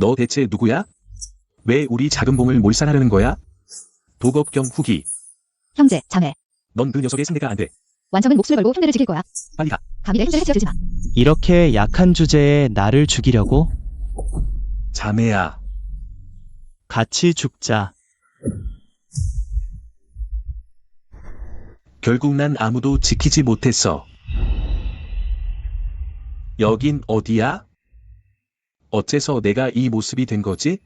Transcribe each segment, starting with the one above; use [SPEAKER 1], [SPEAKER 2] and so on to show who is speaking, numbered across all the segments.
[SPEAKER 1] 너 대체 누구야? 왜 우리 작은 봉을 몰살하려는 거야? 도겁경 후기.
[SPEAKER 2] 형제, 자매.
[SPEAKER 1] 넌 그 녀석의 상대가 안 돼.
[SPEAKER 2] 완성은 목숨을 걸고 형제를 지킬 거야.
[SPEAKER 1] 빨리 가.
[SPEAKER 2] 감히 내 형제를 해치워들지 마.
[SPEAKER 3] 이렇게 약한 주제에 나를 죽이려고?
[SPEAKER 1] 자매야.
[SPEAKER 3] 같이 죽자.
[SPEAKER 1] 결국 난 아무도 지키지 못했어. 여긴 어디야? 어째서 내가 이 모습이 된 거지?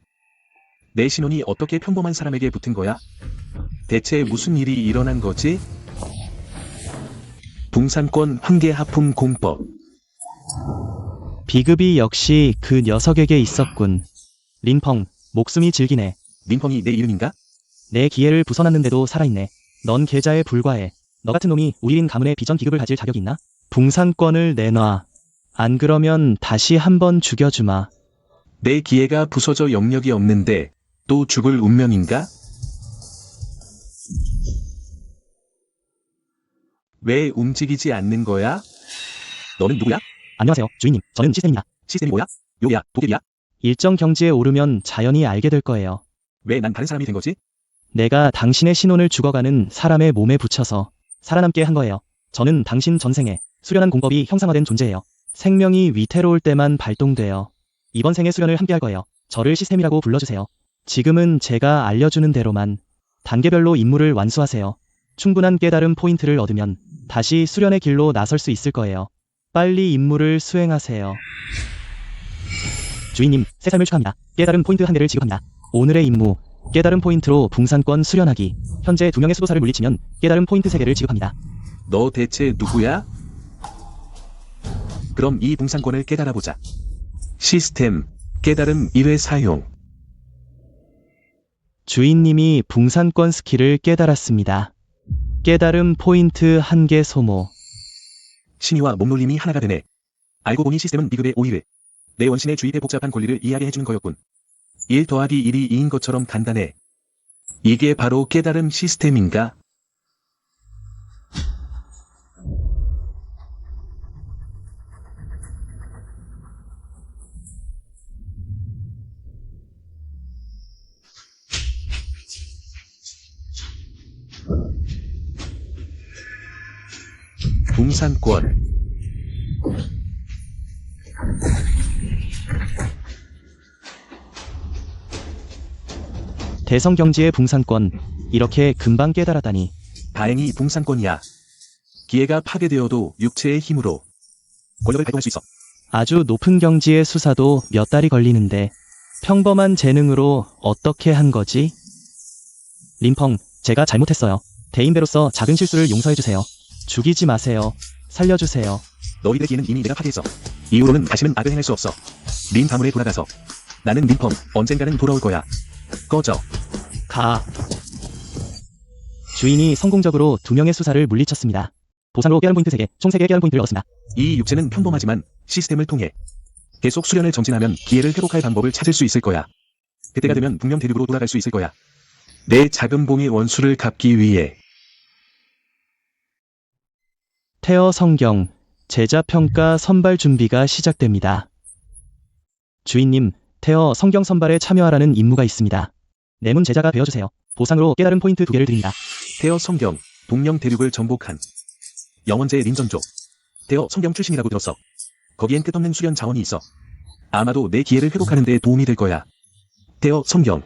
[SPEAKER 1] 내 신혼이 어떻게 평범한 사람에게 붙은 거야? 대체 무슨 일이 일어난 거지? 붕산권 황계 하품 공법.
[SPEAKER 3] 비급이 역시 그 녀석에게 있었군. 린펑, 목숨이 질기네.
[SPEAKER 1] 린펑이 내 이름인가?
[SPEAKER 3] 내 기회를 부숴놨는데도 살아있네. 넌 계좌에 불과해. 너 같은 놈이 우리린 가문의 비전 기급을 가질 자격이 있나? 붕산권을 내놔. 안 그러면 다시 한번 죽여주마.
[SPEAKER 1] 내 기회가 부서져 영역이 없는데 또 죽을 운명인가? 왜 움직이지 않는 거야? 너는 누구야?
[SPEAKER 3] 안녕하세요, 주인님. 저는 시스템입니다.
[SPEAKER 1] 시스템이 뭐야? 요리야? 도깨비야?
[SPEAKER 3] 일정 경지에 오르면 자연히 알게 될 거예요.
[SPEAKER 1] 왜 난 다른 사람이 된 거지?
[SPEAKER 3] 내가 당신의 신혼을 죽어가는 사람의 몸에 붙여서 살아남게 한 거예요. 저는 당신 전생에 수련한 공법이 형상화된 존재예요. 생명이 위태로울 때만 발동돼요. 이번 생에 수련을 함께 할 거예요. 저를 시스템이라고 불러주세요. 지금은 제가 알려주는 대로만 단계별로 임무를 완수하세요. 충분한 깨달음 포인트를 얻으면 다시 수련의 길로 나설 수 있을 거예요. 빨리 임무를 수행하세요. 주인님, 새 삶을 축하합니다. 깨달음 포인트 한 개를 지급합니다. 오늘의 임무, 깨달음 포인트로 붕산권 수련하기. 현재 2명의 수도사를 물리치면 깨달음 포인트 3개를 지급합니다.
[SPEAKER 1] 너 대체 누구야? 그럼 이 붕산권을 깨달아보자. 시스템, 깨달음 1회 사용.
[SPEAKER 3] 주인님이 붕산권 스킬을 깨달았습니다. 깨달음 포인트 1개 소모.
[SPEAKER 1] 신의와 몸놀림이 하나가 되네. 알고 보니 시스템은 비급의 5일. 내 원신의 주입의 복잡한 권리를 이해하게 해주는 거였군. 1 더하기 1이 2인 것처럼 간단해. 이게 바로 깨달음 시스템인가? 붕산권.
[SPEAKER 3] 대성경지의 붕산권. 이렇게 금방 깨달았다니.
[SPEAKER 1] 다행히 붕산권이야. 기회가 파괴되어도 육체의 힘으로 권력을 발동할 수 있어.
[SPEAKER 3] 아주 높은 경지의 수사도 몇 달이 걸리는데 평범한 재능으로 어떻게 한 거지? 림펑, 제가 잘못했어요. 대인배로서 작은 실수를 용서해주세요. 죽이지 마세요. 살려주세요.
[SPEAKER 1] 너희들의 기회는 이미 내가 파괴했어. 이후로는 다시는 악을 행할 수 없어. 린 가문에 돌아가서 나는 림펑 언젠가는 돌아올 거야. 꺼져.
[SPEAKER 3] 가. 주인이 성공적으로 2명의 수사를 물리쳤습니다. 보상으로 깨달음 포인트 3개, 총 3개의 깨달음 포인트를 얻었습니다.
[SPEAKER 1] 이 육체는 평범하지만 시스템을 통해 계속 수련을 정진하면 기회를 회복할 방법을 찾을 수 있을 거야. 그때가 되면 북면 대륙으로 돌아갈 수 있을 거야. 내 작은 봉의 원수를 갚기 위해.
[SPEAKER 3] 태어 성경, 제자평가 선발 준비가 시작됩니다. 주인님, 태어 성경 선발에 참여하라는 임무가 있습니다. 내문 제자가 되어주세요. 보상으로 깨달음 포인트 2개를 드립니다.
[SPEAKER 1] 태어 성경, 동명 대륙을 정복한 영원제 린전조. 태어 성경 출신이라고 들었어. 거기엔 끝없는 수련 자원이 있어. 아마도 내 기회를 회복하는 데 도움이 될 거야. 태어 성경.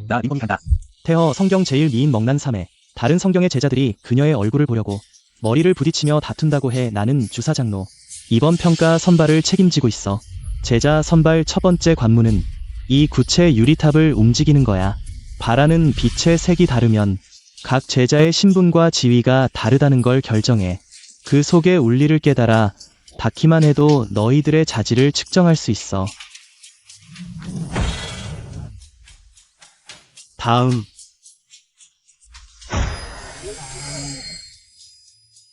[SPEAKER 1] 나 림펑이 간다.
[SPEAKER 3] 태어 성경 제일 미인 먹난 3회. 다른 성경의 제자들이 그녀의 얼굴을 보려고 머리를 부딪히며 다툰다고 해. 나는 주사장로. 이번 평가 선발을 책임지고 있어. 제자 선발 첫 번째 관문은 이 구체 유리탑을 움직이는 거야. 바라는 빛의 색이 다르면 각 제자의 신분과 지위가 다르다는 걸 결정해. 그 속의 울리를 깨달아 닿기만 해도 너희들의 자질을 측정할 수 있어. 다음.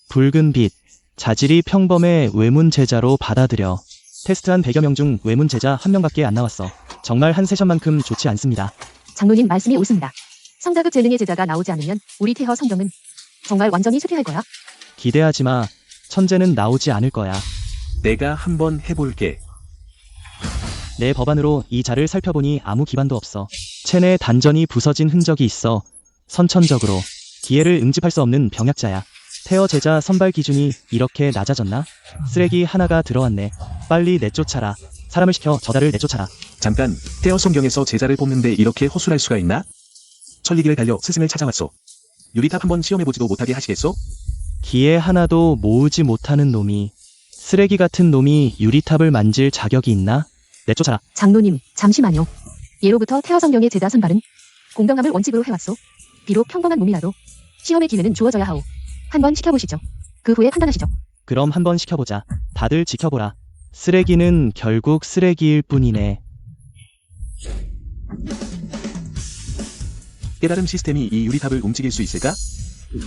[SPEAKER 3] 붉은 빛. 자질이 평범해. 외문 제자로 받아들여. 테스트한 100여 명 중 외문 제자 1명밖에 안 나왔어. 정말 한 세션만큼 좋지 않습니다.
[SPEAKER 2] 장로님 말씀이 옳습니다. 성자급 재능의 제자가 나오지 않으면 우리 태허 성경은 정말 완전히 쇠퇴할 거야.
[SPEAKER 3] 기대하지 마. 천재는 나오지 않을 거야.
[SPEAKER 1] 내가 한번 해볼게.
[SPEAKER 3] 내 법안으로 이 자를 살펴보니 아무 기반도 없어. 체내 단전이 부서진 흔적이 있어 선천적으로 기회를 응집할 수 없는 병약자야. 태어 제자 선발 기준이 이렇게 낮아졌나? 쓰레기 하나가 들어왔네. 빨리 내쫓아라. 사람을 시켜 저자를 내쫓아라.
[SPEAKER 1] 잠깐, 태어 성경에서 제자를 뽑는데 이렇게 허술할 수가 있나? 천리길을 달려 스승을 찾아왔소. 유리탑 한번 시험해보지도 못하게 하시겠소?
[SPEAKER 3] 기회 하나도 모으지 못하는 놈이, 쓰레기 같은 놈이 유리탑을 만질 자격이 있나? 내쫓아라.
[SPEAKER 2] 장로님, 잠시만요. 예로부터 태어 성경의 제자 선발은 공정함을 원칙으로 해왔소. 비록 평범한 몸이라도 시험의 기회는 주어져야 하오. 한번 시켜보시죠. 그 후에 판단하시죠.
[SPEAKER 3] 그럼 한번 시켜보자. 다들 지켜보라. 쓰레기는 결국 쓰레기일 뿐이네.
[SPEAKER 1] 깨달음 시스템이 이 유리탑을 움직일 수 있을까?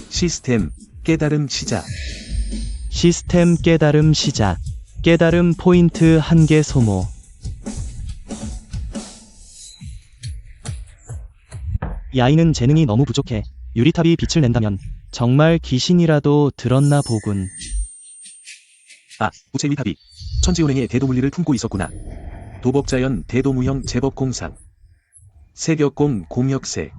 [SPEAKER 1] 시스템, 깨달음 시작.
[SPEAKER 3] 시스템 깨달음 시작. 깨달음 포인트 1개 소모. 이 아이는 재능이 너무 부족해. 유리탑이 빛을 낸다면 정말 귀신이라도 들었나 보군.
[SPEAKER 1] 아, 부채 유리탑이 천지운행의 대도물리를 품고 있었구나. 도법자연 대도무형 제법공상. 세격공 공역세.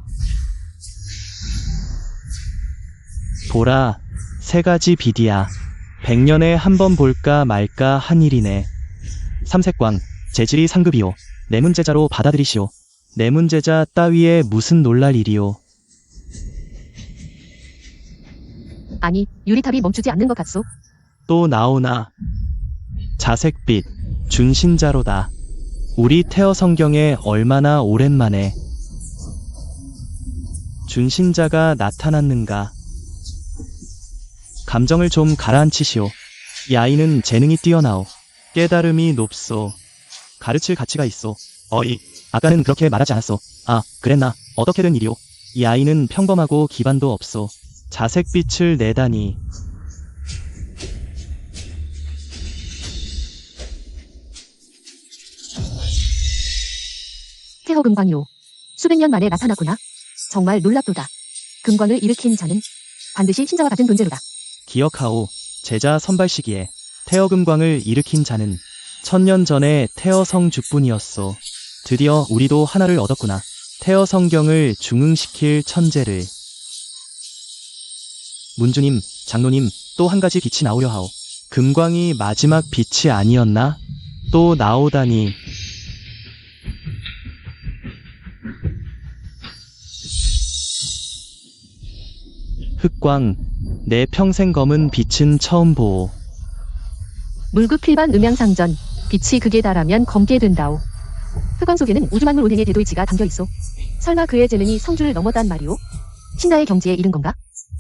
[SPEAKER 3] 보라, 3가지 비디야. 100년에 한 번 볼까 말까 한 일이네. 삼색광, 재질이 상급이오. 내 문제자로 받아들이시오. 내 문제자 따위에 무슨 놀랄 일이오.
[SPEAKER 2] 아니, 유리탑이 멈추지 않는 것 같소.
[SPEAKER 3] 또 나오나. 자색빛, 준신자로다. 우리 태어 성경에 얼마나 오랜만에 준신자가 나타났는가. 감정을 좀 가라앉히시오. 이 아이는 재능이 뛰어나오. 깨달음이 높소. 가르칠 가치가 있소. 어이, 아까는 그렇게 말하지 않았소. 아, 그랬나? 어떻게 된 일이오? 이 아이는 평범하고 기반도 없소. 자색빛을 내다니.
[SPEAKER 2] 태허 금광이오. 수백 년 만에 나타났구나. 정말 놀랍도다. 금광을 일으킨 자는 반드시 신자와 같은 존재로다.
[SPEAKER 3] 기억하오. 제자 선발 시기에 태어금광을 일으킨 자는 1000년 전에 태어 성주뿐이었소. 드디어 우리도 하나를 얻었구나. 태어 성경을 중흥시킬 천재를. 문주님, 장로님, 또 한 가지 빛이 나오려 하오. 금광이 마지막 빛이 아니었나? 또 나오다니. 흑광, 내 평생 검은 빛은 처음 보오.
[SPEAKER 2] 물급필반 음양상전. 빛이 극에 달하면 검게 된다오. 흑광 속에는 우주만물 운행의 대도이치가 담겨있소. 설마 그의 재능이 성주를 넘었단 말이오? 신자의 경지에 이른 건가?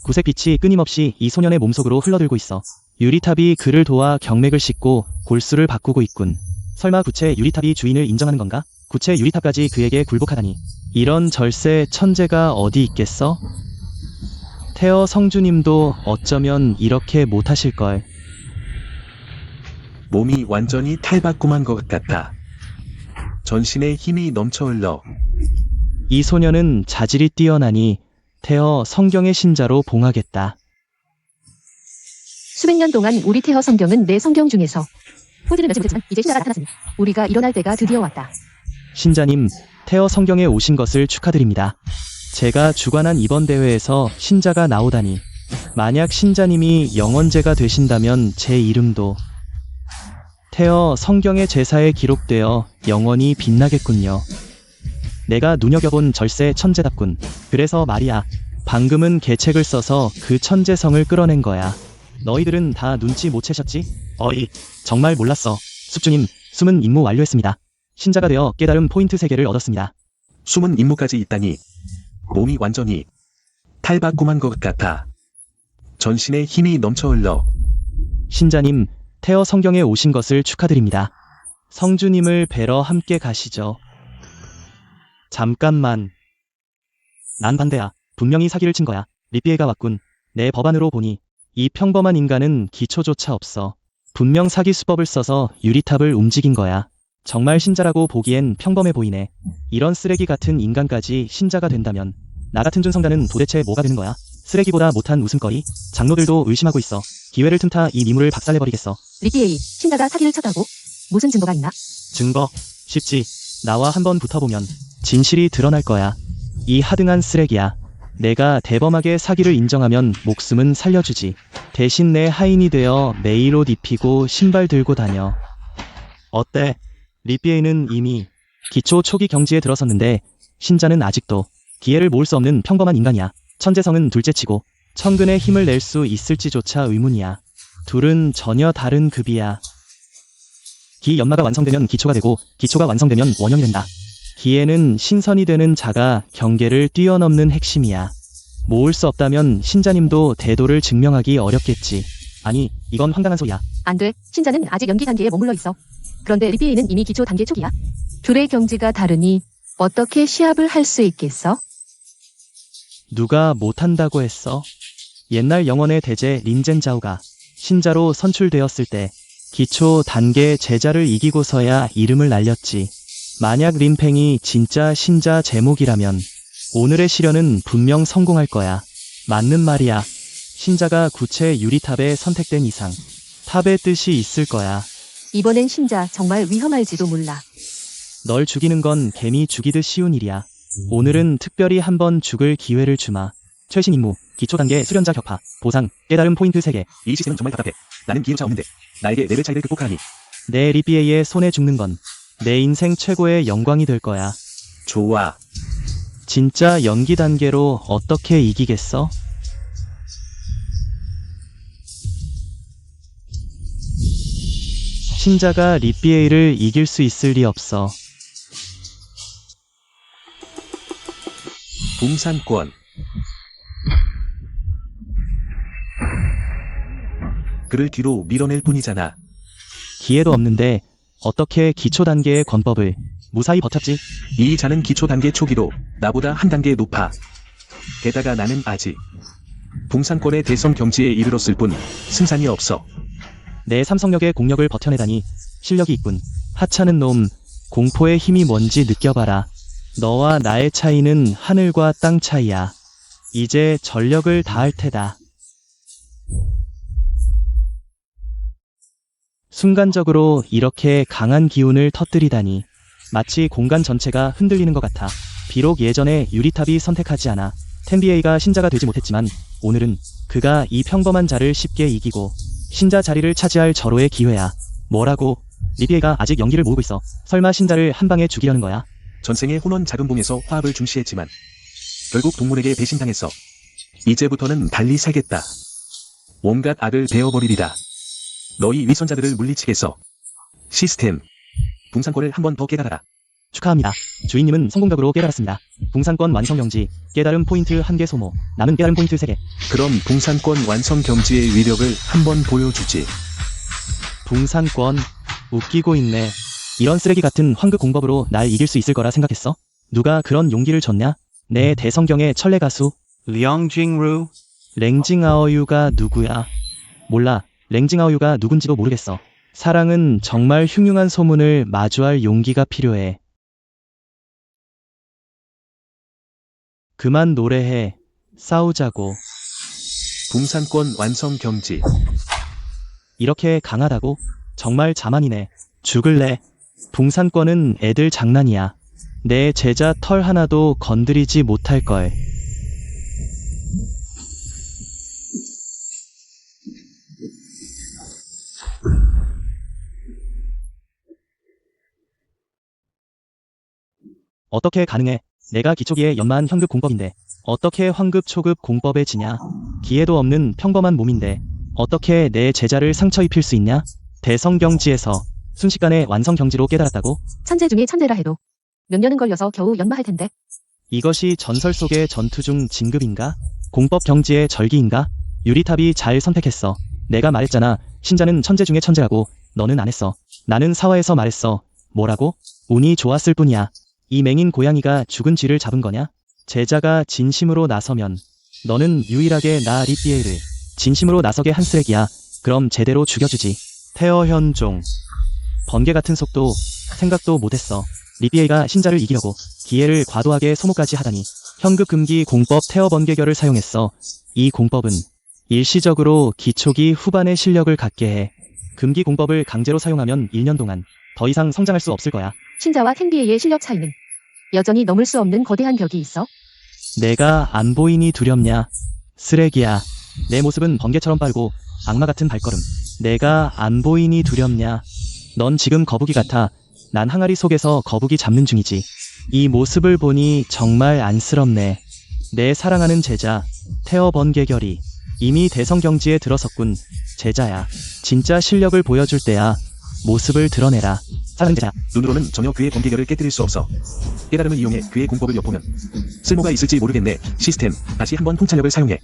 [SPEAKER 3] 구색 빛이 끊임없이 이 소년의 몸속으로 흘러들고 있어. 유리탑이 그를 도와 경맥을 씻고 골수를 바꾸고 있군. 설마 구체 유리탑이 주인을 인정하는 건가? 구체 유리탑까지 그에게 굴복하다니. 이런 절세 천재가 어디 있겠어? 태어 성주님도 어쩌면 이렇게 못하실걸.
[SPEAKER 1] 몸이 완전히 탈바꿈한 것 같다. 전신에 힘이 넘쳐 흘러.
[SPEAKER 3] 이 소년은 자질이 뛰어나니 태어 성경의 신자로 봉하겠다.
[SPEAKER 2] 수백 년 동안 우리 태허 성경은 내 성경 중에서 호지는 몇이 못했지만 이제 신자가 나타났으니 우리가 일어날 때가 드디어 왔다.
[SPEAKER 3] 신자님, 태어 성경에 오신 것을 축하드립니다. 제가 주관한 이번 대회에서 신자가 나오다니. 만약 신자님이 영원제가 되신다면 제 이름도 태어 성경의 제사에 기록되어 영원히 빛나겠군요. 내가 눈여겨본 절세 천재답군. 그래서 말이야, 방금은 계책을 써서 그 천재성을 끌어낸 거야. 너희들은 다 눈치 못 채셨지? 어이, 정말 몰랐어. 숙주님, 숨은 임무 완료했습니다. 신자가 되어 깨달음 포인트 3개를 얻었습니다.
[SPEAKER 1] 숨은 임무까지 있다니. 몸이 완전히 탈바꿈한 것 같아. 전신에 힘이 넘쳐 흘러.
[SPEAKER 3] 신자님, 태어 성경에 오신 것을 축하드립니다. 성주님을 뵈러 함께 가시죠. 잠깐만. 난 반대야. 분명히 사기를 친 거야. 리피에가 왔군. 내 법안으로 보니 이 평범한 인간은 기초조차 없어. 분명 사기 수법을 써서 유리탑을 움직인 거야. 정말 신자라고 보기엔 평범해 보이네. 이런 쓰레기 같은 인간까지 신자가 된다면 나 같은 준성자는 도대체 뭐가 되는 거야? 쓰레기보다 못한 웃음거리? 장로들도 의심하고 있어. 기회를 틈타 이 미물을 박살내버리겠어.
[SPEAKER 2] 리피에이, 신자가 사기를 쳤다고? 무슨 증거가 있나?
[SPEAKER 3] 증거. 쉽지. 나와 한번 붙어보면 진실이 드러날 거야. 이 하등한 쓰레기야. 내가 대범하게 사기를 인정하면 목숨은 살려주지. 대신 내 하인이 되어 매일 옷 입히고 신발 들고 다녀. 어때? 리비에이는 이미 기초 초기 경지에 들어섰는데 신자는 아직도 기회를 모을 수 없는 평범한 인간이야. 천재성은 둘째치고 천근의 힘을 낼 수 있을지조차 의문이야. 둘은 전혀 다른 급이야. 기 연마가 완성되면 기초가 되고 기초가 완성되면 원형이 된다. 기에는 신선이 되는 자가 경계를 뛰어넘는 핵심이야. 모을 수 없다면 신자님도 대도를 증명하기 어렵겠지. 아니, 이건 황당한 소리야.
[SPEAKER 2] 안 돼. 신자는 아직 연기 단계에 머물러 있어. 그런데 리비에이는 이미 기초 단계 초기야. 둘의 경지가 다르니 어떻게 시합을 할 수 있겠어?
[SPEAKER 3] 누가 못한다고 했어? 옛날 영원의 대제 린젠자오가 신자로 선출되었을 때 기초 단계 제자를 이기고서야 이름을 날렸지. 만약 린팽이 진짜 신자 제목이라면 오늘의 시련은 분명 성공할 거야. 맞는 말이야. 신자가 구체 유리탑에 선택된 이상 탑의 뜻이 있을 거야.
[SPEAKER 2] 이번엔 신자 정말 위험할지도 몰라.
[SPEAKER 3] 널 죽이는 건 개미 죽이듯 쉬운 일이야. 오늘은 특별히 한번 죽을 기회를 주마. 최신 임무, 기초 단계 수련자 격파, 보상, 깨달음 포인트 3개.
[SPEAKER 1] 이 시스템은 정말 답답해. 나는 기회조차 없는데 나에게 레벨 차이를 극복하라니.
[SPEAKER 3] 내 리비에이의 손에 죽는 건 내 인생 최고의 영광이 될 거야.
[SPEAKER 1] 좋아.
[SPEAKER 3] 진짜 연기 단계로 어떻게 이기겠어? 신자가 리비에이를 이길 수 있을 리 없어.
[SPEAKER 1] 붕산권. 그를 뒤로 밀어낼 뿐이잖아.
[SPEAKER 3] 기회도 없는데 어떻게 기초 단계의 권법을 무사히 버텼지?
[SPEAKER 1] 이 자는 기초 단계 초기로 나보다 한 단계 높아. 게다가 나는 아직 붕산권의 대성 경지에 이르렀을 뿐 승산이 없어.
[SPEAKER 3] 내 삼성역의 공력을 버텨내다니 실력이 있군. 하찮은 놈, 공포의 힘이 뭔지 느껴봐라. 너와 나의 차이는 하늘과 땅 차이야. 이제 전력을 다할 테다. 순간적으로 이렇게 강한 기운을 터뜨리다니 마치 공간 전체가 흔들리는 것 같아. 비록 예전에 유리탑이 선택하지 않아 텐비에이가 신자가 되지 못했지만 오늘은 그가 이 평범한 자를 쉽게 이기고 신자 자리를 차지할 절호의 기회야. 뭐라고? 리비에이가 아직 연기를 모으고 있어. 설마 신자를 한 방에 죽이려는 거야?
[SPEAKER 1] 전생의 혼원 자금봉에서 화합을 중시했지만 결국 동물에게 배신당했어. 이제부터는 달리 살겠다. 온갖 악을 베어버리리라. 너희 위선자들을 물리치겠어. 시스템. 붕산권을 한 번 더 깨달아라.
[SPEAKER 3] 축하합니다. 주인님은 성공적으로 깨달았습니다. 붕산권 완성 경지, 깨달음 포인트 1개 소모, 남은 깨달음 포인트 3개.
[SPEAKER 1] 그럼 붕산권 완성 경지의 위력을 한번 보여주지.
[SPEAKER 3] 붕산권, 웃기고 있네. 이런 쓰레기 같은 황급 공법으로 날 이길 수 있을 거라 생각했어? 누가 그런 용기를 줬냐? 내 대성경의 천래 가수
[SPEAKER 4] 령징루.
[SPEAKER 3] 랭징아어유가 누구야? 몰라. 랭징아어유가 누군지도 모르겠어. 사랑은 정말 흉흉한 소문을 마주할 용기가 필요해. 그만 노래해. 싸우자고.
[SPEAKER 1] 붕산권 완성 경지.
[SPEAKER 3] 이렇게 강하다고? 정말 자만이네. 죽을래. 붕산권은 애들 장난이야. 내 제자 털 하나도 건드리지 못할걸. 어떻게 가능해? 내가 기초기에 연마한 현급 공법인데 어떻게 황급 초급 공법에 지냐? 기회도 없는 평범한 몸인데 어떻게 내 제자를 상처 입힐 수 있냐? 대성경지에서 순식간에 완성경지로 깨달았다고?
[SPEAKER 2] 천재 중에 천재라 해도 몇 년은 걸려서 겨우 연마할 텐데.
[SPEAKER 3] 이것이 전설 속의 전투 중 진급인가? 공법 경지의 절기인가? 유리탑이 잘 선택했어. 내가 말했잖아. 신자는 천재 중에 천재라고. 너는 안 했어. 나는 사화에서 말했어. 뭐라고? 운이 좋았을 뿐이야. 이 맹인 고양이가 죽은 쥐를 잡은 거냐? 제자가 진심으로 나서면 너는 유일하게 나 리비에이를 진심으로 나서게 한 쓰레기야. 그럼 제대로 죽여주지. 태어 현종. 번개 같은 속도 생각도 못했어. 리비에이가 신자를 이기려고 기회를 과도하게 소모까지 하다니. 현급 금기 공법 태어 번개결을 사용했어. 이 공법은 일시적으로 기초기 후반의 실력을 갖게 해. 금기 공법을 강제로 사용하면 1년 동안 더 이상 성장할 수 없을 거야.
[SPEAKER 2] 신자와 텐비에의 실력 차이는 여전히 넘을 수 없는 거대한 벽이 있어.
[SPEAKER 3] 내가 안 보이니 두렵냐? 쓰레기야. 내 모습은 번개처럼 빠르고 악마 같은 발걸음. 내가 안 보이니 두렵냐? 넌 지금 거북이 같아. 난 항아리 속에서 거북이 잡는 중이지. 이 모습을 보니 정말 안쓰럽네. 내 사랑하는 제자, 태어 번개결이 이미 대성경지에 들어섰군. 제자야, 진짜 실력을 보여줄 때야. 모습을 드러내라. 사랑하는 제자.
[SPEAKER 1] 눈으로는 전혀 그의 번개결을 깨뜨릴 수 없어. 깨달음을 이용해 그의 공법을 엿보면 쓸모가 있을지 모르겠네. 시스템, 다시 한번 통찰력을 사용해.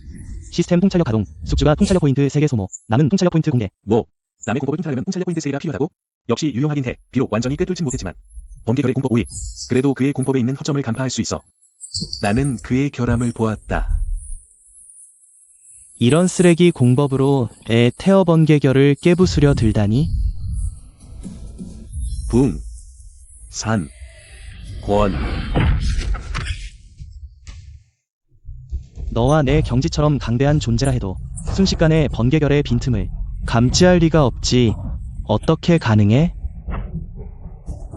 [SPEAKER 3] 시스템 통찰력 가동. 숙주가 통찰력 포인트 3개 소모. 남은 통찰력 포인트 공개.
[SPEAKER 1] 뭐, 남의 공법을 통찰하려면 통찰력 포인트 3개가 필요하다고? 역시 유용하긴 해. 비록 완전히 꿰뚫진 못했지만. 번개결의 공법 5위. 그래도 그의 공법에 있는 허점을 간파할 수 있어. 나는 그의 결함을 보았다.
[SPEAKER 3] 이런 쓰레기 공법으로 애 태어 번개결을 깨부수려 들다니?
[SPEAKER 1] 붕, 산, 권.
[SPEAKER 3] 너와 내 경지처럼 강대한 존재라 해도 순식간에 번개결의 빈틈을 감지할 리가 없지. 어떻게 가능해?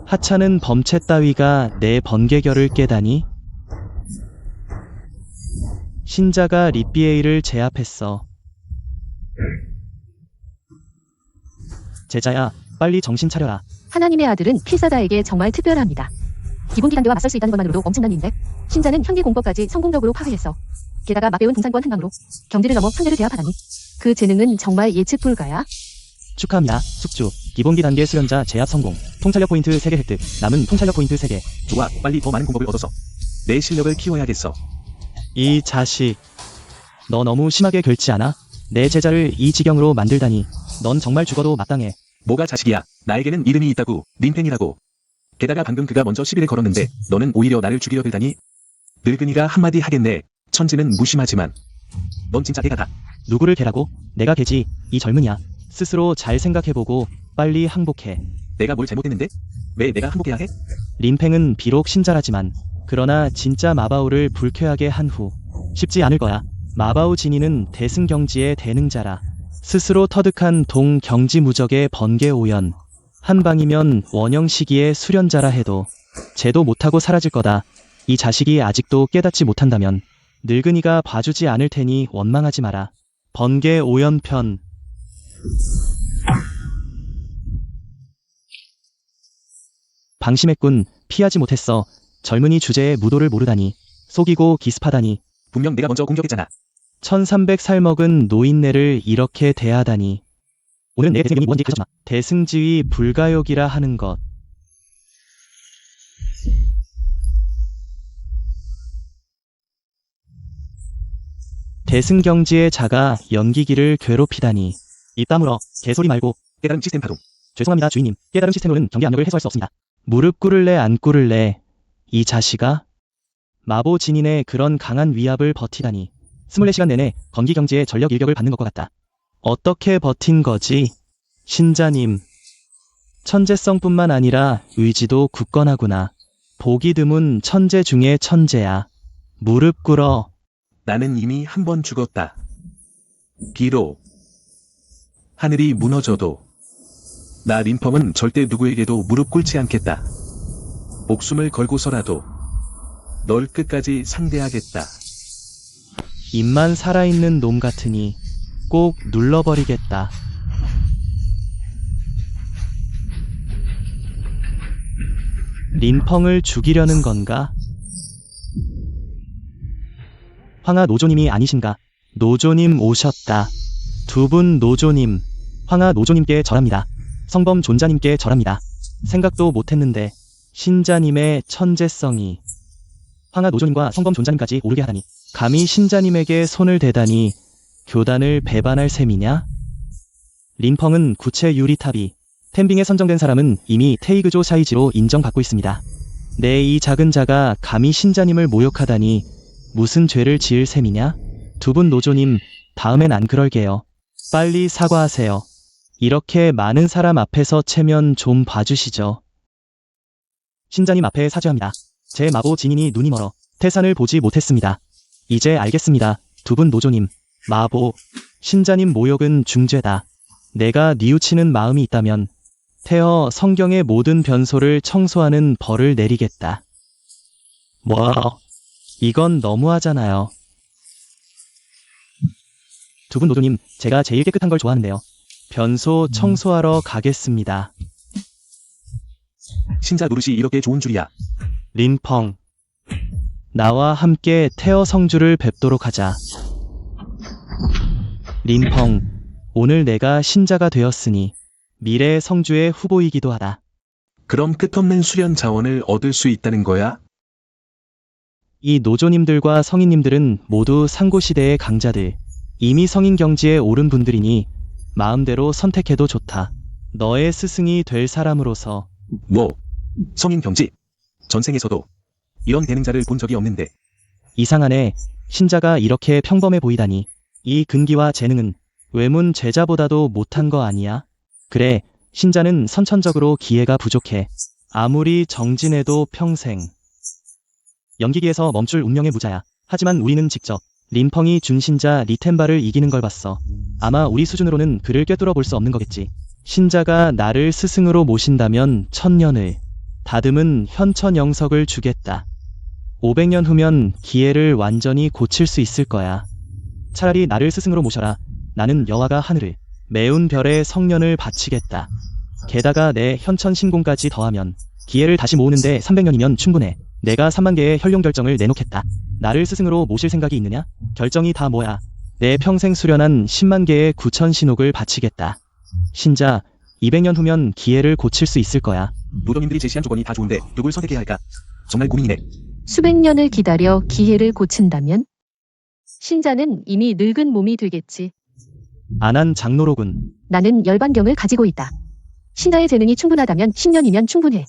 [SPEAKER 3] 하찮은 범체 따위가 내 번개결을 깨다니? 신자가 리비에이를 제압했어. 제자야, 빨리 정신 차려라.
[SPEAKER 2] 하나님의 아들은 필사자에게 정말 특별합니다. 기본 기단대와 맞설 수 있다는 것만으로도 엄청난 일인데 신자는 현기 공법까지 성공적으로 파괴했어. 게다가 맛배운 동산권 한 방으로 경지를 넘어 판례를 제압하다니 그 재능은 정말 예측 불가야.
[SPEAKER 3] 축하합니다. 숙주, 기본기 단계 수련자 제압 성공. 통찰력 포인트 3개 획득. 남은 통찰력 포인트 3개.
[SPEAKER 1] 좋아, 빨리 더 많은 공법을 얻어서 내 실력을 키워야겠어.
[SPEAKER 3] 이 자식. 너 너무 심하게 긁지 않아? 내 제자를 이 지경으로 만들다니. 넌 정말 죽어도 마땅해.
[SPEAKER 1] 뭐가 자식이야. 나에게는 이름이 있다고. 린팽이라고. 게다가 방금 그가 먼저 시비를 걸었는데 너는 오히려 나를 죽이려 들다니. 늙은이가 한마디 하겠네. 천지는 무심하지만 넌 진짜 개가 다.
[SPEAKER 3] 누구를 개라고? 내가 개지. 이 젊은이야. 스스로 잘 생각해보고 빨리 항복해.
[SPEAKER 1] 내가 뭘 잘못했는데? 왜 내가 항복해야 해?
[SPEAKER 3] 린팽은 비록 신자라지만 그러나 진짜 마바오를 불쾌하게 한 후 쉽지 않을 거야. 마바오 진이는 대승경지의 대능자라. 스스로 터득한 동경지무적의 번개오연. 한 방이면 원형 시기의 수련자라 해도 제도 못하고 사라질 거다. 이 자식이 아직도 깨닫지 못한다면 늙은이가 봐주지 않을 테니 원망하지 마라. 번개오연편. 방심했군. 피하지 못했어. 젊은이 주제에 무도를 모르다니. 속이고 기습하다니.
[SPEAKER 1] 분명 내가 먼저 공격했잖아.
[SPEAKER 3] 1300살 먹은 노인네를 이렇게 대하다니. 오늘은 내 대승경이 뭔지 가르쳐주마. 대승지위 불가욕이라 하는 것. 대승경지의 자가 연기기를 괴롭히다니. 입 다물어. 개소리 말고.
[SPEAKER 1] 깨달음 시스템 파동.
[SPEAKER 3] 죄송합니다 주인님. 깨달음 시스템으로는 경계 압력을 해소할 수 없습니다. 무릎 꿇을래 안 꿇을래. 이 자식아. 마보 진인의 그런 강한 위압을 버티다니. 24시간 내내 건기 경지의 전력 일격을 받는 것과 같다. 어떻게 버틴 거지? 신자님. 천재성뿐만 아니라 의지도 굳건하구나. 보기 드문 천재 중에 천재야. 무릎 꿇어.
[SPEAKER 1] 나는 이미 한 번 죽었다. 비록 하늘이 무너져도 나 린펑은 절대 누구에게도 무릎 꿇지 않겠다. 목숨을 걸고서라도 널 끝까지 상대하겠다.
[SPEAKER 3] 입만 살아있는 놈 같으니 꼭 눌러버리겠다. 린펑을 죽이려는 건가? 황하 노조님이 아니신가? 노조님 오셨다. 두 분 노조님. 황하 노조님께 절합니다. 성범 존자님께 절합니다. 생각도 못했는데 신자님의 천재성이 황하 노조님과 성범 존자님까지 오르게 하다니. 감히 신자님에게 손을 대다니. 교단을 배반할 셈이냐? 린펑은 구체 유리탑이 템빙에 선정된 사람은 이미 테이그조 샤이지로 인정받고 있습니다. 내 이 작은 자가 감히 신자님을 모욕하다니 무슨 죄를 지을 셈이냐? 두 분 노조님, 다음엔 안 그럴게요. 빨리 사과하세요. 이렇게 많은 사람 앞에서 체면 좀 봐주시죠. 신자님 앞에 사죄합니다. 제 마보 진인이 눈이 멀어 태산을 보지 못했습니다. 이제 알겠습니다. 두 분 노조님, 마보, 신자님 모욕은 중죄다. 내가 뉘우치는 마음이 있다면 태어 성경의 모든 변소를 청소하는 벌을 내리겠다. 뭐? 이건 너무하잖아요. 두 분 노조님, 제가 제일 깨끗한 걸 좋아하는데요. 변소 청소하러 가겠습니다.
[SPEAKER 1] 신자 노릇이 이렇게 좋은 줄이야.
[SPEAKER 3] 린펑. 나와 함께 태어 성주를 뵙도록 하자. 린펑. 오늘 내가 신자가 되었으니 미래의 성주의 후보이기도 하다.
[SPEAKER 1] 그럼 끝없는 수련 자원을 얻을 수 있다는 거야?
[SPEAKER 3] 이 노조님들과 성인님들은 모두 상고시대의 강자들, 이미 성인 경지에 오른 분들이니 마음대로 선택해도 좋다. 너의 스승이 될 사람으로서.
[SPEAKER 1] 뭐, 성인 경지? 전생에서도 이런 대능자를 본 적이 없는데.
[SPEAKER 3] 이상하네. 신자가 이렇게 평범해 보이다니. 이 근기와 재능은 외문 제자보다도 못한 거 아니야? 그래, 신자는 선천적으로 기회가 부족해. 아무리 정진해도 평생. 연기기에서 멈출 운명의 무자야. 하지만 우리는 직접 린펑이 준 신자 리템바를 이기는 걸 봤어. 아마 우리 수준으로는 그를 꿰뚫어 볼 수 없는 거겠지. 신자가 나를 스승으로 모신다면 1000년을 다듬은 현천영석을 주겠다. 500년 후면 기회를 완전히 고칠 수 있을 거야. 차라리 나를 스승으로 모셔라. 나는 여와가 하늘을 매운 별의 성년을 바치겠다. 게다가 내 현천 신공까지 더하면 기회를 다시 모으는데 300년이면 충분해. 내가 3만 개의 혈용 결정을 내놓겠다. 나를 스승으로 모실 생각이 있느냐? 결정이 다 뭐야? 내 평생 수련한 10만 개의 9천 신옥을 바치겠다. 신자, 200년 후면 기회를 고칠 수 있을 거야.
[SPEAKER 1] 노조님들이 제시한 조건이 다 좋은데 누굴 선택해야 할까? 정말 고민이네.
[SPEAKER 2] 수백 년을 기다려 기회를 고친다면? 신자는 이미 늙은 몸이 되겠지.
[SPEAKER 3] 안한 장로로군.
[SPEAKER 2] 나는 열반경을 가지고 있다. 신자의 재능이 충분하다면 10년이면 충분해.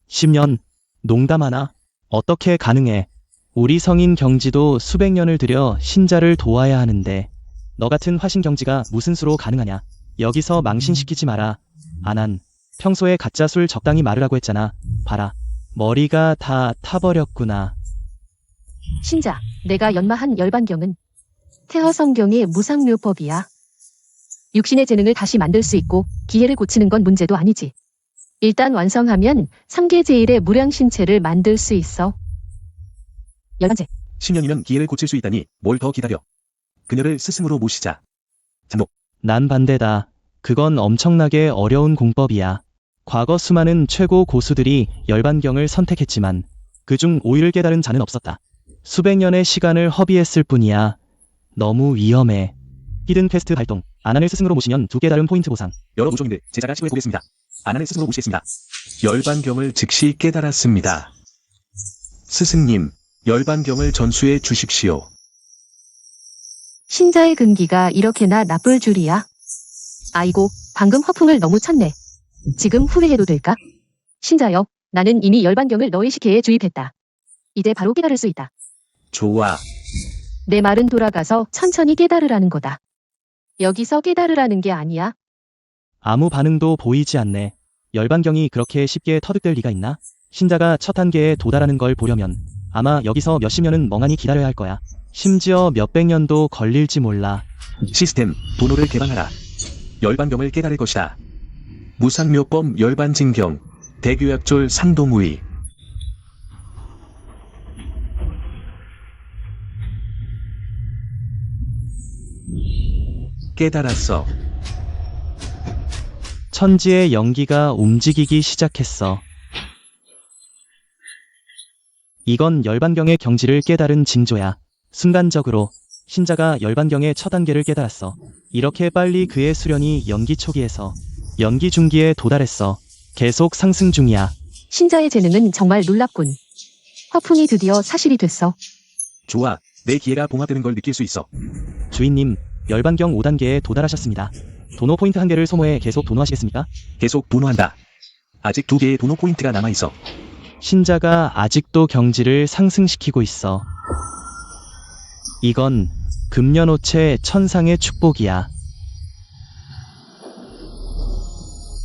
[SPEAKER 3] 10년? 농담하나? 어떻게 가능해? 우리 성인 경지도 수백 년을 들여 신자를 도와야 하는데 너 같은 화신 경지가 무슨 수로 가능하냐? 여기서 망신시키지 마라. 안한. 평소에 가짜 술 적당히 말으라고 했잖아. 봐라. 머리가 다 타버렸구나.
[SPEAKER 2] 신자, 내가 연마한 열반경은 태허 성경의 무상묘법이야. 육신의 재능을 다시 만들 수 있고 기회를 고치는 건 문제도 아니지. 일단 완성하면 3계 제일의 무량신체를 만들 수 있어. 열반제.
[SPEAKER 1] 10년이면 기회를 고칠 수 있다니 뭘 더 기다려. 그녀를 스승으로 모시자. 장로.
[SPEAKER 3] 난 반대다. 그건 엄청나게 어려운 공법이야. 과거 수많은 최고 고수들이 열반경을 선택했지만 그중 오유를 깨달은 자는 없었다. 수백 년의 시간을 허비했을 뿐이야. 너무 위험해. 히든 퀘스트 발동. 아난을 스승으로 모시면 2개 다른 포인트 보상.
[SPEAKER 1] 여러 노조님들, 제자가 시도해보겠습니다. 아난을 스승으로 모시겠습니다. 열반경을 즉시 깨달았습니다. 스승님, 열반경을 전수해 주십시오.
[SPEAKER 2] 신자의 근기가 이렇게나 나쁠 줄이야. 아이고, 방금 허풍을 너무 쳤네. 지금 후회해도 될까? 신자여, 나는 이미 열반경을 너의 식혜에 주입했다. 이제 바로 깨달을 수 있다.
[SPEAKER 1] 좋아.
[SPEAKER 2] 내 말은 돌아가서 천천히 깨달으라는 거다. 여기서 깨달으라는 게 아니야.
[SPEAKER 3] 아무 반응도 보이지 않네. 열반경이 그렇게 쉽게 터득될 리가 있나? 신자가 첫 단계에 도달하는 걸 보려면 아마 여기서 몇십 년은 멍하니 기다려야 할 거야. 심지어 몇백 년도 걸릴지 몰라.
[SPEAKER 1] 시스템, 도노를 개방하라. 열반경을 깨달을 것이다. 무상묘법 열반징경, 대교약졸 상동우이. 깨달았어.
[SPEAKER 3] 천지의 연기가 움직이기 시작했어. 이건 열반경의 경지를 깨달은 징조야. 순간적으로 신자가 열반경의 첫 단계를 깨달았어. 이렇게 빨리 그의 수련이 연기 초기에서 연기 중기에 도달했어. 계속 상승 중이야.
[SPEAKER 2] 신자의 재능은 정말 놀랍군. 허풍이 드디어 사실이 됐어.
[SPEAKER 1] 좋아. 내 기회가 봉합되는 걸 느낄 수 있어.
[SPEAKER 3] 주인님, 열반경 5단계에 도달하셨습니다. 도노 포인트 1개를 소모해 계속 도노하시겠습니까?
[SPEAKER 1] 계속 도노한다. 아직 2개의 도노 포인트가 남아있어.
[SPEAKER 3] 신자가 아직도 경지를 상승시키고 있어. 이건 금년오체 천상의 축복이야.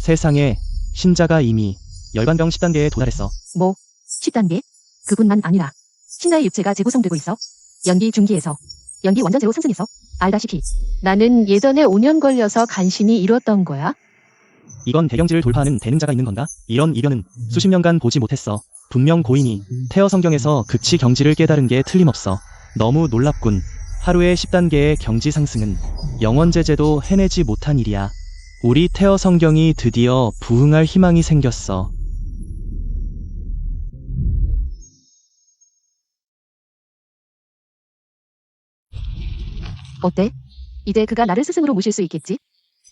[SPEAKER 3] 세상에, 신자가 이미 열반경 10단계에 도달했어.
[SPEAKER 2] 뭐, 10단계? 그뿐만 아니라 신자의 육체가 재구성되고 있어. 연기 중기에서 연기 원전제로 상승했어. 알다시피 나는 예전에 5년 걸려서 간신히 이뤘던 거야.
[SPEAKER 3] 이건 대경지를 돌파하는 대능자가 있는 건가? 이런 이변은 수십 년간 보지 못했어. 분명 고인이 태어 성경에서 극치 경지를 깨달은 게 틀림없어. 너무 놀랍군. 하루에 10단계의 경지 상승은 영원제제도 해내지 못한 일이야. 우리 태어 성경이 드디어 부흥할 희망이 생겼어.
[SPEAKER 2] 어때? 이제 그가 나를 스승으로 모실 수 있겠지?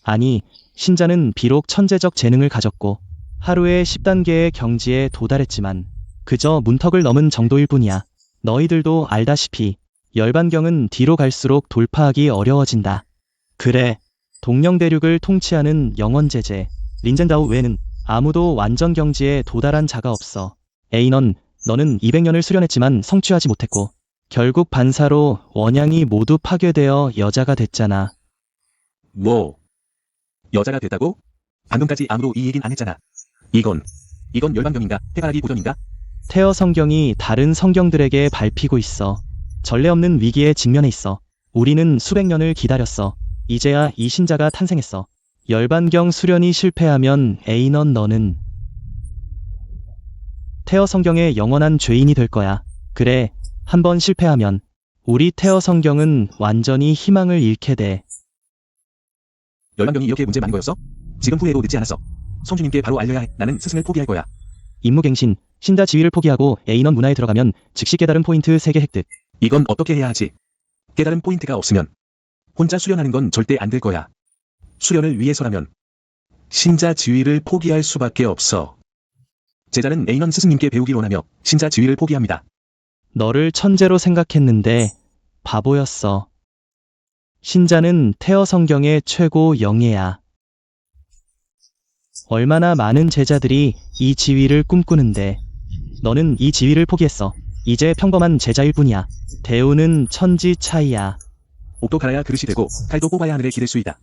[SPEAKER 3] 아니, 신자는 비록 천재적 재능을 가졌고 하루에 10단계의 경지에 도달했지만 그저 문턱을 넘은 정도일 뿐이야. 너희들도 알다시피 열반경은 뒤로 갈수록 돌파하기 어려워진다. 그래, 동령대륙을 통치하는 영원제제 린젠다오 외에는 아무도 완전 경지에 도달한 자가 없어. 에이넌, 너는 200년을 수련했지만 성취하지 못했고 결국 반사로 원양이 모두 파괴되어 여자가 됐잖아.
[SPEAKER 1] 뭐? 여자가 됐다고? 방금까지 아무도 이 얘긴 안 했잖아. 이건 열반경인가? 해바라기 보전인가?
[SPEAKER 3] 태어 성경이 다른 성경들에게 밟히고 있어. 전례 없는 위기에 직면해 있어. 우리는 수백 년을 기다렸어. 이제야 이 신자가 탄생했어. 열반경 수련이 실패하면 에이넌 너는 태어 성경의 영원한 죄인이 될 거야. 그래, 한번 실패하면 우리 태어 성경은 완전히 희망을 잃게 돼.
[SPEAKER 1] 열반경이 이렇게 문제 많은 거였어? 지금 후회도 늦지 않았어. 성주님께 바로 알려야 해. 나는 스승을 포기할 거야.
[SPEAKER 3] 임무갱신, 신자 지위를 포기하고 에이넌 문화에 들어가면 즉시 깨달은 포인트 3개 획득.
[SPEAKER 1] 이건 어떻게 해야 하지? 깨달은 포인트가 없으면 혼자 수련하는 건 절대 안 될 거야. 수련을 위해서라면 신자 지위를 포기할 수밖에 없어. 제자는 에이넌 스승님께 배우길 원하며 신자 지위를 포기합니다.
[SPEAKER 3] 너를 천재로 생각했는데 바보였어. 신자는 태어 성경의 최고 영예야. 얼마나 많은 제자들이 이 지위를 꿈꾸는데 너는 이 지위를 포기했어. 이제 평범한 제자일 뿐이야. 대우는 천지 차이야.
[SPEAKER 1] 옷도 갈아야 그릇이 되고 칼도 뽑아야 하늘에 기댈 수 있다.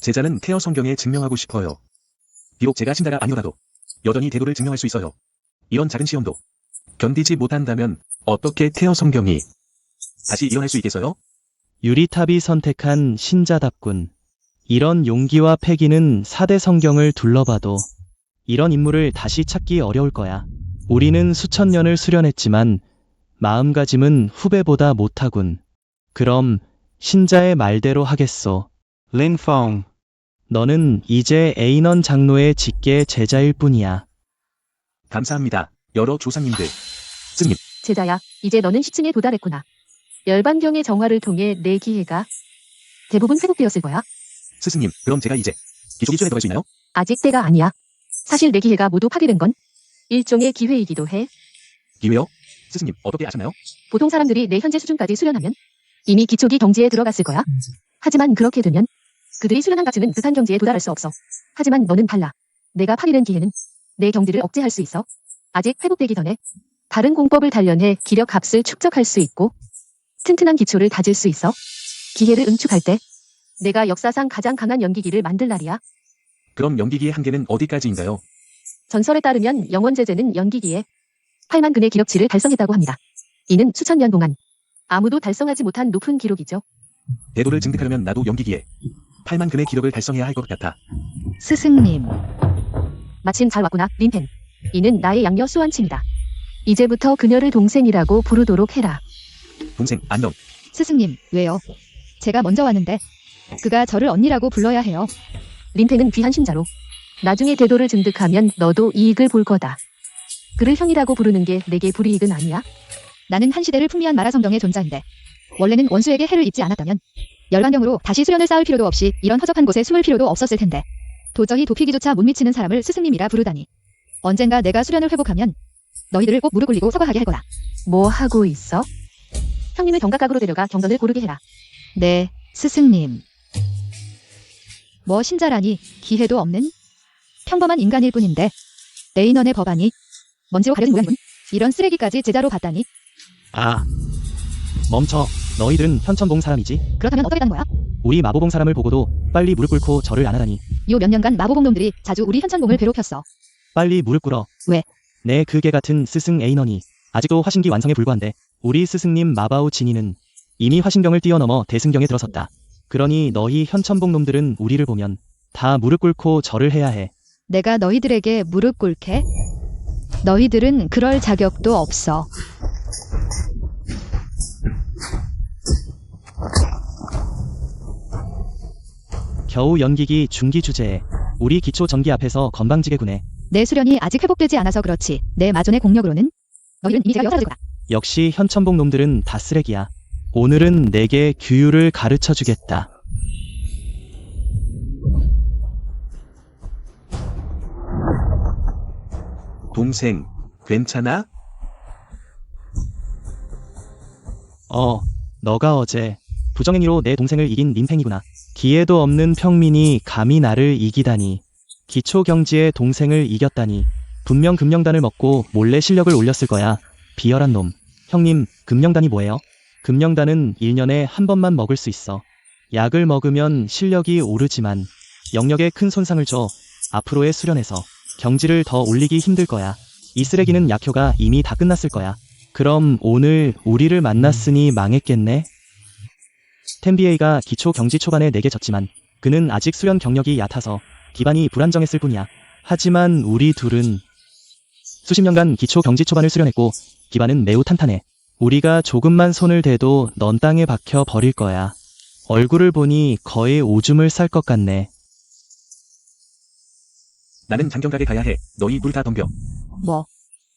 [SPEAKER 1] 제자는 태어 성경에 증명하고 싶어요. 비록 제가 신자가 아니더라도 여전히 대도를 증명할 수 있어요. 이런 작은 시험도 견디지 못한다면 어떻게 태어 성경이 다시 일어날 수 있겠어요?
[SPEAKER 3] 유리탑이 선택한 신자답군. 이런 용기와 패기는 4대 성경을 둘러봐도 이런 인물을 다시 찾기 어려울 거야. 우리는 수천 년을 수련했지만 마음가짐은 후배보다 못하군. 그럼 신자의 말대로 하겠소. 린펑. 너는 이제 에이넌 장로의 직계 제자일 뿐이야.
[SPEAKER 1] 감사합니다. 여러 조상님들. 스님,
[SPEAKER 2] 제자야, 이제 너는 10층에 도달했구나. 열반경의 정화를 통해 내 기회가 대부분 회복되었을 거야.
[SPEAKER 1] 스승님, 그럼 제가 이제 기초기 수련에 들어갈 수 있나요?
[SPEAKER 2] 아직 때가 아니야. 사실 내 기회가 모두 파괴된 건 일종의 기회이기도 해.
[SPEAKER 1] 기회요? 스승님, 어떻게 아셨나요?
[SPEAKER 2] 보통 사람들이 내 현재 수준까지 수련하면 이미 기초기 경지에 들어갔을 거야. 하지만 그렇게 되면 그들이 수련한 가치는 극한 경지에 도달할 수 없어. 하지만 너는 달라. 내가 파괴된 기회는 내 경지를 억제할 수 있어. 아직 회복되기 전에 다른 공법을 단련해 기력 값을 축적할 수 있고 튼튼한 기초를 다질 수 있어. 기회를 응축할 때 내가 역사상 가장 강한 연기기를 만들 날이야.
[SPEAKER 1] 그럼 연기기의 한계는 어디까지인가요?
[SPEAKER 2] 전설에 따르면 영원제제는 연기기에 8만 근의 기력치를 달성했다고 합니다. 이는 수천 년 동안 아무도 달성하지 못한 높은 기록이죠.
[SPEAKER 1] 대도를 증득하려면 나도 연기기에 8만 근의 기록을 달성해야 할 것 같아.
[SPEAKER 2] 스승님. 마침 잘 왔구나, 린펜. 이는 나의 양녀 수완친이다. 이제부터 그녀를 동생이라고 부르도록 해라.
[SPEAKER 1] 동생, 안녕.
[SPEAKER 4] 스승님, 왜요? 제가 먼저 왔는데 그가 저를 언니라고 불러야 해요.
[SPEAKER 2] 린펜은 귀한 신자로 나중에 대도를 증득하면 너도 이익을 볼 거다. 그를 형이라고 부르는 게 내게 불이익은 아니야?
[SPEAKER 4] 나는 한 시대를 풍미한 마라 성경의 존자인데 원래는 원수에게 해를 입지 않았다면 열반경으로 다시 수련을 쌓을 필요도 없이 이런 허접한 곳에 숨을 필요도 없었을 텐데 도저히 도피기조차 못 미치는 사람을 스승님이라 부르다니. 언젠가 내가 수련을 회복하면 너희들을 꼭 무릎 꿇리고 서거하게 할 거다.
[SPEAKER 2] 뭐 하고 있어? 형님을 경각각으로 데려가 경전을 고르게 해라.
[SPEAKER 4] 네, 스승님. 뭐 신자라니 기회도 없는 평범한 인간일 뿐인데 에이넌의 법안이 먼지로 가려진 모양이군. 이런 쓰레기까지 제자로 봤다니.
[SPEAKER 3] 아, 멈춰. 너희들은 현천봉 사람이지?
[SPEAKER 4] 그렇다면 어쩌겠다는 거야?
[SPEAKER 3] 우리 마보봉 사람을 보고도 빨리 무릎 꿇고 절을 안 하다니.
[SPEAKER 4] 요 몇 년간 마보봉 놈들이 자주 우리 현천봉을 괴롭혔어.
[SPEAKER 3] 빨리 무릎 꿇어.
[SPEAKER 4] 왜?
[SPEAKER 3] 내 그개 같은 스승 에이넌이 아직도 화신기 완성에 불과한데 우리 스승님 마바우 진이는 이미 화신경을 뛰어넘어 대승경에 들어섰다. 그러니 너희 현천봉 놈들은 우리를 보면 다 무릎 꿇고 절을 해야 해.
[SPEAKER 4] 내가 너희들에게 무릎 꿇게? 너희들은 그럴 자격도 없어.
[SPEAKER 3] 겨우 연기기 중기 주제에 우리 기초 전기 앞에서 건방지게 구네.
[SPEAKER 4] 내 수련이 아직 회복되지 않아서 그렇지. 내 마존의 공력으로는 너희는 이미 제가 사라질 거다.
[SPEAKER 3] 역시 현천복 놈들은 다 쓰레기야. 오늘은 내게 규율을 가르쳐 주겠다.
[SPEAKER 1] 동생, 괜찮아?
[SPEAKER 3] 너가 어제 부정행위로 내 동생을 이긴 림팽이구나. 기회도 없는 평민이 감히 나를 이기다니. 기초 경지의 동생을 이겼다니. 분명 금령단을 먹고 몰래 실력을 올렸을 거야. 비열한 놈. 형님, 금령단이 뭐예요? 금령단은 1년에 한 번만 먹을 수 있어. 약을 먹으면 실력이 오르지만 영역에 큰 손상을 줘. 앞으로의 수련에서 경지를 더 올리기 힘들 거야. 이 쓰레기는 약효가 이미 다 끝났을 거야. 그럼 오늘 우리를 만났으니 망했겠네? 템비에이가 기초 경지 초반에 내게 졌지만 그는 아직 수련 경력이 얕아서 기반이 불안정했을 뿐이야. 하지만 우리 둘은 수십 년간 기초 경지 초반을 수련했고 기반은 매우 탄탄해. 우리가 조금만 손을 대도 넌 땅에 박혀 버릴 거야. 얼굴을 보니 거의 오줌을 쌀 것 같네.
[SPEAKER 1] 나는 장경각에 가야 해. 너희 둘 다 덤벼.
[SPEAKER 4] 뭐?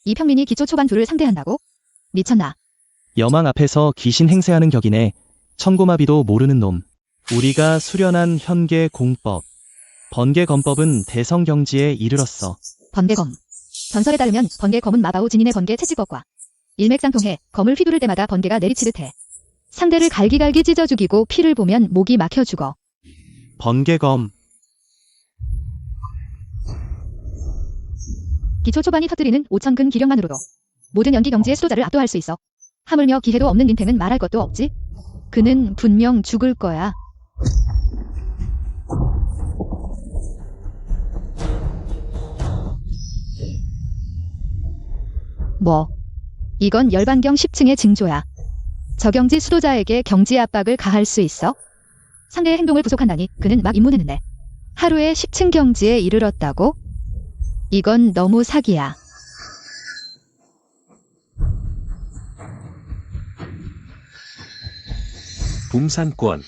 [SPEAKER 4] 이 평민이 기초 초반 둘을 상대한다고? 미쳤나?
[SPEAKER 3] 여망 앞에서 귀신 행세하는 격이네. 천고마비도 모르는 놈. 우리가 수련한 현계 공법. 번개검법은 대성경지에 이르렀어.
[SPEAKER 4] 번개검. 전설에 따르면 번개검은 마바오 진인의 번개 채찍법과 일맥상통해 검을 휘두를 때마다 번개가 내리치듯 해. 상대를 갈기갈기 찢어 죽이고 피를 보면 목이 막혀 죽어.
[SPEAKER 3] 번개검.
[SPEAKER 4] 기초 초반이 터뜨리는 5천근 기력만으로도 모든 연기 경지의 수도자를 압도할 수 있어. 하물며 기회도 없는 민탱은 말할 것도 없지. 그는 분명 죽을 거야. 뭐? 이건 열반경 10층의 징조야. 저경지 수도자에게 경지 압박을 가할 수 있어? 상대의 행동을 부속한다니 그는 막 입문했는데 하루에 10층 경지에 이르렀다고? 이건 너무 사기야.
[SPEAKER 1] 붐산권.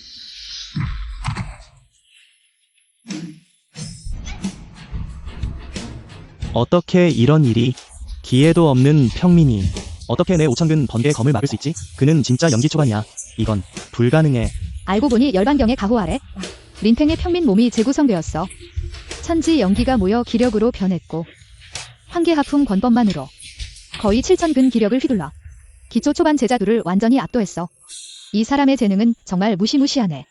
[SPEAKER 3] 어떻게 이런 일이? 기회도 없는 평민이 어떻게 내 5천근 번개의 검을 막을 수 있지? 그는 진짜 연기 초반이야. 이건 불가능해.
[SPEAKER 4] 알고 보니 열반경의 가호 아래 린탱의 평민 몸이 재구성되었어. 천지 연기가 모여 기력으로 변했고 환계하품 권법만으로 거의 7천근 기력을 휘둘러 기초 초반 제자들을 완전히 압도했어. 이 사람의 재능은 정말 무시무시하네.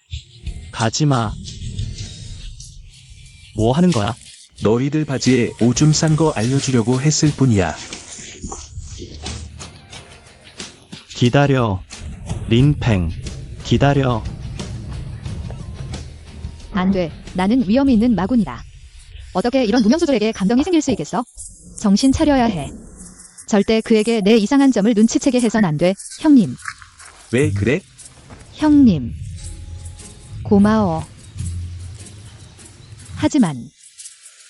[SPEAKER 3] 가지마. 뭐 하는 거야?
[SPEAKER 1] 너희들 바지에 오줌 싼 거 알려주려고 했을 뿐이야.
[SPEAKER 3] 기다려. 린팽. 기다려.
[SPEAKER 4] 안 돼. 나는 위험이 있는 마군이다. 어떻게 이런 무명수들에게 감정이 생길 수 있겠어? 정신 차려야 해. 절대 그에게 내 이상한 점을 눈치채게 해선 안 돼. 형님.
[SPEAKER 1] 왜 그래?
[SPEAKER 4] 형님. 고마워. 하지만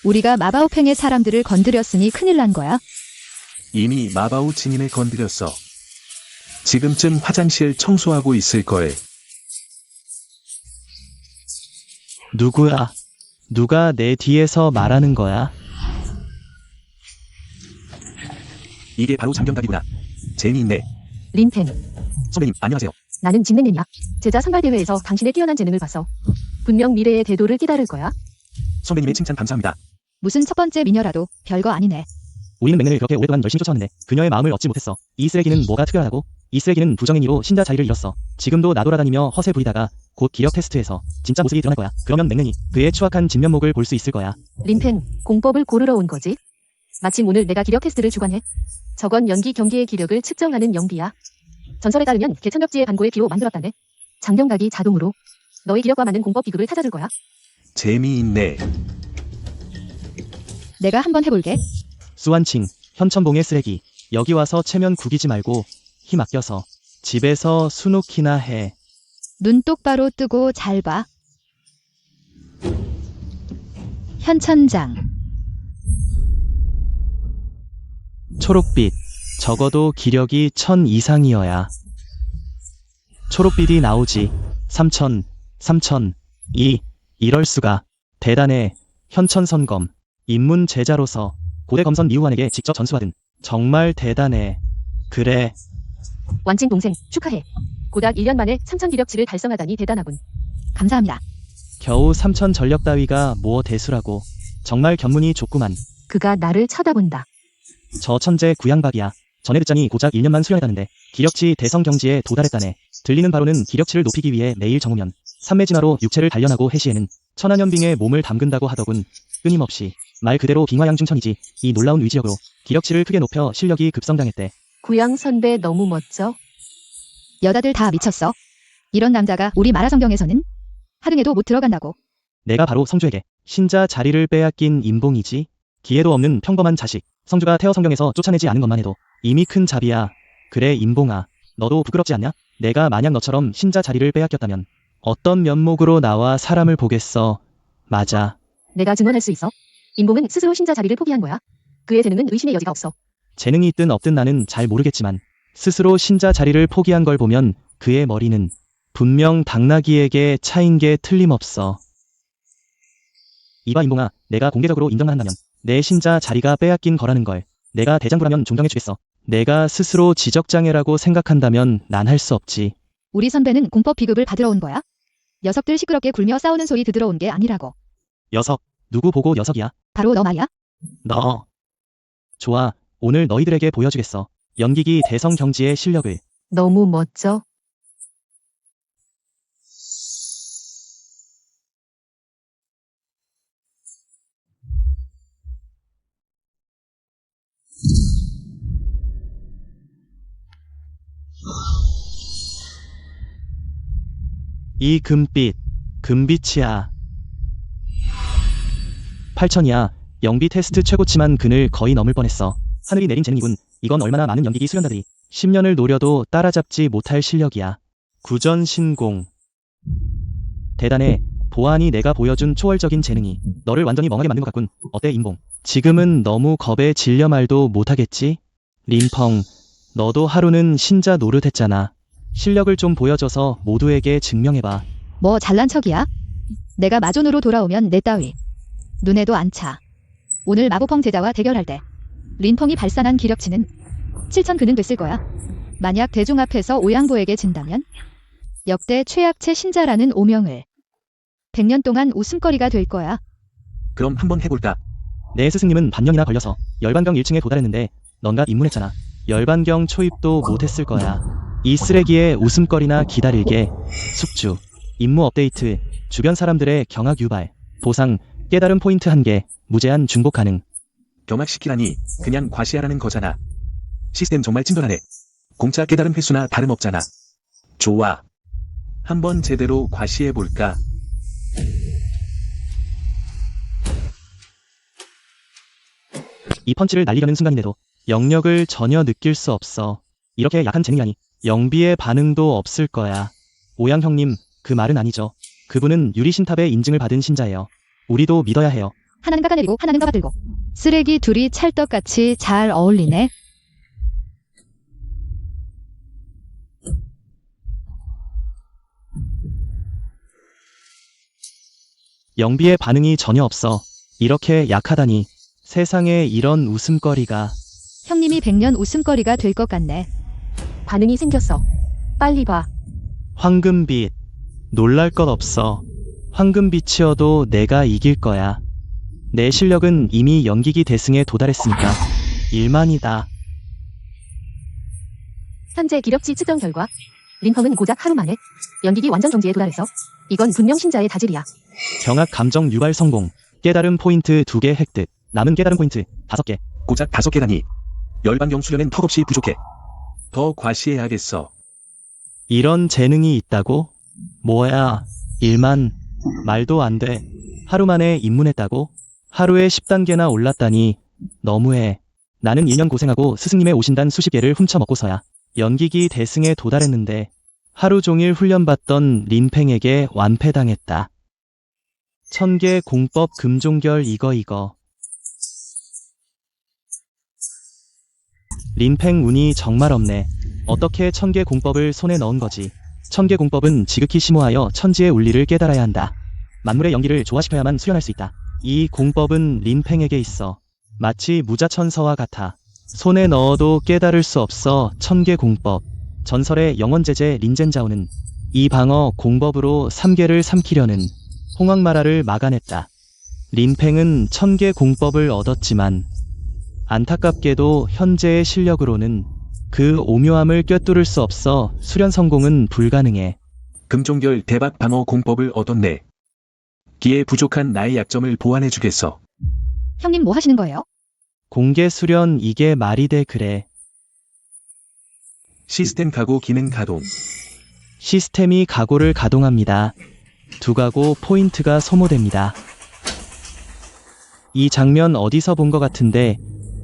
[SPEAKER 4] 우리가 마바오팽의 사람들을 건드렸으니 큰일 난 거야.
[SPEAKER 1] 이미 마바우 진인을 건드렸어. 지금쯤 화장실 청소하고 있을 걸.
[SPEAKER 3] 누구야? 누가 내 뒤에서 말하는 거야?
[SPEAKER 1] 이게 바로 장경각이구나. 재미있네.
[SPEAKER 2] 린펜.
[SPEAKER 1] 선배님, 안녕하세요.
[SPEAKER 2] 나는 진맹맨이야. 제자 선발대회에서 당신의 뛰어난 재능을 봤어. 분명 미래의 대도를 끼다를 거야.
[SPEAKER 1] 선배님의 칭찬 감사합니다.
[SPEAKER 4] 무슨 첫 번째 미녀라도 별거 아니네.
[SPEAKER 3] 우리는 맥렌을 그렇게 오랫동안 열심히 쫓아왔는데 그녀의 마음을 얻지 못했어. 이 쓰레기는 뭐가 특별하다고? 이 쓰레기는 부정행위로 신자 자리를 잃었어. 지금도 나돌아다니며 허세 부리다가 곧 기력 테스트에서 진짜 모습이 드러날 거야. 그러면 맥렌이 그의 추악한 진면목을 볼 수 있을 거야.
[SPEAKER 2] 린펜, 공법을 고르러 온 거지? 마침 오늘 내가 기력 테스트를 주관해. 저건 연기 경기의 기력을 측정하는 영비야. 전설에 따르면 개천벽지의 반고의 비로 만들었다네. 장경각이 자동으로 너의 기력과 맞는 공법 비구를 찾아줄 거야.
[SPEAKER 1] 재미있네.
[SPEAKER 4] 내가 한번 해볼게.
[SPEAKER 3] 수완칭, 현천봉의 쓰레기. 여기 와서 체면 구기지 말고 힘 아껴서 집에서 수놓기나 해.
[SPEAKER 4] 눈 똑바로 뜨고 잘 봐. 현천장.
[SPEAKER 3] 초록빛. 적어도 기력이 1000 이상이어야. 초록빛이 나오지. 3000, 이럴 수가. 대단해. 현천선검. 입문 제자로서 고대 검선 미우환에게 직접 전수받은. 정말 대단해. 그래.
[SPEAKER 2] 완친 동생, 축하해. 고작 1년 만에 3000 기력치를 달성하다니 대단하군.
[SPEAKER 4] 감사합니다.
[SPEAKER 3] 겨우 3000 전력 따위가 뭐 대수라고. 정말 견문이 좁구만.
[SPEAKER 2] 그가 나를 쳐다본다.
[SPEAKER 3] 저 천재 구양박이야. 전에 듣자니 고작 1년만 수련했다는데 기력치 대성 경지에 도달했다네. 들리는 바로는 기력치를 높이기 위해 매일 정오면 삼매진화로 육체를 단련하고 해시에는 천하년빙에 몸을 담근다고 하더군. 끊임없이. 말 그대로 빙화양중천이지. 이 놀라운 의지력으로 기력치를 크게 높여 실력이 급성장했대.
[SPEAKER 2] 구양 선배 너무 멋져.
[SPEAKER 4] 여자들 다 미쳤어. 이런 남자가 우리 마라성경에서는 하등에도 못 들어간다고.
[SPEAKER 3] 내가 바로 성주에게 신자 자리를 빼앗긴 임봉이지. 기회도 없는 평범한 자식. 성주가 태어 성경에서 쫓아내지 않은 것만 해도 이미 큰 잡이야. 그래 임봉아. 너도 부끄럽지 않냐? 내가 만약 너처럼 신자 자리를 빼앗겼다면 어떤 면목으로 나와 사람을 보겠어. 맞아.
[SPEAKER 2] 내가 증언할 수 있어. 임봉은 스스로 신자 자리를 포기한 거야. 그의 재능은 의심의 여지가 없어.
[SPEAKER 3] 재능이 있든 없든 나는 잘 모르겠지만 스스로 신자 자리를 포기한 걸 보면 그의 머리는 분명 당나귀에게 차인 게 틀림없어. 이봐 임봉아, 내가 공개적으로 인정만 한다면 내 신자 자리가 빼앗긴 거라는 걸 내가 대장부라면 존경해주겠어. 내가 스스로 지적장애라고 생각한다면 난 할 수 없지.
[SPEAKER 4] 우리 선배는 공법 비급을 받으러 온 거야? 녀석들 시끄럽게 굴며 싸우는 소리 들으러 온 게 아니라고.
[SPEAKER 3] 녀석, 누구 보고 녀석이야?
[SPEAKER 4] 바로 너 말이야?
[SPEAKER 3] 너. 좋아, 오늘 너희들에게 보여주겠어. 연기기 대성 경지의 실력을.
[SPEAKER 2] 너무 멋져.
[SPEAKER 3] 이 금빛, 금빛이야. 8000이야. 영비 테스트 최고치만 그늘 거의 넘을 뻔했어. 하늘이 내린 재능이군. 이건 얼마나 많은 연기기 수련자들이 10년을 노려도 따라잡지 못할 실력이야. 구전신공. 대단해. 보아하니 내가 보여준 초월적인 재능이 너를 완전히 멍하게 만든 것 같군. 어때 임봉? 지금은 너무 겁에 질려 말도 못하겠지? 림펑, 너도 하루는 신자 노릇했잖아. 실력을 좀 보여줘서 모두에게 증명해봐.
[SPEAKER 4] 뭐 잘난 척이야? 내가 마존으로 돌아오면 내 따위 눈에도 안 차. 오늘 마보펑 제자와 대결할 때 린펑이 발산한 기력치는 7000 그는 됐을 거야. 만약 대중 앞에서 오양보에게 진다면 역대 최약체 신자라는 오명을 100년 동안 웃음거리가 될 거야.
[SPEAKER 1] 그럼 한번 해볼까?
[SPEAKER 3] 내 스승님은 반년이나 걸려서 열반경 1층에 도달했는데 넌가 입문했잖아. 열반경 초입도 못했을 거야. 이 쓰레기의 웃음거리나 기다릴게. 숙주, 임무 업데이트, 주변 사람들의 경악 유발, 보상, 깨달음 포인트 1개, 무제한 중복 가능.
[SPEAKER 1] 경악시키라니 그냥 과시하라는 거잖아. 시스템 정말 친절하네. 공짜 깨달음 횟수나 다름없잖아. 좋아. 한번 제대로 과시해볼까?
[SPEAKER 3] 이 펀치를 날리려는 순간인데도 영역을 전혀 느낄 수 없어. 이렇게 약한 재능이라니 영비의 반응도 없을 거야. 오양 형님, 그 말은 아니죠. 그분은 유리신탑의 인증을 받은 신자예요. 우리도 믿어야 해요.
[SPEAKER 4] 하나는 깎아내리고 하나는 깎아들고 쓰레기 둘이 찰떡같이 잘 어울리네.
[SPEAKER 3] 영비의 반응이 전혀 없어. 이렇게 약하다니. 세상에 이런 웃음거리가.
[SPEAKER 4] 형님이 100년 웃음거리가 될 것 같네.
[SPEAKER 2] 반응이 생겼어. 빨리 봐.
[SPEAKER 3] 황금빛. 놀랄 것 없어. 황금빛이어도 내가 이길 거야. 내 실력은 이미 연기기 대승에 도달했으니까. 일만이다.
[SPEAKER 2] 현재 기력치 측정 결과 림펑은 고작 하루 만에 연기기 완전 경지에 도달했어. 이건 분명 신자의 다질이야.
[SPEAKER 3] 경악 감정 유발 성공. 깨달음 포인트 2개 획득. 남은 깨달음 포인트 5개.
[SPEAKER 1] 고작 5개라니. 열반경 수련엔 턱없이 부족해. 더 과시해야겠어.
[SPEAKER 3] 이런 재능이 있다고? 뭐야, 일만. 말도 안 돼. 하루 만에 입문했다고? 하루에 10단계나 올랐다니. 너무해. 나는 2년 고생하고 스승님의 오신단 수십 개를 훔쳐먹고서야 연기기 대승에 도달했는데 하루 종일 훈련받던 린팽에게 완패당했다. 천계 공법 금종결 이거. 린팽 운이 정말 없네. 어떻게 천계 공법을 손에 넣은 거지? 천계 공법은 지극히 심오하여 천지의 운리를 깨달아야 한다. 만물의 연기를 조화시켜야만 수련할 수 있다. 이 공법은 린팽에게 있어. 마치 무자천서와 같아. 손에 넣어도 깨달을 수 없어. 천계 공법. 전설의 영원제제 린젠자오는 이 방어 공법으로 3계를 삼키려는 홍황마라를 막아냈다. 린팽은 천계 공법을 얻었지만 안타깝게도 현재의 실력으로는 그 오묘함을 꿰뚫을 수 없어 수련 성공은 불가능해.
[SPEAKER 1] 금종결 대박 방어 공법을 얻었네. 기에 부족한 나의 약점을 보완해주겠어.
[SPEAKER 4] 형님 뭐 하시는 거예요?
[SPEAKER 3] 공개 수련 이게 말이 돼 그래.
[SPEAKER 1] 시스템 가고 기능 가동.
[SPEAKER 3] 시스템이 가고를 가동합니다. 두 가고 포인트가 소모됩니다. 이 장면 어디서 본 것 같은데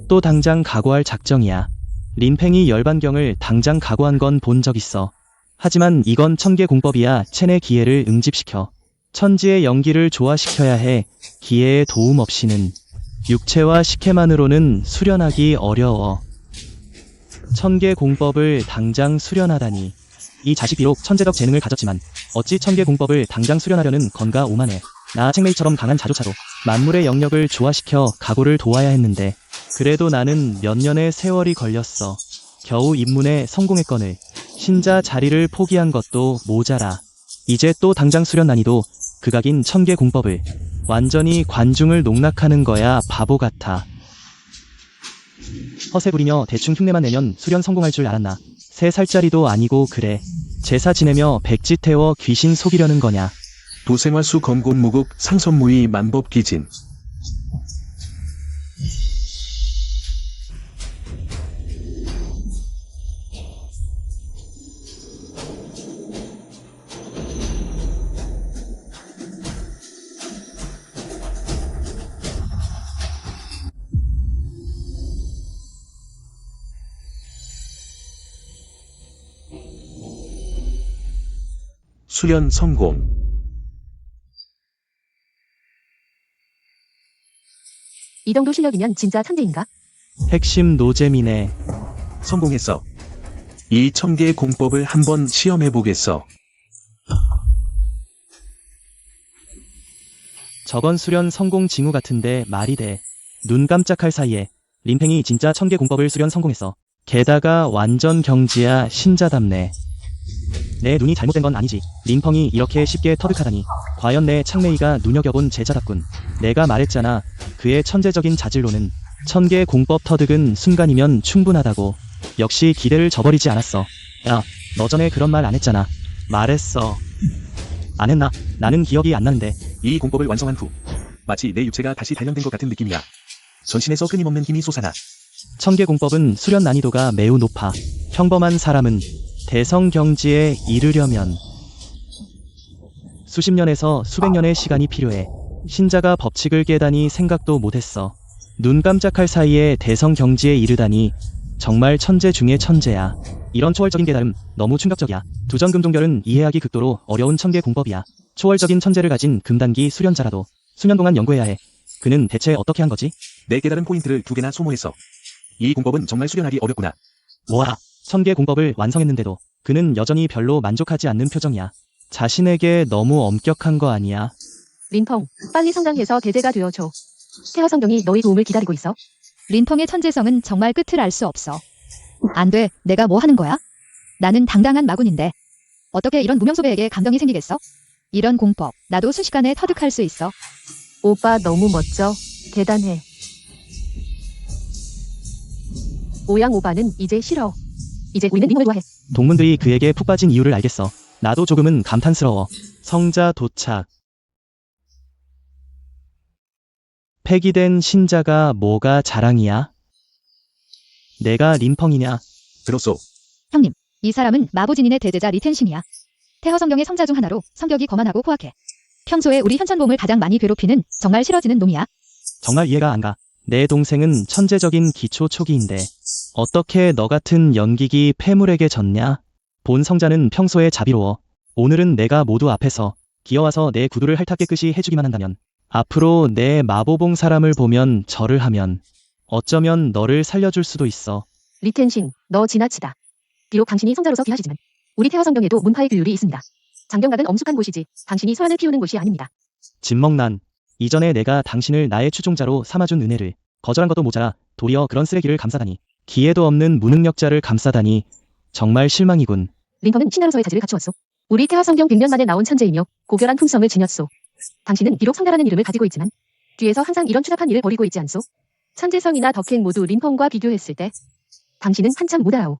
[SPEAKER 3] 또 당장 각오할 작정이야. 린팽이 열반경을 당장 각오한 건 본 적 있어. 하지만 이건 천계 공법이야. 체내 기회를 응집시켜. 천지의 연기를 조화시켜야 해. 기회의 도움 없이는 육체와 식혜만으로는 수련하기 어려워. 천계 공법을 당장 수련하다니. 이 자식 비록 천재적 재능을 가졌지만 어찌 천계 공법을 당장 수련하려는 건가 오만해. 나 책메이처럼 강한 자조차도 만물의 영역을 조화시켜 각오를 도와야 했는데 그래도 나는 몇 년의 세월이 걸렸어. 겨우 입문에 성공했거늘. 신자 자리를 포기한 것도 모자라. 이제 또 당장 수련 난이도 극악인 천계 공법을 완전히 관중을 농락하는 거야. 바보 같아. 허세 부리며 대충 흉내만 내면 수련 성공할 줄 알았나. 3살짜리도 아니고 그래. 제사 지내며 백지 태워 귀신 속이려는 거냐.
[SPEAKER 1] 도생화수 검곤무국 상선무의 만법기진. 수련 성공.
[SPEAKER 2] 이 정도 실력이면 진짜 천재인가?
[SPEAKER 3] 핵심 노잼이네.
[SPEAKER 1] 성공했어. 이 천계의 공법을 한번 시험해보겠어.
[SPEAKER 3] 저건 수련 성공 징후 같은데 말이 돼. 눈 깜짝할 사이에 린팽이 진짜 천계 공법을 수련 성공했어. 게다가 완전 경지야. 신자답네. 내 눈이 잘못된 건 아니지. 린펑이 이렇게 쉽게 터득하다니. 과연 내 창매이가 눈여겨본 제자답군. 내가 말했잖아. 그의 천재적인 자질로는 천계 공법 터득은 순간이면 충분하다고. 역시 기대를 저버리지 않았어. 야, 너 전에 그런 말 안 했잖아. 말했어. 안 했나? 나는 기억이 안 나는데.
[SPEAKER 1] 이 공법을 완성한 후 마치 내 육체가 다시 단련된 것 같은 느낌이야. 전신에서 끊임없는 힘이 솟아나.
[SPEAKER 3] 천계 공법은 수련 난이도가 매우 높아. 평범한 사람은 대성 경지에 이르려면 수십 년에서 수백 년의 시간이 필요해. 신자가 법칙을 깨다니 생각도 못했어. 눈 깜짝할 사이에 대성 경지에 이르다니 정말 천재 중에 천재야. 이런 초월적인 깨달음 너무 충격적이야. 두전금종결은 이해하기 극도로 어려운 천계 공법이야. 초월적인 천재를 가진 금단기 수련자라도 수년 동안 연구해야 해. 그는 대체 어떻게 한 거지?
[SPEAKER 1] 내 깨달은 포인트를 2개나 소모했어. 이 공법은 정말 수련하기 어렵구나.
[SPEAKER 3] 뭐야? 천계 공법을 완성했는데도 그는 여전히 별로 만족하지 않는 표정이야. 자신에게 너무 엄격한 거 아니야?
[SPEAKER 2] 린펑, 빨리 성장해서 대제가 되어줘. 태화성경이 너희 도움을 기다리고 있어.
[SPEAKER 4] 린펑의 천재성은 정말 끝을 알 수 없어. 안 돼. 내가 뭐 하는 거야? 나는 당당한 마군인데. 어떻게 이런 무명소배에게 감정이 생기겠어? 이런 공법, 나도 순식간에 터득할 수 있어.
[SPEAKER 2] 오빠 너무 멋져. 대단해. 오양 오빠는 이제 싫어. 이제 우리는 링을 좋아해.
[SPEAKER 3] 동문들이 그에게 푹 빠진 이유를 알겠어. 나도 조금은 감탄스러워. 성자 도착. 폐기된 신자가 뭐가 자랑이야? 내가 린펑이냐?
[SPEAKER 1] 그렇소.
[SPEAKER 4] 형님, 이 사람은 마보진인의 대제자 리텐싱이야. 태허성경의 성자 중 하나로 성격이 거만하고 호악해. 평소에 우리 현천봉을 가장 많이 괴롭히는 정말 싫어지는 놈이야.
[SPEAKER 3] 정말 이해가 안 가. 내 동생은 천재적인 기초 초기인데 어떻게 너 같은 연기기 폐물에게 졌냐? 본 성자는 평소에 자비로워. 오늘은 내가 모두 앞에서 기어와서 내 구두를 핥아 깨끗이 해주기만 한다면, 앞으로 내 마보봉 사람을 보면 절을 하면 어쩌면 너를 살려줄 수도 있어.
[SPEAKER 2] 리텐싱, 너 지나치다. 비록 당신이 성자로서 귀하시지만 우리 태화 성경에도 문파의 규율이 있습니다. 장경각은 엄숙한 곳이지 당신이 소환을 피우는 곳이 아닙니다.
[SPEAKER 3] 진먹난. 이전에 내가 당신을 나의 추종자로 삼아준 은혜를 거절한 것도 모자라 도리어 그런 쓰레기를 감싸다니. 기회도 없는 무능력자를 감싸다니. 정말 실망이군.
[SPEAKER 2] 림펑은 신하로서의 자질을 갖추었소. 우리 태화 성경 100년 만에 나온 천재이며 고결한 품성을 지녔소. 당신은 비록 성자라는 이름을 가지고 있지만 뒤에서 항상 이런 추잡한 일을 벌이고 있지 않소? 천재성이나 덕행 모두 림펑과 비교했을 때 당신은 한참 못알아오.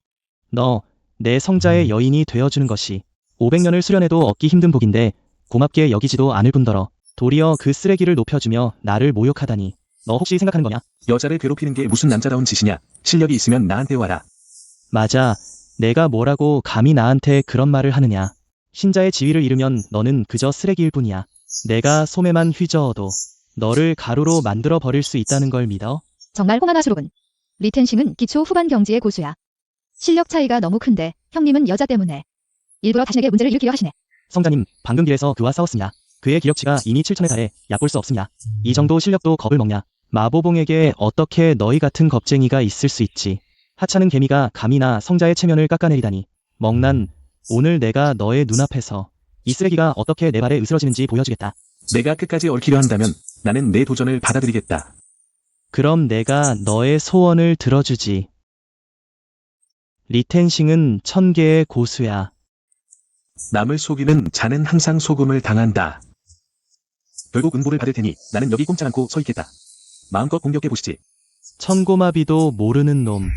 [SPEAKER 3] 너, 내 성자의 여인이 되어주는 것이 500년을 수련해도 얻기 힘든 복인데 고맙게 여기지도 않을 뿐더러 도리어 그 쓰레기를 높여주며 나를 모욕하다니. 너 혹시 생각하는 거냐?
[SPEAKER 1] 여자를 괴롭히는 게 무슨 남자다운 짓이냐. 실력이 있으면 나한테 와라.
[SPEAKER 3] 맞아. 내가 뭐라고 감히 나한테 그런 말을 하느냐. 신자의 지위를 잃으면 너는 그저 쓰레기일 뿐이야. 내가 소매만 휘저어도 너를 가루로 만들어 버릴 수 있다는 걸 믿어?
[SPEAKER 4] 정말 호마나스로군. 리텐싱은 기초 후반 경지의 고수야. 실력 차이가 너무 큰데 형님은 여자 때문에 일부러 자신에게 문제를 일으키려 하시네.
[SPEAKER 3] 성자님, 방금 길에서 그와 싸웠습니다. 그의 기력치가 이미 7천에 달해 얕볼 수 없습니다. 이 정도 실력도 겁을 먹냐. 마보봉에게 어떻게 너희 같은 겁쟁이가 있을 수 있지. 하찮은 개미가 감히 나 성자의 체면을 깎아내리다니. 먹난, 오늘 내가 너의 눈앞에서 이 쓰레기가 어떻게 내 발에 으스러지는지 보여주겠다.
[SPEAKER 1] 내가 끝까지 얽히려 한다면 나는 내 도전을 받아들이겠다.
[SPEAKER 3] 그럼 내가 너의 소원을 들어주지. 리텐싱은 1000개의 고수야.
[SPEAKER 1] 남을 속이는 자는 항상 속음을 당한다. 결국 응보를 받을 테니 나는 여기 꼼짝 않고 서 있겠다. 마음껏 공격해 보시지.
[SPEAKER 3] 천고마비도 모르는 놈.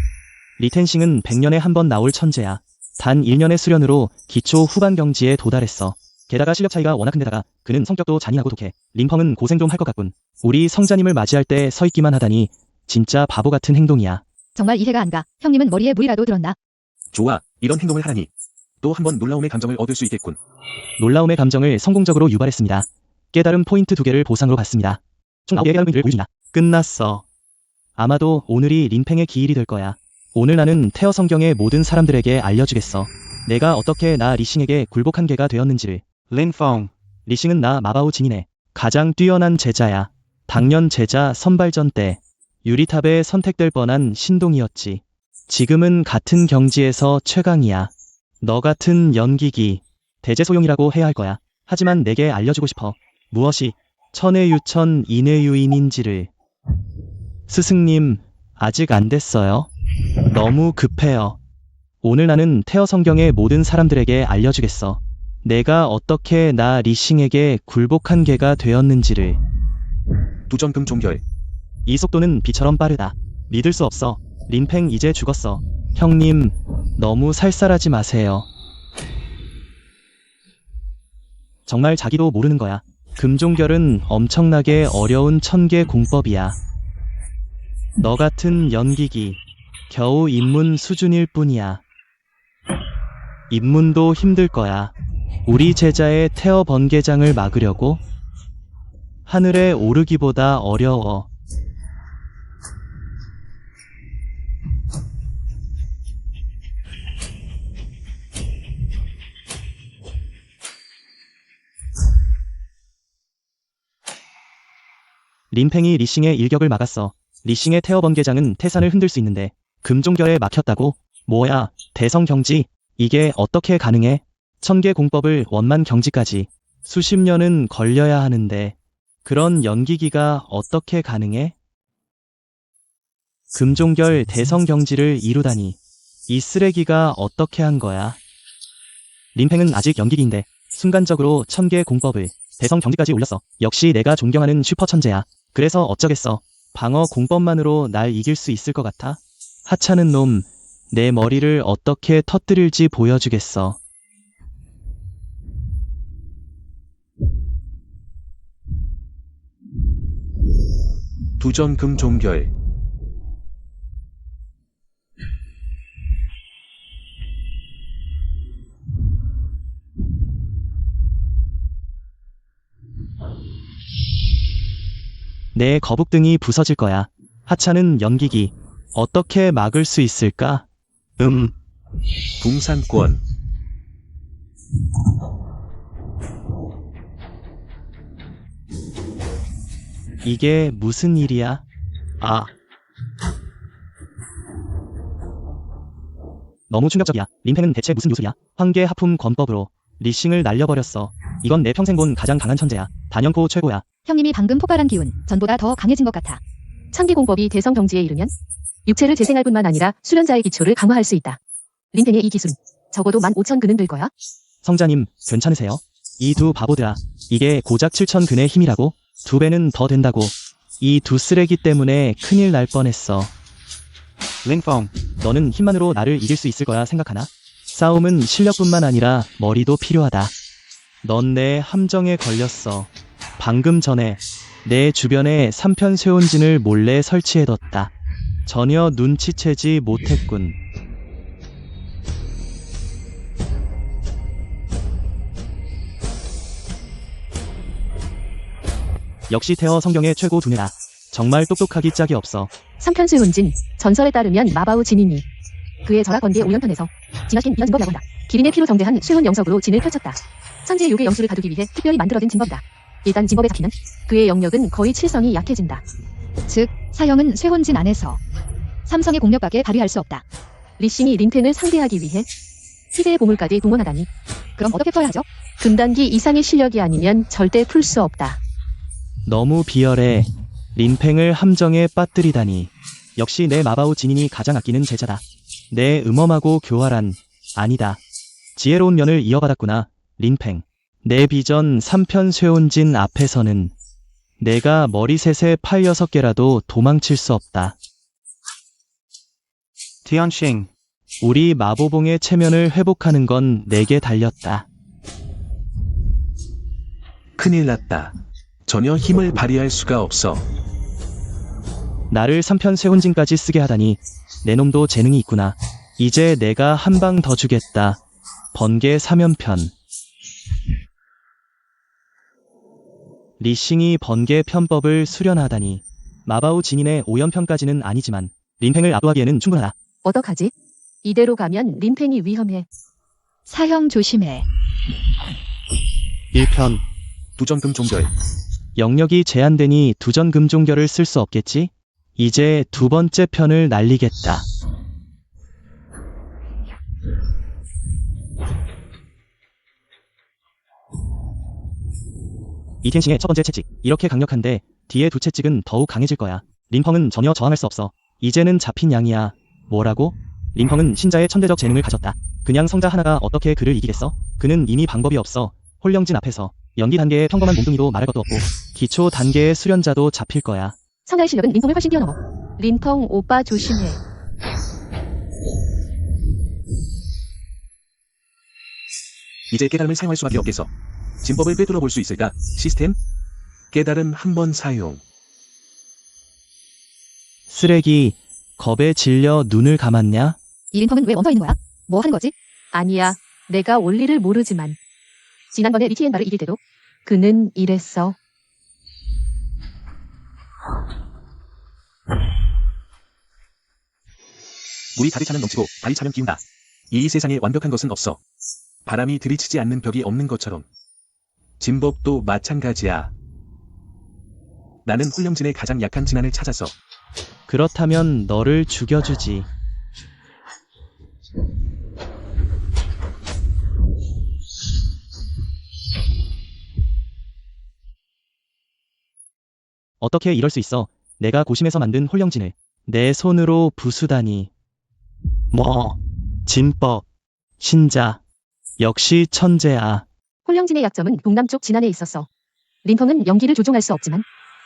[SPEAKER 3] 리텐싱은 100년에 한 번 나올 천재야. 단 1년의 수련으로 기초 후반 경지에 도달했어. 게다가 실력 차이가 워낙 큰데다가 그는 성격도 잔인하고 독해. 림펑은 고생 좀 할 것 같군. 우리 성자님을 맞이할 때 서 있기만 하다니 진짜 바보 같은 행동이야.
[SPEAKER 4] 정말 이해가 안 가. 형님은 머리에 물이라도 들었나?
[SPEAKER 1] 좋아, 이런 행동을 하라니. 또 한 번 놀라움의 감정을 얻을 수 있겠군.
[SPEAKER 3] 놀라움의 감정을 성공적으로 유발했습니다. 깨달음 포인트 2개를 보상으로 받습니다. 총 9개의 깨달음을 보여주나. 끝났어. 아마도 오늘이 림팽의 기일이 될 거야. 오늘 나는 태어 성경의 모든 사람들에게 알려주겠어. 내가 어떻게 나 리싱에게 굴복한 개가 되었는지를. 린펑. 리싱은 나 마바우 진인의 가장 뛰어난 제자야. 당년 제자 선발전 때 유리탑에 선택될 뻔한 신동이었지. 지금은 같은 경지에서 최강이야. 너 같은 연기기 대제소용이라고 해야 할 거야. 하지만 내게 알려주고 싶어. 무엇이 천해유천 인해유인인지를. 스승님, 아직 안 됐어요. 너무 급해요. 오늘 나는 태어 성경의 모든 사람들에게 알려주겠어. 내가 어떻게 나 리싱에게 굴복한 개가 되었는지를.
[SPEAKER 1] 두전금 종결.
[SPEAKER 3] 이 속도는 비처럼 빠르다. 믿을 수 없어. 림팽 이제 죽었어. 형님, 너무 살살하지 마세요. 정말 자기도 모르는 거야. 금종결은 엄청나게 어려운 1000개 공법이야. 너 같은 연기기, 겨우 입문 수준일 뿐이야. 입문도 힘들 거야. 우리 제자의 태어 번개장을 막으려고? 하늘에 오르기보다 어려워. 림팽이 리싱의 일격을 막았어. 리싱의 태어 번개장은 태산을 흔들 수 있는데 금종결에 막혔다고? 뭐야, 대성 경지? 이게 어떻게 가능해? 1000개 공법을 원만 경지까지 수십 년은 걸려야 하는데 그런 연기기가 어떻게 가능해? 금종결 대성 경지를 이루다니 이 쓰레기가 어떻게 한 거야? 림팽은 아직 연기기인데 순간적으로 1000개 공법을 대성 경지까지 올렸어. 역시 내가 존경하는 슈퍼 천재야. 그래서 어쩌겠어. 방어 공법만으로 날 이길 수 있을 것 같아? 하찮은 놈, 내 머리를 어떻게 터뜨릴지 보여주겠어.
[SPEAKER 1] 두전금 종결.
[SPEAKER 3] 내 거북등이 부서질 거야. 하찮은 연기기, 어떻게 막을 수 있을까?
[SPEAKER 1] 붕산권.
[SPEAKER 3] 이게 무슨 일이야? 아. 너무 충격적이야. 린팽은 대체 무슨 요술이야? 황계 하품 권법으로 리싱을 날려버렸어. 이건 내 평생 본 가장 강한 천재야. 단연코 최고야.
[SPEAKER 4] 형님이 방금 폭발한 기운 전보다 더 강해진 것 같아.
[SPEAKER 2] 창기 공법이 대성 경지에 이르면 육체를 재생할 뿐만 아니라 수련자의 기초를 강화할 수 있다. 린팽의 이 기술 적어도 15,000근은 될 거야.
[SPEAKER 3] 성자님, 괜찮으세요? 이 두 바보들아. 이게 고작 7,000근의 힘이라고? 2배는 더 된다고. 이 두 쓰레기 때문에 큰일 날 뻔했어. 링펑, 너는 힘만으로 나를 이길 수 있을 거야 생각하나? 싸움은 실력뿐만 아니라 머리도 필요하다. 넌 내 함정에 걸렸어. 방금 전에 내 주변에 3편 쇠혼진을 몰래 설치해뒀다. 전혀 눈치채지 못했군. 역시 태어 성경의 최고 두뇌다. 정말 똑똑하기 짝이 없어.
[SPEAKER 2] 삼편수 혼진 전설에 따르면 마바우 진인이 그의 절하 번개 5연편에서 진화신 이어 진법이라고 한다. 기린의 피로 정제한 쇠혼 영석으로 진을 펼쳤다. 천지의 요괴 영수를 다루기 위해 특별히 만들어진 진법이다. 일단 진법에 잡히면 그의 영역은 거의 칠성이 약해진다.
[SPEAKER 4] 즉, 사형은 쇠혼진 안에서 삼성의 공력밖에 발휘할 수 없다.
[SPEAKER 2] 리싱이 린팽을 상대하기 위해 희대의 보물까지 동원하다니
[SPEAKER 4] 그럼 어떻게 풀어야 하죠?
[SPEAKER 2] 금단기 이상의 실력이 아니면 절대 풀 수 없다.
[SPEAKER 3] 너무 비열해. 린팽을 함정에 빠뜨리다니. 역시 내 마바우 진인이 가장 아끼는 제자다. 내 음험하고 교활한, 아니다, 지혜로운 면을 이어받았구나, 린팽. 내 비전 3편 쇠혼진 앞에서는 내가 머리셋에 팔 6개라도 도망칠 수 없다. 티안싱, 우리 마보봉의 체면을 회복하는 건 내게 달렸다.
[SPEAKER 1] 큰일 났다. 전혀 힘을 발휘할 수가 없어.
[SPEAKER 3] 나를 3편 쇠혼진까지 쓰게 하다니 내 놈도 재능이 있구나. 이제 내가 한 방 더 주겠다. 번개 3연편. 리싱이 번개 편법을 수련하다니. 마바우 진인의 5연편까지는 아니지만 린팽을 압도하기에는 충분하다.
[SPEAKER 2] 어떡하지? 이대로 가면 린팽이 위험해.
[SPEAKER 4] 사형 조심해.
[SPEAKER 3] 1편.
[SPEAKER 1] 두전금 종결.
[SPEAKER 3] 영역이 제한되니 두전금 종결을 쓸 수 없겠지? 이제 두 번째 편을 날리겠다. 이텐싱의 첫 번째 채찍, 이렇게 강력한데 뒤에 두 채찍은 더욱 강해질 거야. 린펑은 전혀 저항할 수 없어. 이제는 잡힌 양이야. 뭐라고? 린펑은 신자의 천대적 재능을 가졌다. 그냥 성자 하나가 어떻게 그를 이기겠어? 그는 이미 방법이 없어. 홀령진 앞에서 연기 단계의 평범한 몸뚱이도 말할 것도 없고 기초 단계의 수련자도 잡힐 거야.
[SPEAKER 2] 성자의 실력은 린펑을 훨씬 뛰어넘어. 린펑 오빠 조심해.
[SPEAKER 1] 이제 깨달음을 사용할 수밖에 없겠어. 진법을 꿰뚫어 볼 수 있을까? 시스템? 깨달음 한 번 사용.
[SPEAKER 3] 쓰레기, 겁에 질려 눈을 감았냐?
[SPEAKER 4] 이 린펑은 왜 멈춰 있는 거야? 뭐 하는 거지?
[SPEAKER 2] 아니야. 내가 원리를 모르지만 지난번에 리티엔바를 이길 때도 그는 이랬어.
[SPEAKER 1] 물이 가득 차면 넘치고 발이 차면 기운다. 이 세상에 완벽한 것은 없어. 바람이 들이치지 않는 벽이 없는 것처럼 진법도 마찬가지야. 나는 홀령진의 가장 약한 진안을 찾았어.
[SPEAKER 3] 그렇다면 너를 죽여주지. 어떻게 이럴 수 있어? 내가 고심해서 만든 홀령진을 내 손으로 부수다니. 뭐, 진법, 신자, 역시 천재야.
[SPEAKER 2] 홀령진의 약점은 동남쪽 진안에 있었어. 린펑은 연기를 조종할 수 없지만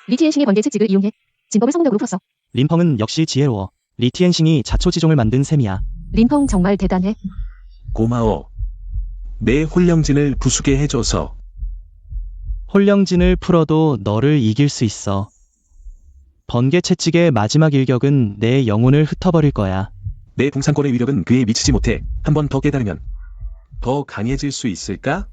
[SPEAKER 2] 리티엔싱의 번개 채찍을 이용해 진법을 성공적으로 풀었어.
[SPEAKER 3] 린펑은 역시 지혜로워. 리티엔싱이 자초지종을 만든 셈이야.
[SPEAKER 2] 린펑 정말 대단해.
[SPEAKER 1] 고마워. 내 홀령진을 부수게 해줘서.
[SPEAKER 3] 홀령진을 풀어도 너를 이길 수 있어. 번개 채찍의 마지막 일격은 내 영혼을 흩어버릴 거야.
[SPEAKER 1] 내 동상권의 위력은 그에 미치지 못해. 한 번 더 깨달으면 더 강해질 수 있을까?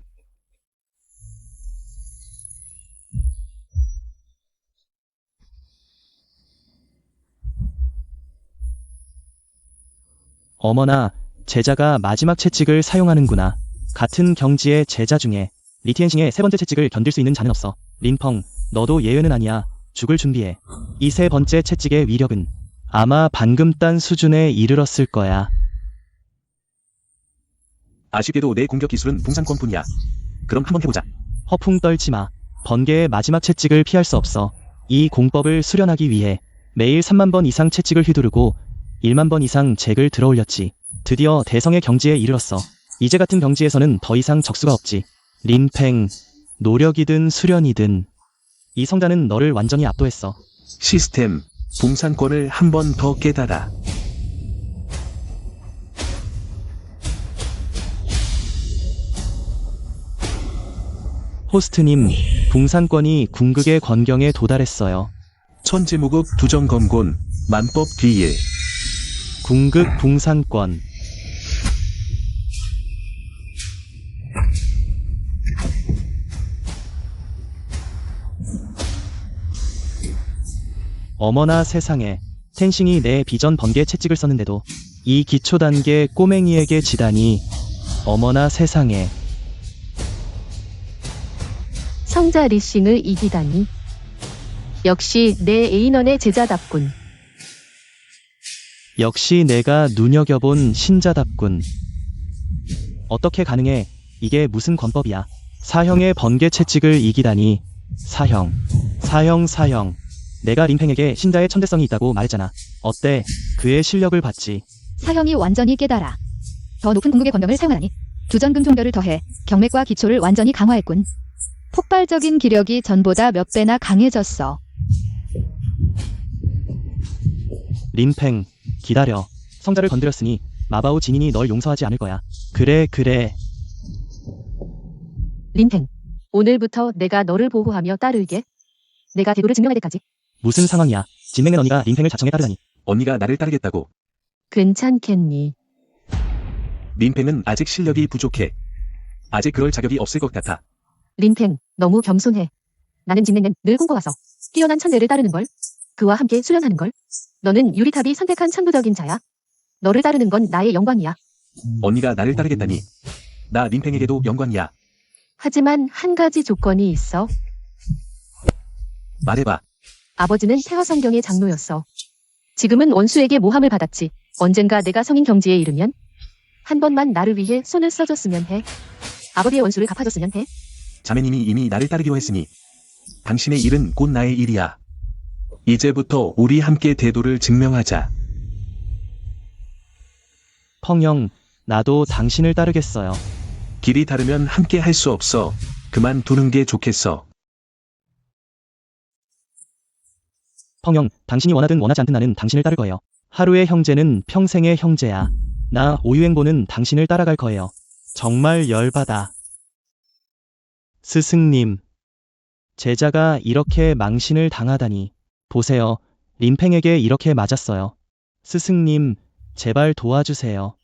[SPEAKER 3] 어머나, 제자가 마지막 채찍을 사용하는구나. 같은 경지의 제자 중에 리티엔싱의 세 번째 채찍을 견딜 수 있는 자는 없어. 린펑, 너도 예외는 아니야. 죽을 준비해. 이 세 번째 채찍의 위력은 아마 방금 딴 수준에 이르렀을 거야.
[SPEAKER 1] 아쉽게도 내 공격 기술은 붕상권뿐이야. 그럼 한번 해보자.
[SPEAKER 3] 허풍 떨지 마. 번개의 마지막 채찍을 피할 수 없어. 이 공법을 수련하기 위해 매일 3만 번 이상 채찍을 휘두르고 1만 번 이상 잭을 들어올렸지. 드디어 대성의 경지에 이르렀어. 이제 같은 경지에서는 더 이상 적수가 없지. 린팽, 노력이든 수련이든 이 성자는 너를 완전히 압도했어.
[SPEAKER 1] 시스템, 붕상권을 한 번 더 깨달아.
[SPEAKER 3] 호스트님, 붕산권이 궁극의 권경에 도달했어요.
[SPEAKER 1] 천지무극 두정검곤, 만법 뒤일.
[SPEAKER 3] 궁극 붕산권. 어머나 세상에, 텐싱이 내 비전 번개 채찍을 썼는데도 이 기초 단계 꼬맹이에게 지다니. 어머나 세상에.
[SPEAKER 2] 성자 리싱을 이기다니. 역시 내 에인원의 제자답군.
[SPEAKER 3] 역시 내가 눈여겨본 신자답군. 어떻게 가능해? 이게 무슨 권법이야? 사형의 번개 채찍을 이기다니. 사형. 내가 린팽에게 신자의 천재성이 있다고 말했잖아. 어때? 그의 실력을 봤지.
[SPEAKER 4] 사형이 완전히 깨달아. 더 높은 궁극의 권력을 사용하니 두전금 종결을 더해 경맥과 기초를 완전히 강화했군. 폭발적인 기력이 전보다 몇 배나 강해졌어.
[SPEAKER 3] 린팽, 기다려. 성자를 건드렸으니 마바오 진인이 널 용서하지 않을 거야. 그래.
[SPEAKER 2] 린팽, 오늘부터 내가 너를 보호하며 따르게. 내가 대도를 증명할 때까지.
[SPEAKER 3] 무슨 상황이야? 진맹맨 언니가 린팽을 자청해 따르다니.
[SPEAKER 1] 언니가 나를 따르겠다고.
[SPEAKER 2] 괜찮겠니?
[SPEAKER 1] 린팽은 아직 실력이 부족해. 아직 그럴 자격이 없을 것 같아.
[SPEAKER 2] 린팽, 너무 겸손해. 나는 진맹맨 늘 꿈꿔와서 뛰어난 천재를 따르는걸. 그와 함께 수련하는걸. 너는 유리탑이 선택한 천부적인 자야. 너를 따르는 건 나의 영광이야.
[SPEAKER 1] 언니가 나를 따르겠다니. 나 린팽에게도 영광이야.
[SPEAKER 2] 하지만 한 가지 조건이 있어.
[SPEAKER 1] 말해봐.
[SPEAKER 2] 아버지는 태화성경의 장로였어. 지금은 원수에게 모함을 받았지. 언젠가 내가 성인 경지에 이르면 한 번만 나를 위해 손을 써줬으면 해. 아버지의 원수를 갚아줬으면 해.
[SPEAKER 1] 자매님이 이미 나를 따르기로 했으니 당신의 일은 곧 나의 일이야. 이제부터 우리 함께 대도를 증명하자.
[SPEAKER 3] 펑영, 나도 당신을 따르겠어요.
[SPEAKER 1] 길이 다르면 함께 할 수 없어. 그만두는 게 좋겠어.
[SPEAKER 3] 펑영, 당신이 원하든 원하지 않든 나는 당신을 따를 거예요. 하루의 형제는 평생의 형제야. 나 오유행보는 당신을 따라갈 거예요. 정말 열받아. 스승님. 제자가 이렇게 망신을 당하다니. 보세요. 린팽에게 이렇게 맞았어요. 스승님, 제발 도와주세요.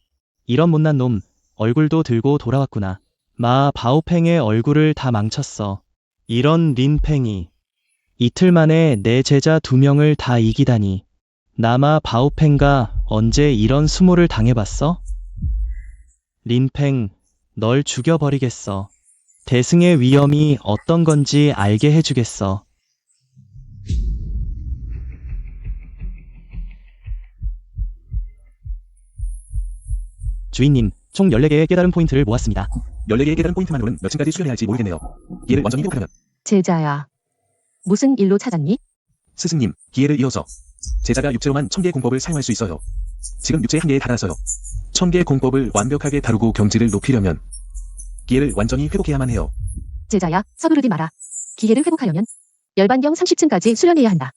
[SPEAKER 3] 이런 못난 놈, 얼굴도 들고 돌아왔구나. 마 바오팽의 얼굴을 다 망쳤어. 이런 린팽이. 이틀 만에 내 제자 2명을 다 이기다니. 나마 바오팽가 언제 이런 수모를 당해봤어? 린팽, 널 죽여버리겠어. 대승의 위험이 어떤 건지 알게 해주겠어. 주인님, 총 14개의 깨달음 포인트를 모았습니다.
[SPEAKER 1] 14개의 깨달은 포인트만으로는 몇 층까지 수련해야 할지 모르겠네요. 기회를 완전히 회복하려면.
[SPEAKER 2] 제자야. 무슨 일로 찾았니?
[SPEAKER 1] 스승님, 기회를 이어서 제자가 육체로만 1000개의 공법을 사용할 수 있어요. 지금 육체의 한계에 달아서요. 1000개의 공법을 완벽하게 다루고 경지를 높이려면 기회를 완전히 회복해야만 해요.
[SPEAKER 2] 제자야, 서두르지 마라. 기회를 회복하려면 열반경 30층까지 수련해야 한다.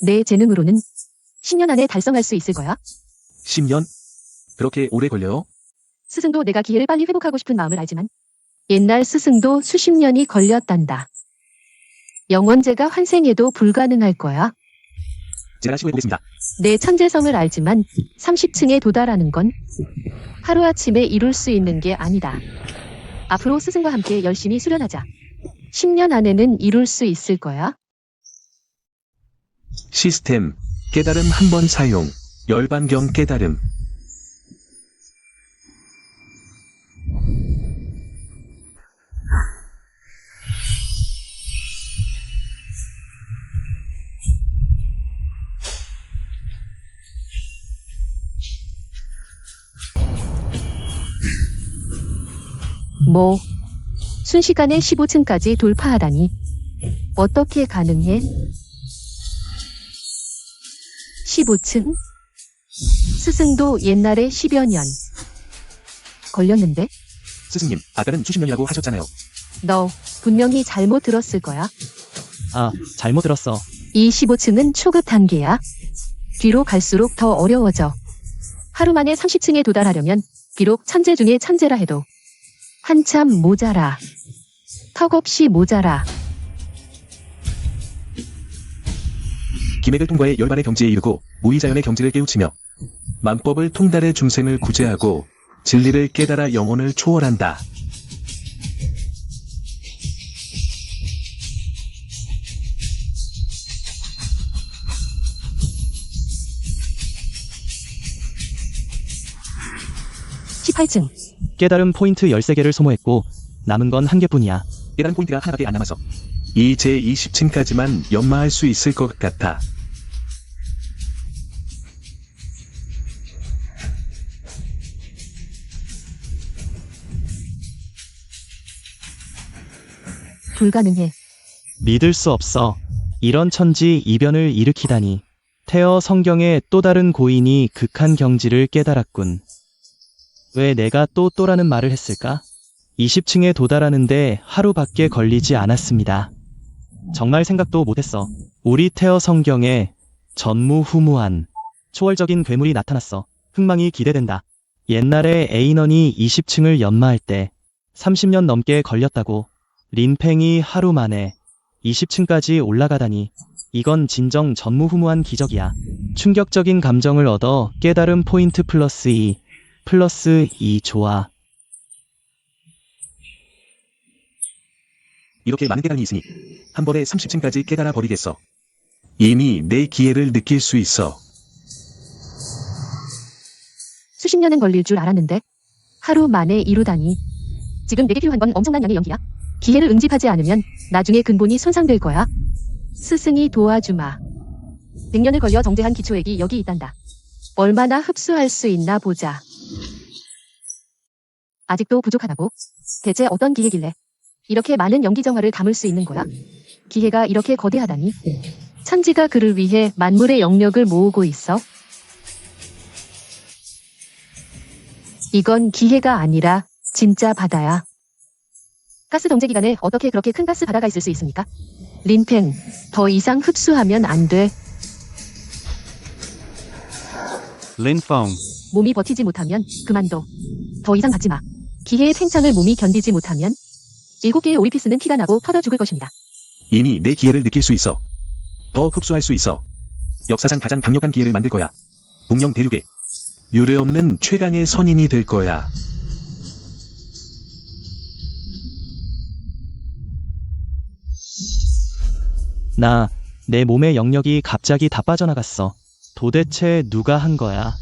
[SPEAKER 2] 내 재능으로는 10년 안에 달성할 수 있을 거야.
[SPEAKER 1] 10년? 그렇게 오래 걸려요?
[SPEAKER 2] 스승도 내가 기회를 빨리 회복하고 싶은 마음을 알지만 옛날 스승도 수십 년이 걸렸단다. 영원제가 환생해도 불가능할 거야.
[SPEAKER 1] 제가 시도해보겠습니다.
[SPEAKER 2] 내 천재성을 알지만 30층에 도달하는 건 하루아침에 이룰 수 있는 게 아니다. 앞으로 스승과 함께 열심히 수련하자. 10년 안에는 이룰 수 있을 거야.
[SPEAKER 1] 시스템, 깨달음 한 번 사용, 열반경 깨달음.
[SPEAKER 2] 뭐, 순식간에 15층까지 돌파하다니. 어떻게 가능해? 15층? 스승도 옛날에 10여 년 걸렸는데?
[SPEAKER 1] 스승님, 아까는 수십 년이라고 하셨잖아요.
[SPEAKER 2] 너 분명히 잘못 들었을 거야.
[SPEAKER 3] 아, 잘못 들었어.
[SPEAKER 2] 이 15층은 초급 단계야. 뒤로 갈수록 더 어려워져. 하루 만에 30층에 도달하려면 비록 천재 중에 천재라 해도 한참 모자라. 턱없이 모자라.
[SPEAKER 1] 기맥을 통과해 열반의 경지에 이르고 무의자연의 경지를 깨우치며 만법을 통달해 중생을 구제하고 진리를 깨달아 영혼을 초월한다.
[SPEAKER 2] (18층)
[SPEAKER 3] 깨달음 포인트 13개를 소모했고 남은 건 한 개뿐이야.
[SPEAKER 1] 깨달은 포인트가 하나밖에 안 남아서 이 제20층까지만 연마할 수 있을 것 같아.
[SPEAKER 2] 불가능해.
[SPEAKER 3] 믿을 수 없어. 이런 천지 이변을 일으키다니. 태어 성경의 또 다른 고인이 극한 경지를 깨달았군. 왜 내가 또라는 말을 했을까? 20층에 도달하는데 하루밖에 걸리지 않았습니다. 정말 생각도 못했어. 우리 태어 성경에 전무후무한 초월적인 괴물이 나타났어. 흥망이 기대된다. 옛날에 에인원이 20층을 연마할 때 30년 넘게 걸렸다고. 린팽이 하루 만에 20층까지 올라가다니. 이건 진정 전무후무한 기적이야. 충격적인 감정을 얻어 깨달음 포인트 플러스 2 좋아.
[SPEAKER 1] 이렇게 많은 깨달음이 있으니 한 번에 30층까지 깨달아 버리겠어. 이미 내 기회를 느낄 수 있어.
[SPEAKER 2] 수십 년은 걸릴 줄 알았는데 하루 만에 이루다니. 지금 내게 필요한 건 엄청난 양의 연기야. 기회를 응집하지 않으면 나중에 근본이 손상될 거야. 스승이 도와주마. 100년을 걸려 정제한 기초액이 여기 있단다. 얼마나 흡수할 수 있나 보자. 아직도 부족하다고? 대체 어떤 기회길래 이렇게 많은 연기정화를 담을 수 있는 거야? 기회가 이렇게 거대하다니. 천지가 그를 위해 만물의 영역을 모으고 있어. 이건 기회가 아니라 진짜 바다야. 가스 정제 기간에 어떻게 그렇게 큰 가스 바다가 있을 수 있습니까? 린팽, 더 이상 흡수하면 안 돼.
[SPEAKER 3] 린펑.
[SPEAKER 2] 몸이 버티지 못하면 그만둬. 더 이상 받지 마. 기회의 팽창을 몸이 견디지 못하면 7개의 오리피스는 피가 나고 터져 죽을 것입니다.
[SPEAKER 1] 이미 내 기회를 느낄 수 있어. 더 흡수할 수 있어. 역사상 가장 강력한 기회를 만들 거야. 북녘 대륙에 유례없는 최강의 선인이 될 거야.
[SPEAKER 3] 내 몸의 영역이 갑자기 다 빠져나갔어. 도대체 누가 한 거야?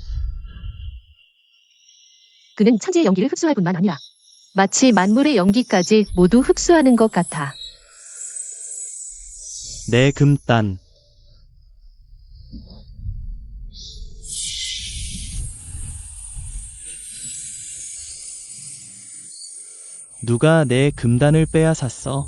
[SPEAKER 2] 그는 천지의 연기를 흡수할 뿐만 아니라 마치 만물의 연기까지 모두 흡수하는 것 같아.
[SPEAKER 3] 내 금단. 누가 내 금단을 빼앗았어?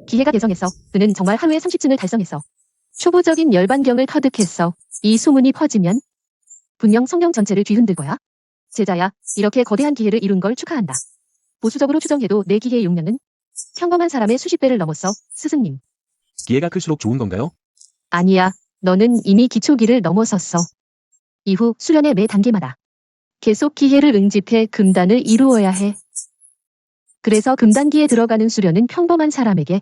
[SPEAKER 2] 기회가 대성했어. 그는 정말 하루에 30층을 달성했어. 초보적인 열반경을 터득했어. 이 소문이 퍼지면 분명 성경 전체를 뒤흔들 거야. 제자야, 이렇게 거대한 기회를 이룬 걸 축하한다. 보수적으로 추정해도 내 기회의 용량은 평범한 사람의 수십 배를 넘었어, 스승님.
[SPEAKER 1] 기회가 클수록 좋은 건가요?
[SPEAKER 2] 아니야, 너는 이미 기초기를 넘어섰어. 이후 수련의 매 단계마다 계속 기회를 응집해 금단을 이루어야 해. 그래서 금단기에 들어가는 수련은 평범한 사람에게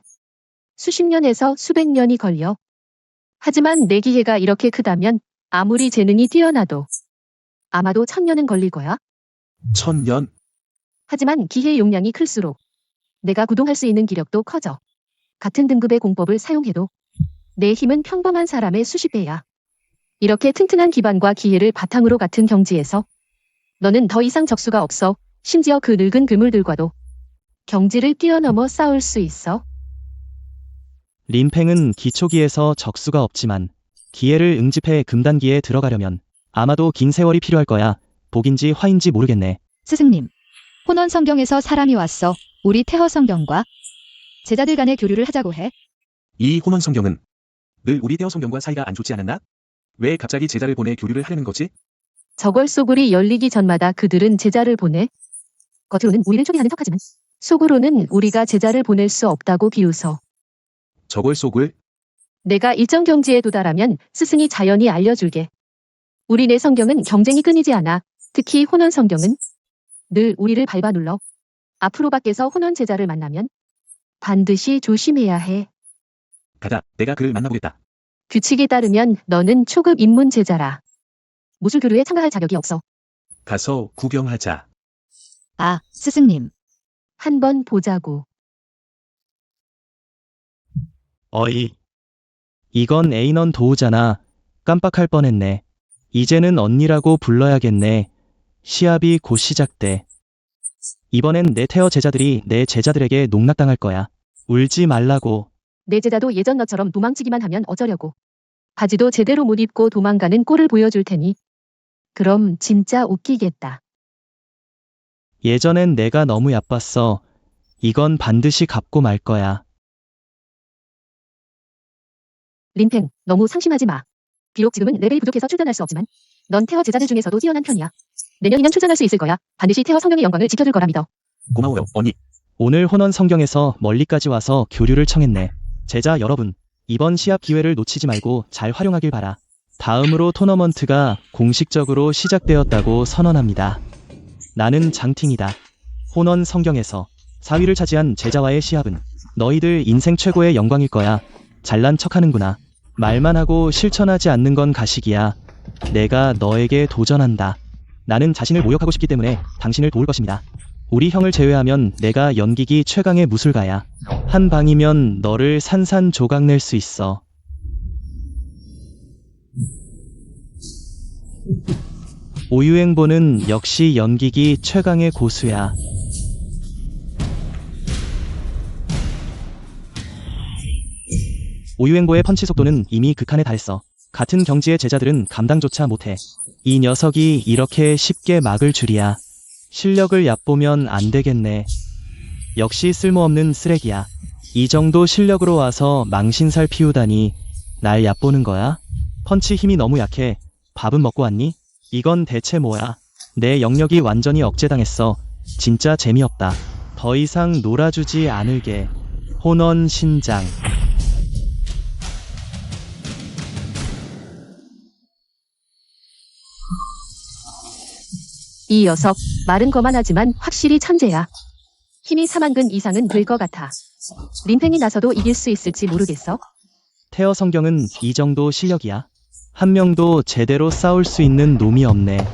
[SPEAKER 2] 수십 년에서 수백 년이 걸려. 하지만 내 기회가 이렇게 크다면 아무리 재능이 뛰어나도 아마도 1000년은 걸릴 거야.
[SPEAKER 1] 1000년?
[SPEAKER 2] 하지만 기회의 용량이 클수록 내가 구동할 수 있는 기력도 커져. 같은 등급의 공법을 사용해도 내 힘은 평범한 사람의 수십 배야. 이렇게 튼튼한 기반과 기회를 바탕으로 같은 경지에서 너는 더 이상 적수가 없어. 심지어 그 늙은 그물들과도 경지를 뛰어넘어 싸울 수 있어.
[SPEAKER 3] 림팽은 기초기에서 적수가 없지만 기회를 응집해 금단기에 들어가려면 아마도 긴 세월이 필요할 거야. 복인지 화인지 모르겠네.
[SPEAKER 4] 스승님, 혼원 성경에서 사람이 왔어. 우리 태허 성경과 제자들 간의 교류를 하자고 해.
[SPEAKER 1] 이 혼원 성경은 늘 우리 태어 성경과 사이가 안 좋지 않았나? 왜 갑자기 제자를 보내 교류를 하려는 거지?
[SPEAKER 2] 저걸 소굴이 열리기 전마다 그들은 제자를 보내. 겉으로는 우리를 초대하는 척하지만 속으로는 우리가 제자를 보낼 수 없다고 비웃어.
[SPEAKER 1] 저걸 속을?
[SPEAKER 2] 내가 일정 경지에 도달하면 스승이 자연히 알려줄게. 우리 내 성경은 경쟁이 끊이지 않아. 특히 혼원 성경은 늘 우리를 밟아 눌러. 앞으로 밖에서 혼원 제자를 만나면 반드시 조심해야 해.
[SPEAKER 1] 가자, 내가 그를 만나보겠다.
[SPEAKER 2] 규칙에 따르면 너는 초급 입문 제자라. 무술 교류에 참가할 자격이 없어.
[SPEAKER 1] 가서 구경하자.
[SPEAKER 4] 아, 스승님.
[SPEAKER 2] 한번 보자고.
[SPEAKER 3] 어이. 이건 에이넌 도우잖아. 깜빡할 뻔했네. 이제는 언니라고 불러야겠네. 시합이 곧 시작돼. 이번엔 내 태어 제자들이 내 제자들에게 농락당할 거야. 울지 말라고.
[SPEAKER 2] 내 제자도 예전 너처럼 도망치기만 하면 어쩌려고. 바지도 제대로 못 입고 도망가는 꼴을 보여줄 테니. 그럼 진짜 웃기겠다.
[SPEAKER 3] 예전엔 내가 너무 얕봤어. 이건 반드시 갚고 말 거야.
[SPEAKER 2] 림팽, 너무 상심하지 마. 비록 지금은 레벨이 부족해서 출전할 수 없지만 넌 태어 제자들 중에서도 뛰어난 편이야. 내년이면 출전할 수 있을 거야. 반드시 태어 성경의 영광을 지켜줄 거라 믿어.
[SPEAKER 1] 고마워요, 언니.
[SPEAKER 3] 오늘 혼원 성경에서 멀리까지 와서 교류를 청했네. 제자 여러분, 이번 시합 기회를 놓치지 말고 잘 활용하길 바라. 다음으로 토너먼트가 공식적으로 시작되었다고 선언합니다. 나는 장팅이다. 혼원 성경에서 4위를 차지한 제자와의 시합은 너희들 인생 최고의 영광일 거야. 잘난 척하는구나. 말만 하고 실천하지 않는 건 가식이야. 내가 너에게 도전한다. 나는 자신을 모욕하고 싶기 때문에 당신을 도울 것입니다. 우리 형을 제외하면 내가 연기기 최강의 무술가야. 한 방이면 너를 산산조각 낼 수 있어. 오유행보는 역시 연기기 최강의 고수야. 오유행보의 펀치 속도는 이미 극한에 달했어. 같은 경지의 제자들은 감당조차 못해. 이 녀석이 이렇게 쉽게 막을 줄이야. 실력을 얕보면 안 되겠네. 역시 쓸모없는 쓰레기야. 이 정도 실력으로 와서 망신살 피우다니 날 얕보는 거야? 펀치 힘이 너무 약해. 밥은 먹고 왔니? 이건 대체 뭐야? 내 영역이 완전히 억제당했어. 진짜 재미없다. 더 이상 놀아주지 않을게. 혼원 신장.
[SPEAKER 2] 이 녀석, 말은 거만하지만 확실히 천재야. 힘이 4만근 이상은 될 것 같아. 림팽이 나서도 이길 수 있을지 모르겠어.
[SPEAKER 3] 태어 성경은 이 정도 실력이야. 한 명도 제대로 싸울 수 있는 놈이 없네.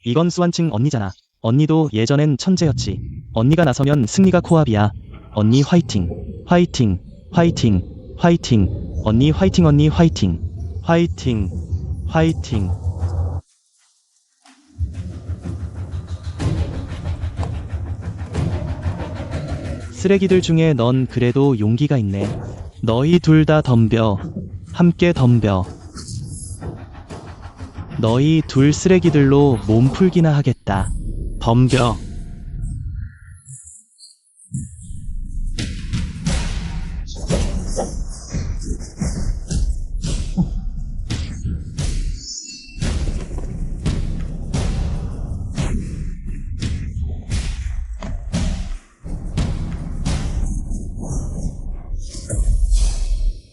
[SPEAKER 3] 이건 수완칭 언니잖아. 언니도 예전엔 천재였지. 언니가 나서면 승리가 코앞이야. 언니 화이팅. 화이팅. 화이팅. 화이팅. 언니 화이팅. 언니 화이팅. 화이팅. 화이팅. 쓰레기들 중에 넌 그래도 용기가 있네. 너희 둘 다 덤벼. 함께 덤벼. 너희 둘 쓰레기들로 몸풀기나 하겠다. 덤벼.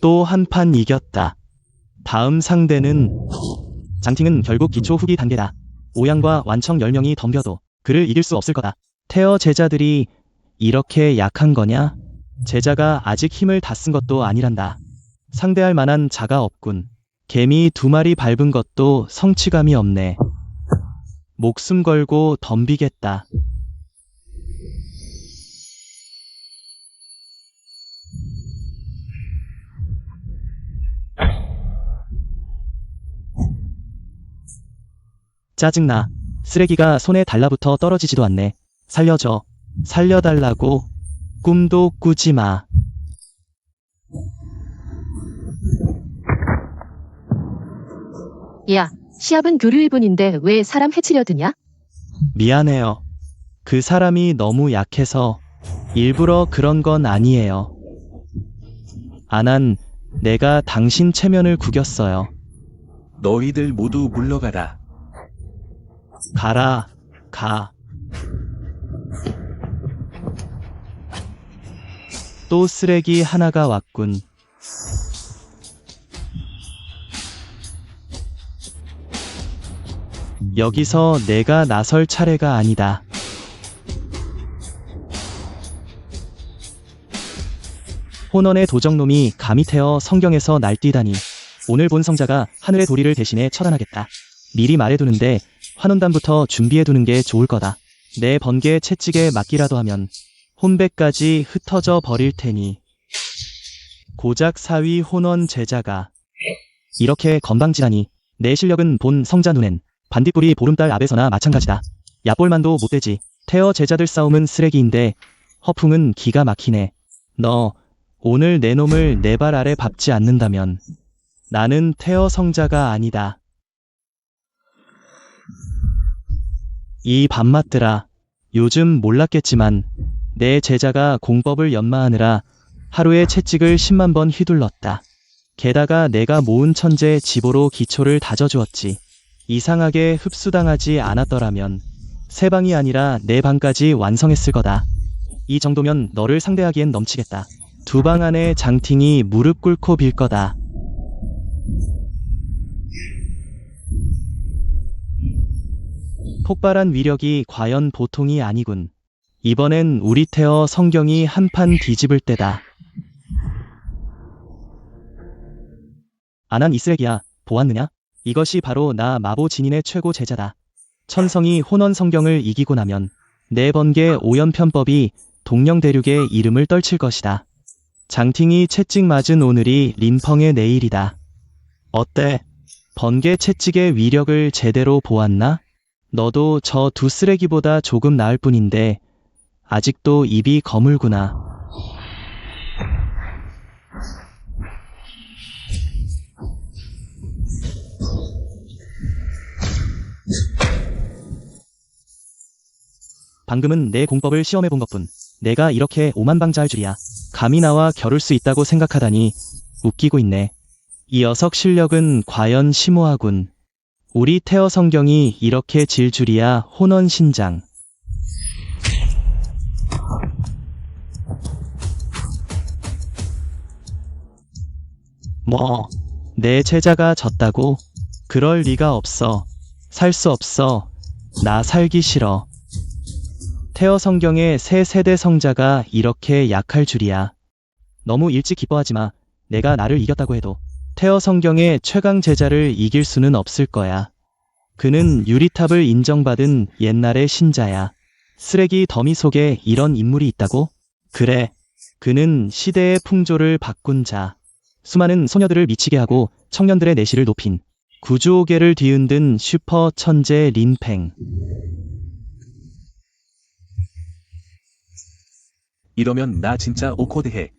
[SPEAKER 3] 또 한 판 이겼다. 다음 상대는 장팅은 결국 기초 후기 단계다. 오양과 완청 10명이 덤벼도 그를 이길 수 없을 거다. 태어 제자들이 이렇게 약한 거냐? 제자가 아직 힘을 다 쓴 것도 아니란다. 상대할 만한 자가 없군. 개미 2마리 밟은 것도 성취감이 없네. 목숨 걸고 덤비겠다. 짜증나. 쓰레기가 손에 달라붙어 떨어지지도 않네. 살려줘. 살려달라고. 꿈도 꾸지 마.
[SPEAKER 2] 야, 시합은 교류 1분인데 왜 사람 해치려 드냐?
[SPEAKER 3] 미안해요. 그 사람이 너무 약해서 일부러 그런 건 아니에요. 아난 내가 당신 체면을 구겼어요.
[SPEAKER 1] 너희들 모두 물러가라.
[SPEAKER 3] 가라, 가. 또 쓰레기 하나가 왔군. 여기서 내가 나설 차례가 아니다. 혼원의 도적놈이 감히 태어 성경에서 날뛰다니. 오늘 본 성자가 하늘의 도리를 대신해 처단하겠다. 미리 말해두는데 환혼단부터 준비해두는 게 좋을 거다. 내 번개 채찍에 맞기라도 하면 혼배까지 흩어져 버릴 테니. 고작 사위 혼원 제자가 이렇게 건방지다니. 내 실력은 본 성자 눈엔 반딧불이 보름달 앞에서나 마찬가지다. 얕볼만도 못되지. 태어 제자들 싸움은 쓰레기인데 허풍은 기가 막히네. 너 오늘 내 놈을 내 발 아래 밟지 않는다면 나는 태어 성자가 아니다. 이 밤맛들아, 요즘 몰랐겠지만 내 제자가 공법을 연마하느라 하루에 채찍을 10만 번 휘둘렀다. 게다가 내가 모은 천재 지보로 기초를 다져주었지. 이상하게 흡수당하지 않았더라면 세 방이 아니라 네 방까지 완성했을 거다. 이 정도면 너를 상대하기엔 넘치겠다. 두 방 안에 장팅이 무릎 꿇고 빌 거다. 폭발한 위력이 과연 보통이 아니군. 이번엔 우리 태어 성경이 한판 뒤집을 때다. 아난 이 쓰레기야. 보았느냐? 이것이 바로 나 마보 진인의 최고 제자다. 천성이 혼원 성경을 이기고 나면 내 번개 오연편법이 동령 대륙의 이름을 떨칠 것이다. 장팅이 채찍 맞은 오늘이 린펑의 내일이다. 어때? 번개 채찍의 위력을 제대로 보았나? 너도 저 두 쓰레기보다 조금 나을 뿐인데 아직도 입이 거물구나. 방금은 내 공법을 시험해본 것뿐. 내가 이렇게 오만방자할 줄이야. 감히 나와 겨룰 수 있다고 생각하다니 웃기고 있네. 이 녀석 실력은 과연 심오하군. 우리 태어 성경이 이렇게 질 줄이야. 혼원 신장. 뭐, 내 제자가 졌다고? 그럴 리가 없어. 살 수 없어. 나 살기 싫어. 태어 성경의 새 세대 성자가 이렇게 약할 줄이야. 너무 일찍 기뻐하지 마. 내가 나를 이겼다고 해도 태어 성경의 최강 제자를 이길 수는 없을 거야. 그는 유리탑을 인정받은 옛날의 신자야. 쓰레기 더미 속에 이런 인물이 있다고? 그래. 그는 시대의 풍조를 바꾼 자. 수많은 소녀들을 미치게 하고 청년들의 내실을 높인 구조계를 뒤흔든 슈퍼 천재 린팽.
[SPEAKER 1] 이러면 나 진짜 오코드해.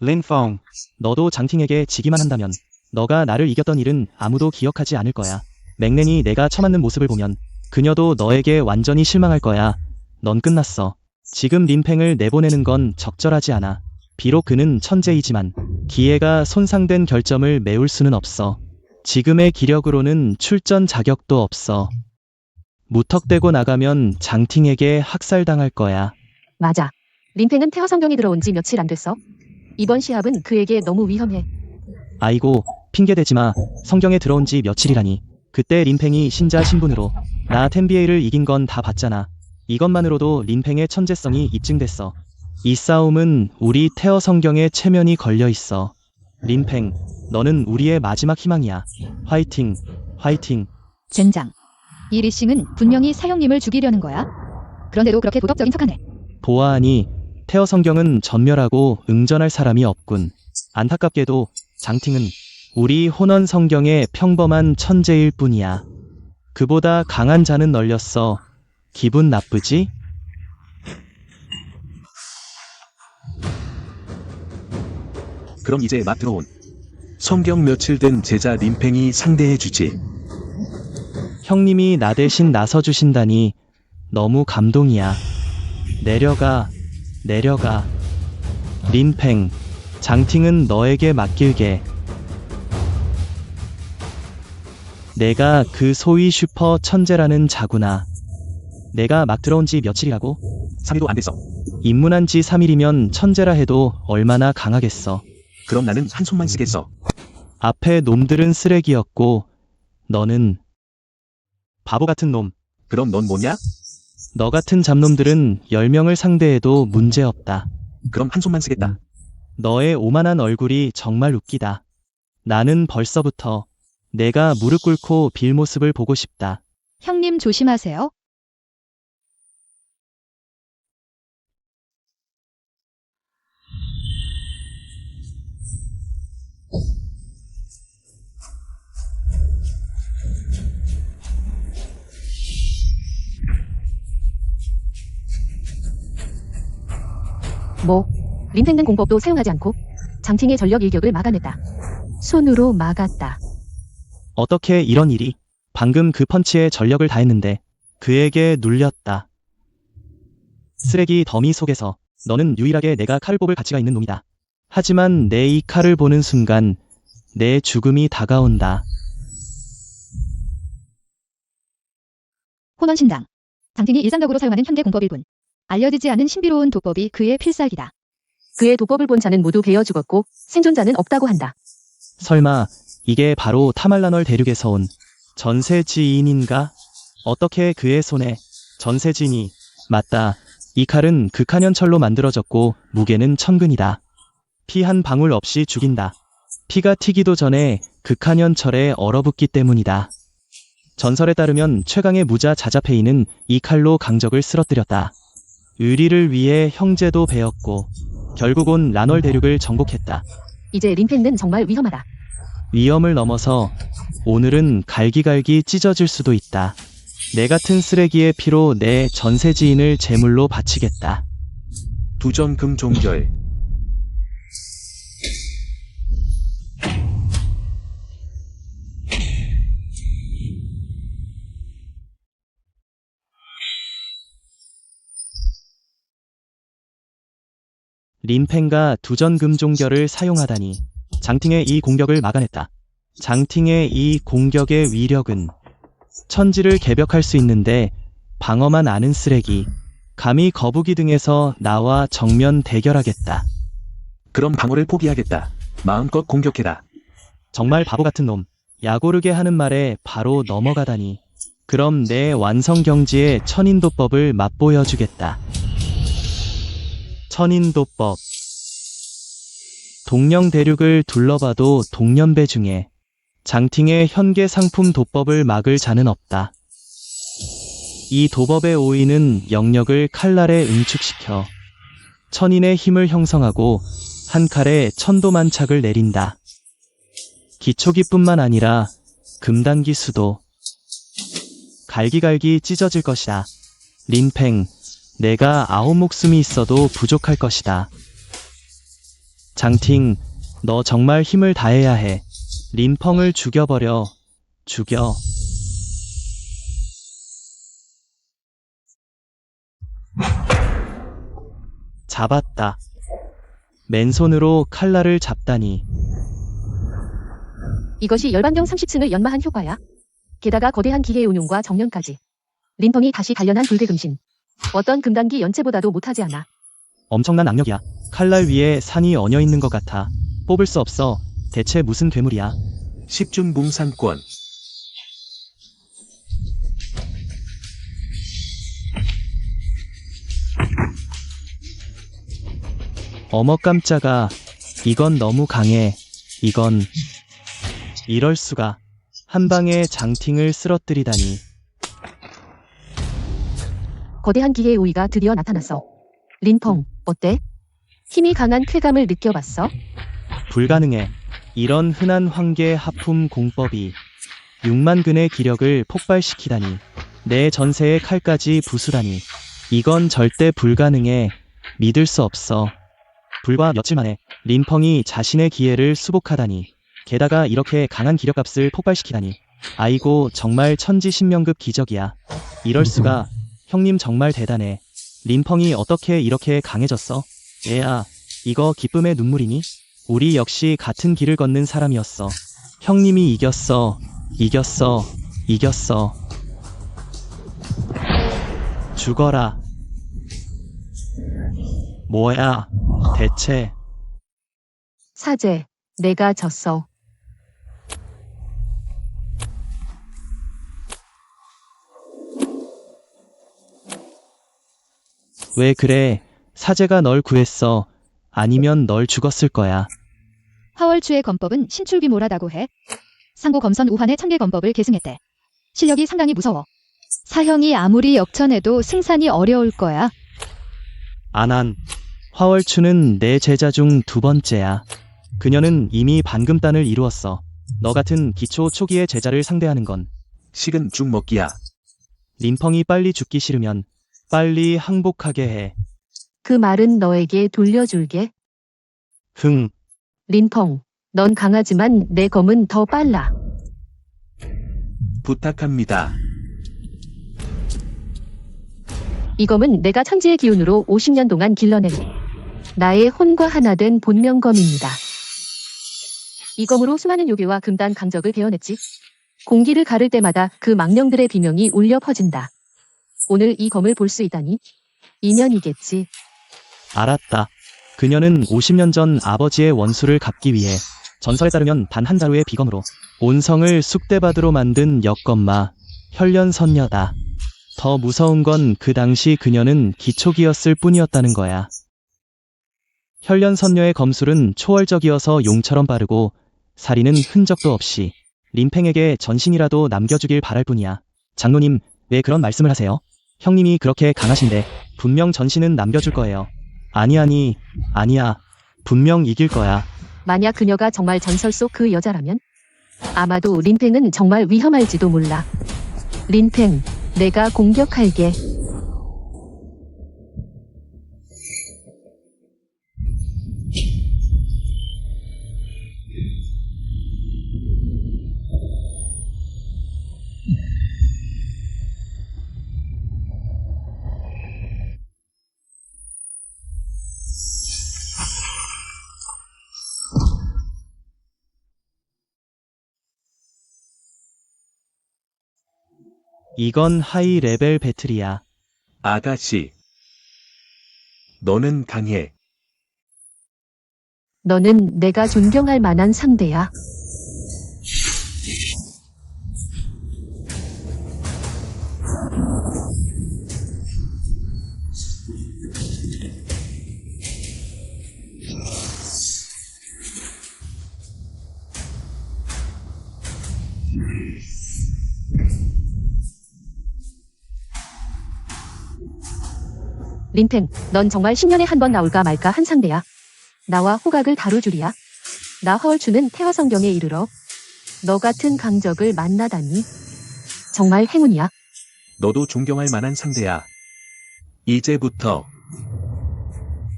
[SPEAKER 3] 린펑, 너도 장팅에게 지기만 한다면 너가 나를 이겼던 일은 아무도 기억하지 않을 거야. 맥렌이 내가 처맞는 모습을 보면 그녀도 너에게 완전히 실망할 거야. 넌 끝났어. 지금 린팽을 내보내는 건 적절하지 않아. 비록 그는 천재이지만 기회가 손상된 결점을 메울 수는 없어. 지금의 기력으로는 출전 자격도 없어. 무턱대고 나가면 장팅에게 학살당할 거야.
[SPEAKER 2] 맞아. 린팽은 태어 성경이 들어온 지 며칠 안 됐어. 이번 시합은 그에게 너무 위험해.
[SPEAKER 3] 아이고, 핑계대지마. 성경에 들어온 지 며칠이라니. 그때 린팽이 신자 신분으로 나 텐비에이를 이긴 건 다 봤잖아. 이것만으로도 린팽의 천재성이 입증됐어. 이 싸움은 우리 태어 성경의 체면이 걸려있어. 린팽, 너는 우리의 마지막 희망이야. 화이팅, 화이팅.
[SPEAKER 4] 젠장. 이 리싱은 분명히 사형님을 죽이려는 거야. 그런데도 그렇게 도덕적인 척하네.
[SPEAKER 3] 보아하니 태어 성경은 전멸하고 응전할 사람이 없군. 안타깝게도 장팅은 우리 혼원 성경의 평범한 천재일 뿐이야. 그보다 강한 잔은 널렸어. 기분 나쁘지?
[SPEAKER 1] 그럼 이제 막 들어온 성경 며칠 된 제자 림팽이 상대해주지.
[SPEAKER 3] 형님이 나 대신 나서주신다니 너무 감동이야. 내려가, 내려가. 린팽, 장팅은 너에게 맡길게. 내가 그 소위 슈퍼 천재라는 자구나. 내가 막 들어온 지 며칠이라고?
[SPEAKER 1] 3일도 안 됐어.
[SPEAKER 3] 입문한 지 3일이면 천재라 해도 얼마나 강하겠어.
[SPEAKER 1] 그럼 나는 한 손만 쓰겠어.
[SPEAKER 3] 앞에 놈들은 쓰레기였고 너는 바보 같은 놈.
[SPEAKER 1] 그럼 넌 뭐냐?
[SPEAKER 3] 너 같은 잡놈들은 10명을 상대해도 문제없다.
[SPEAKER 1] 그럼 한 손만 쓰겠다.
[SPEAKER 3] 너의 오만한 얼굴이 정말 웃기다. 나는 벌써부터 내가 무릎 꿇고 빌 모습을 보고 싶다.
[SPEAKER 4] 형님 조심하세요.
[SPEAKER 2] 뭐, 림팽는 공법도 사용하지 않고 장팅의 전력 일격을 막아냈다. 손으로 막았다.
[SPEAKER 3] 어떻게 이런 일이? 방금 그 펀치에 전력을 다했는데 그에게 눌렸다. 쓰레기 더미 속에서 너는 유일하게 내가 칼을 뽑을 가치가 있는 놈이다. 하지만 내 이 칼을 보는 순간 내 죽음이 다가온다.
[SPEAKER 4] 혼원신당. 장팅이 일상적으로 사용하는 현대 공법일 뿐. 알려지지 않은 신비로운 도법이 그의 필살기다.
[SPEAKER 2] 그의 도법을 본 자는 모두 베어 죽었고 생존자는 없다고 한다.
[SPEAKER 3] 설마 이게 바로 타말라널 대륙에서 온 전세지인인가? 어떻게 그의 손에 전세지인이? 맞다. 이 칼은 극한연철로 만들어졌고 무게는 1000근이다. 피 한 방울 없이 죽인다. 피가 튀기도 전에 극한연철에 얼어붙기 때문이다. 전설에 따르면 최강의 무자 자자페이는 이 칼로 강적을 쓰러뜨렸다. 의리를 위해 형제도 베었고 결국 온 라널 대륙을 정복했다.
[SPEAKER 2] 이제 림팽는 정말 위험하다.
[SPEAKER 3] 위험을 넘어서 오늘은 갈기갈기 찢어질 수도 있다. 내 같은 쓰레기의 피로 내 전세지인을 제물로 바치겠다.
[SPEAKER 1] 두전금 종결.
[SPEAKER 3] 림팽가 두전금종결을 사용하다니 장팅의 이 공격을 막아냈다. 장팅의 이 공격의 위력은 천지를 개벽할 수 있는데 방어만 아는 쓰레기 감히 거북이 등에서 나와 정면 대결하겠다.
[SPEAKER 1] 그럼 방어를 포기하겠다. 마음껏 공격해라.
[SPEAKER 3] 정말 바보 같은 놈. 야고르게 하는 말에 바로 넘어가다니. 그럼 내 완성경지의 천인도법을 맛보여주겠다. 천인도법. 동령 대륙을 둘러봐도 동년배 중에 장팅의 현계 상품 도법을 막을 자는 없다. 이 도법의 오이는 영역을 칼날에 응축시켜 천인의 힘을 형성하고 한 칼에 천도만착을 내린다. 기초기뿐만 아니라 금단기수도 갈기갈기 찢어질 것이다. 린팽, 내가 9 목숨이 있어도 부족할 것이다. 장팅, 너 정말 힘을 다해야 해. 린펑을 죽여버려. 죽여. 잡았다. 맨손으로 칼날을 잡다니.
[SPEAKER 2] 이것이 열반경 30층을 연마한 효과야. 게다가 거대한 기계의 운용과 정면까지. 림펑이 다시 단련한 불대금신. 어떤 금단기 연체보다도 못하지 않아.
[SPEAKER 3] 엄청난 악력이야. 칼날 위에 산이 얹어 있는 것 같아. 뽑을 수 없어. 대체 무슨 괴물이야?
[SPEAKER 1] 10중 뭉산권.
[SPEAKER 3] 어머 깜짝아. 이건 너무 강해. 이건... 이럴 수가. 한 방에 장팅을 쓰러뜨리다니.
[SPEAKER 2] 거대한 기계의 우위가 드디어 나타났어. 린펑, 어때? 힘이 강한 쾌감을 느껴봤어?
[SPEAKER 3] 불가능해. 이런 흔한 황계 하품 공법이 6만 근의 기력을 폭발시키다니. 내 전세의 칼까지 부수다니. 이건 절대 불가능해. 믿을 수 없어. 불과 며칠 만에 린펑이 자신의 기회를 수복하다니. 게다가 이렇게 강한 기력값을 폭발시키다니. 아이고, 정말 천지신명급 기적이야. 이럴 수가. 형님 정말 대단해. 린펑이 어떻게 이렇게 강해졌어? 얘야, 이거 기쁨의 눈물이니? 우리 역시 같은 길을 걷는 사람이었어. 형님이 이겼어. 이겼어. 이겼어. 죽어라. 뭐야, 대체.
[SPEAKER 2] 사제, 내가 졌어.
[SPEAKER 3] 왜 그래? 사제가 널 구했어. 아니면 널 죽었을 거야.
[SPEAKER 4] 화월추의 검법은 신출귀몰하다고 해. 상고 검선 우환의 천계 검법을 계승했대. 실력이 상당히 무서워. 사형이 아무리 역천해도 승산이 어려울 거야.
[SPEAKER 3] 안한. 화월추는 내 제자 중 2번째야. 그녀는 이미 반금단을 이루었어. 너 같은 기초 초기의 제자를 상대하는 건.
[SPEAKER 1] 식은 죽 먹기야.
[SPEAKER 3] 린펑이 빨리 죽기 싫으면 빨리 항복하게 해.
[SPEAKER 2] 그 말은 너에게 돌려줄게.
[SPEAKER 3] 흥.
[SPEAKER 2] 린펑, 넌 강하지만 내 검은 더 빨라.
[SPEAKER 1] 부탁합니다.
[SPEAKER 2] 이 검은 내가 천지의 기운으로 50년 동안 길러낸 나의 혼과 하나 된 본명검입니다. 이 검으로 수많은 요괴와 금단 강적을 베어냈지. 공기를 가를 때마다 그 망령들의 비명이 울려 퍼진다. 오늘 이 검을 볼 수 있다니 인연이겠지.
[SPEAKER 3] 알았다. 그녀는 50년 전 아버지의 원수를 갚기 위해 전설에 따르면 단 한 자루의 비검으로 온 성을 쑥대밭으로 만든 역검마 혈련선녀다. 더 무서운 건 그 당시 그녀는 기초기였을 뿐이었다는 거야. 혈련선녀의 검술은 초월적이어서 용처럼 빠르고 살이는 흔적도 없이 린팽에게 전신이라도 남겨주길 바랄 뿐이야. 장로님, 왜 그런 말씀을 하세요? 형님이 그렇게 강하신데 분명 전신은 남겨줄 거예요. 아니야. 분명 이길 거야.
[SPEAKER 2] 만약 그녀가 정말 전설 속 그 여자라면 아마도 린팽은 정말 위험할지도 몰라. 린팽, 내가 공격할게.
[SPEAKER 3] 이건 하이 레벨 배틀이야.
[SPEAKER 1] 아가씨. 너는 강해.
[SPEAKER 2] 너는 내가 존경할 만한 상대야. 린팽, 넌 정말 10년에 한 번 나올까 말까 한 상대야. 나와 호각을 다뤄주리야. 나 화월추는 태화성경에 이르러 너 같은 강적을 만나다니. 정말 행운이야.
[SPEAKER 1] 너도 존경할 만한 상대야. 이제부터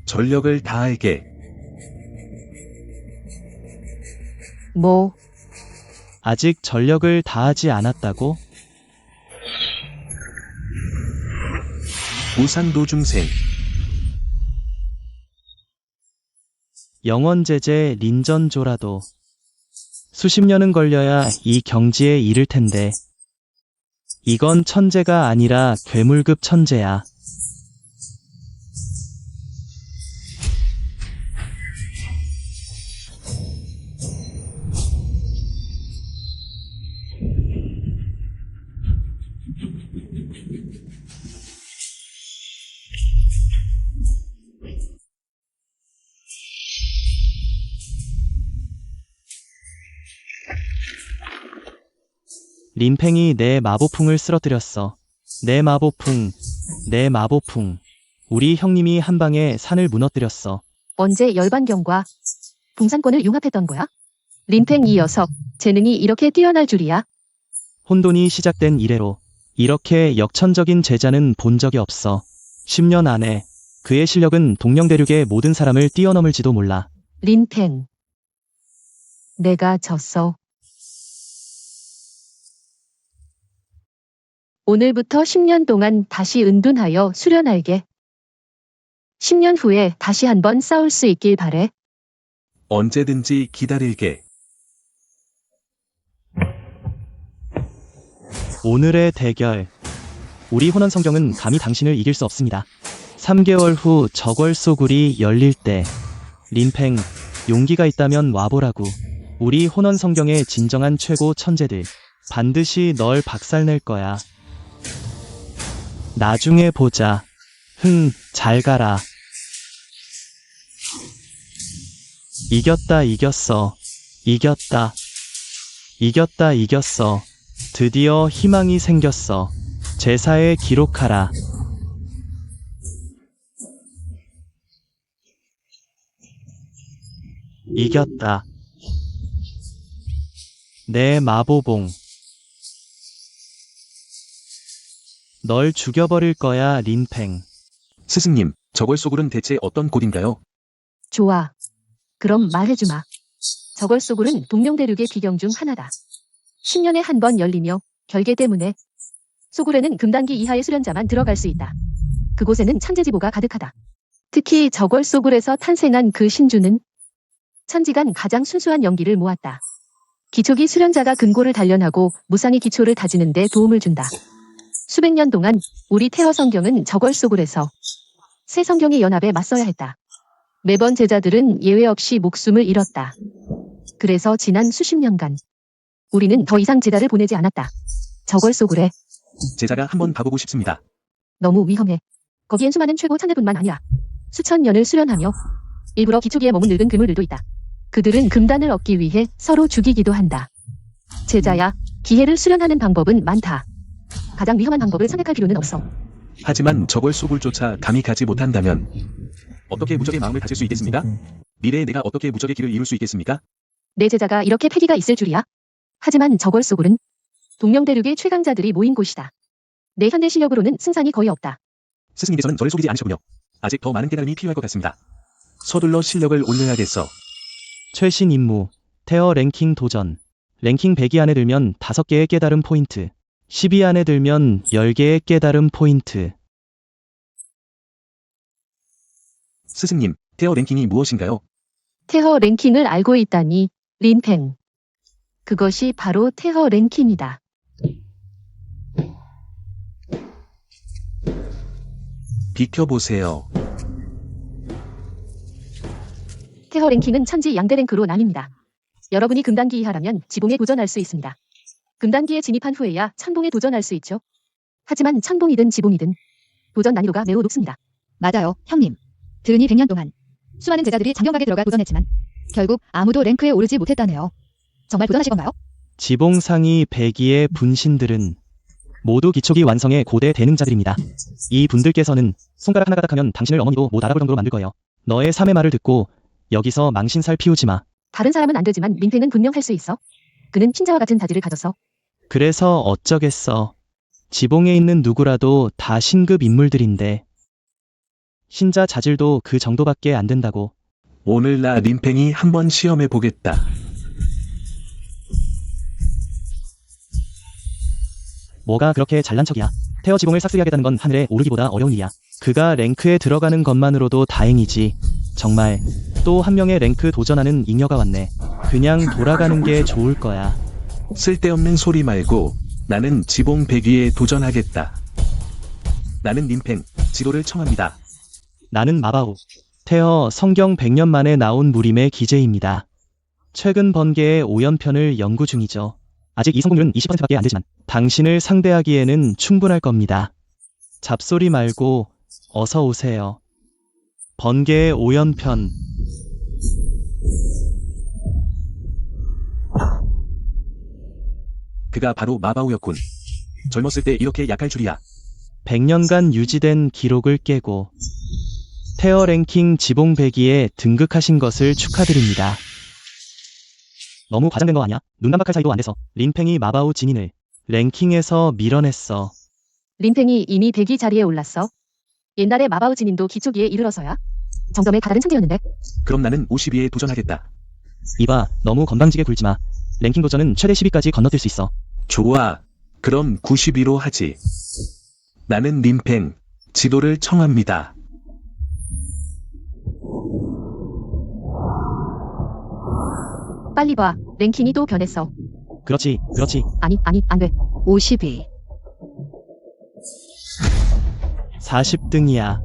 [SPEAKER 1] 전력을 다할게.
[SPEAKER 2] 뭐,
[SPEAKER 3] 아직 전력을 다하지 않았다고?
[SPEAKER 1] 우상도중생.
[SPEAKER 3] 영원제제 린전조라도 수십 년은 걸려야 이 경지에 이를 텐데 이건 천재가 아니라 괴물급 천재야. 린팽이 내 마보풍을 쓰러뜨렸어. 내 마보풍. 우리 형님이 한 방에 산을 무너뜨렸어.
[SPEAKER 2] 언제 열반경과 봉산권을 융합했던 거야? 린팽 이 녀석, 재능이 이렇게 뛰어날 줄이야.
[SPEAKER 3] 혼돈이 시작된 이래로 이렇게 역천적인 제자는 본 적이 없어. 10년 안에 그의 실력은 동령대륙의 모든 사람을 뛰어넘을지도 몰라.
[SPEAKER 2] 린팽. 내가 졌어. 오늘부터 10년 동안 다시 은둔하여 수련할게. 10년 후에 다시 한번 싸울 수 있길 바래.
[SPEAKER 1] 언제든지 기다릴게.
[SPEAKER 3] 오늘의 대결. 우리 혼원 성경은 감히 당신을 이길 수 없습니다. 3개월 후 저궐 소굴이 열릴 때 린팽, 용기가 있다면 와보라고. 우리 혼원 성경의 진정한 최고 천재들 반드시 널 박살낼 거야. 나중에 보자. 잘 가라. 이겼다, 이겼어. 이겼다. 이겼다, 이겼어. 드디어 희망이 생겼어. 제사에 기록하라. 이겼다. 내 마보봉. 널 죽여버릴 거야, 린팽.
[SPEAKER 1] 스승님, 저궐 소굴은 대체 어떤 곳인가요?
[SPEAKER 2] 좋아. 그럼 말해주마. 저걸 소굴은 동령대륙의 비경 중 하나다. 10년에 한 번 열리며 결계 때문에 소굴에는 금단기 이하의 수련자만 들어갈 수 있다. 그곳에는 천재지보가 가득하다. 특히 저궐 소굴에서 탄생한 그 신주는 천지간 가장 순수한 연기를 모았다. 기초기 수련자가 근고를 단련하고 무상히 기초를 다지는 데 도움을 준다. 수백 년 동안 우리 태어 성경은 저궐 소굴에서 새 성경의 연합에 맞서야 했다. 매번 제자들은 예외 없이 목숨을 잃었다. 그래서 지난 수십 년간 우리는 더 이상 제자를 보내지 않았다. 저궐 소굴에.
[SPEAKER 1] 제자가 한번 가보고 싶습니다.
[SPEAKER 2] 너무 위험해. 거기엔 수많은 최고 천재뿐만 아니라 수천 년을 수련하며 일부러 기초기에 머문 늙은 그물들도 있다. 그들은 금단을 얻기 위해 서로 죽이기도 한다. 제자야, 기회를 수련하는 방법은 많다. 가장 위험한 방법을 선택할 필요는 없어.
[SPEAKER 1] 하지만 저궐 소굴조차 감히 가지 못한다면 어떻게 무적의 마음을 가질 수 있겠습니까? 미래에 내가 어떻게 무적의 길을 이룰 수 있겠습니까?
[SPEAKER 2] 내 제자가 이렇게 패기가 있을 줄이야? 하지만 저궐 소굴은 동령대륙의 최강자들이 모인 곳이다. 내 현대 실력으로는 승산이 거의 없다.
[SPEAKER 1] 스승님께서는 저를 속이지 않으셨군요. 아직 더 많은 깨달음이 필요할 것 같습니다. 서둘러 실력을 올려야겠어.
[SPEAKER 3] 최신 임무. 태어 랭킹 도전. 랭킹 100위 안에 들면 5개의 깨달음 포인트. 10위 안에 들면 10개의 깨달음 포인트.
[SPEAKER 1] 스승님, 태어 랭킹이 무엇인가요?
[SPEAKER 2] 태허 랭킹을 알고 있다니, 린팽. 그것이 바로 태허 랭킹이다.
[SPEAKER 1] 비켜보세요.
[SPEAKER 2] 태허 랭킹은 천지 양대 랭크로 나뉩니다. 여러분이 금단기 이하라면 지봉에 도전할 수 있습니다. 금단기에 진입한 후에야 천봉에 도전할 수 있죠. 하지만 천봉이든 지봉이든 도전 난이도가 매우 높습니다.
[SPEAKER 4] 맞아요, 형님. 들으니 100년 동안 수많은 제자들이 장경각에 들어가 도전했지만 결국 아무도 랭크에 오르지 못했다네요. 정말 도전하실 건가요?
[SPEAKER 3] 지봉상위 100위의 분신들은 모두 기초기 완성의 고대 대능자들입니다. 이 분들께서는 손가락 하나 가닥하면 당신을 어머니도 못 알아볼 정도로 만들 거예요. 너의 삶의 말을 듣고 여기서 망신살 피우지 마.
[SPEAKER 2] 다른 사람은 안 되지만 린팽은 분명 할 수 있어. 그는 신자와 같은 다지를 가졌어.
[SPEAKER 3] 그래서 어쩌겠어. 지봉에 있는 누구라도 다 신급 인물들인데 신자 자질도 그 정도밖에 안 된다고.
[SPEAKER 1] 오늘 나 린팽이 한번 시험해 보겠다.
[SPEAKER 3] 뭐가 그렇게 잘난 척이야. 태어 지봉을 싹쓸이하겠다는 건 하늘에 오르기보다 어려운 일이야. 그가 랭크에 들어가는 것만으로도 다행이지. 정말 또 한 명의 랭크 도전하는 잉여가 왔네. 그냥 돌아가는 게 좋을 거야.
[SPEAKER 1] 쓸데없는 소리 말고 나는 지봉 100위에 도전하겠다. 나는 린팽, 지도를 청합니다.
[SPEAKER 3] 나는 마바우. 태어 성경 100년 만에 나온 무림의 기재입니다. 최근 번개의 오연편을 연구 중이죠. 아직 이 성공률은 20%밖에 안 되지만 당신을 상대하기에는 충분할 겁니다. 잡소리 말고 어서 오세요. 번개의 오연편.
[SPEAKER 1] 그가 바로 마바우였군. 젊었을 때 이렇게 약할 줄이야.
[SPEAKER 3] 100년간 유지된 기록을 깨고 태어 랭킹 지봉 100위에 등극하신 것을 축하드립니다. 너무 과장된 거 아니야? 눈 깜박할 사이도 안 돼서 린팽이 마바우 진인을 랭킹에서 밀어냈어.
[SPEAKER 2] 림팽이 이미 100위 자리에 올랐어. 옛날에 마바우지님도 기초기에 이르러서야 정점에 다다른 천재였는데.
[SPEAKER 1] 그럼 나는 50위에 도전하겠다.
[SPEAKER 3] 이봐, 너무 건방지게 굴지마. 랭킹 도전은 최대 10위까지 건너뛸 수 있어.
[SPEAKER 1] 좋아. 그럼 90위로 하지. 나는 림팽, 지도를 청합니다.
[SPEAKER 2] 빨리 봐. 랭킹이 또 변했어.
[SPEAKER 3] 그렇지, 그렇지.
[SPEAKER 2] 아니, 안 돼.
[SPEAKER 4] 50위.
[SPEAKER 3] 40등이야.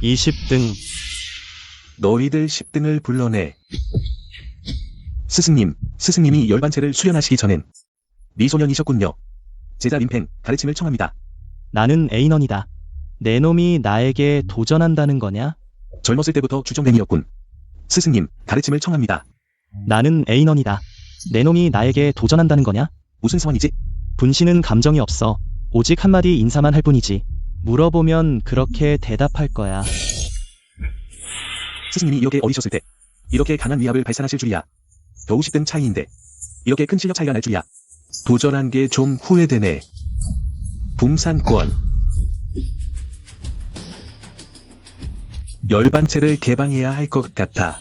[SPEAKER 3] 20등.
[SPEAKER 1] 너희들 10등을 불러내. 스승님이 열반체를 수련하시기 전엔 미소년이셨군요. 제자 림팽, 가르침을 청합니다.
[SPEAKER 3] 나는 A넌이다. 내 놈이 나에게 도전한다는 거냐?
[SPEAKER 1] 젊었을 때부터 주정뱅이였군. 스승님, 가르침을 청합니다.
[SPEAKER 3] 나는 A넌이다. 내 놈이 나에게 도전한다는 거냐?
[SPEAKER 1] 무슨 상황이지?
[SPEAKER 3] 분신은 감정이 없어. 오직 한마디 인사만 할 뿐이지. 물어보면 그렇게 대답할 거야.
[SPEAKER 1] 스승님이 이렇게 어리셨을 때 이렇게 강한 위압을 발산하실 줄이야. 겨우 10등 차이인데 이렇게 큰 실력 차이가 날 줄이야. 도전한 게 좀 후회되네. 붕산권. 열반체를 개방해야 할 것 같아.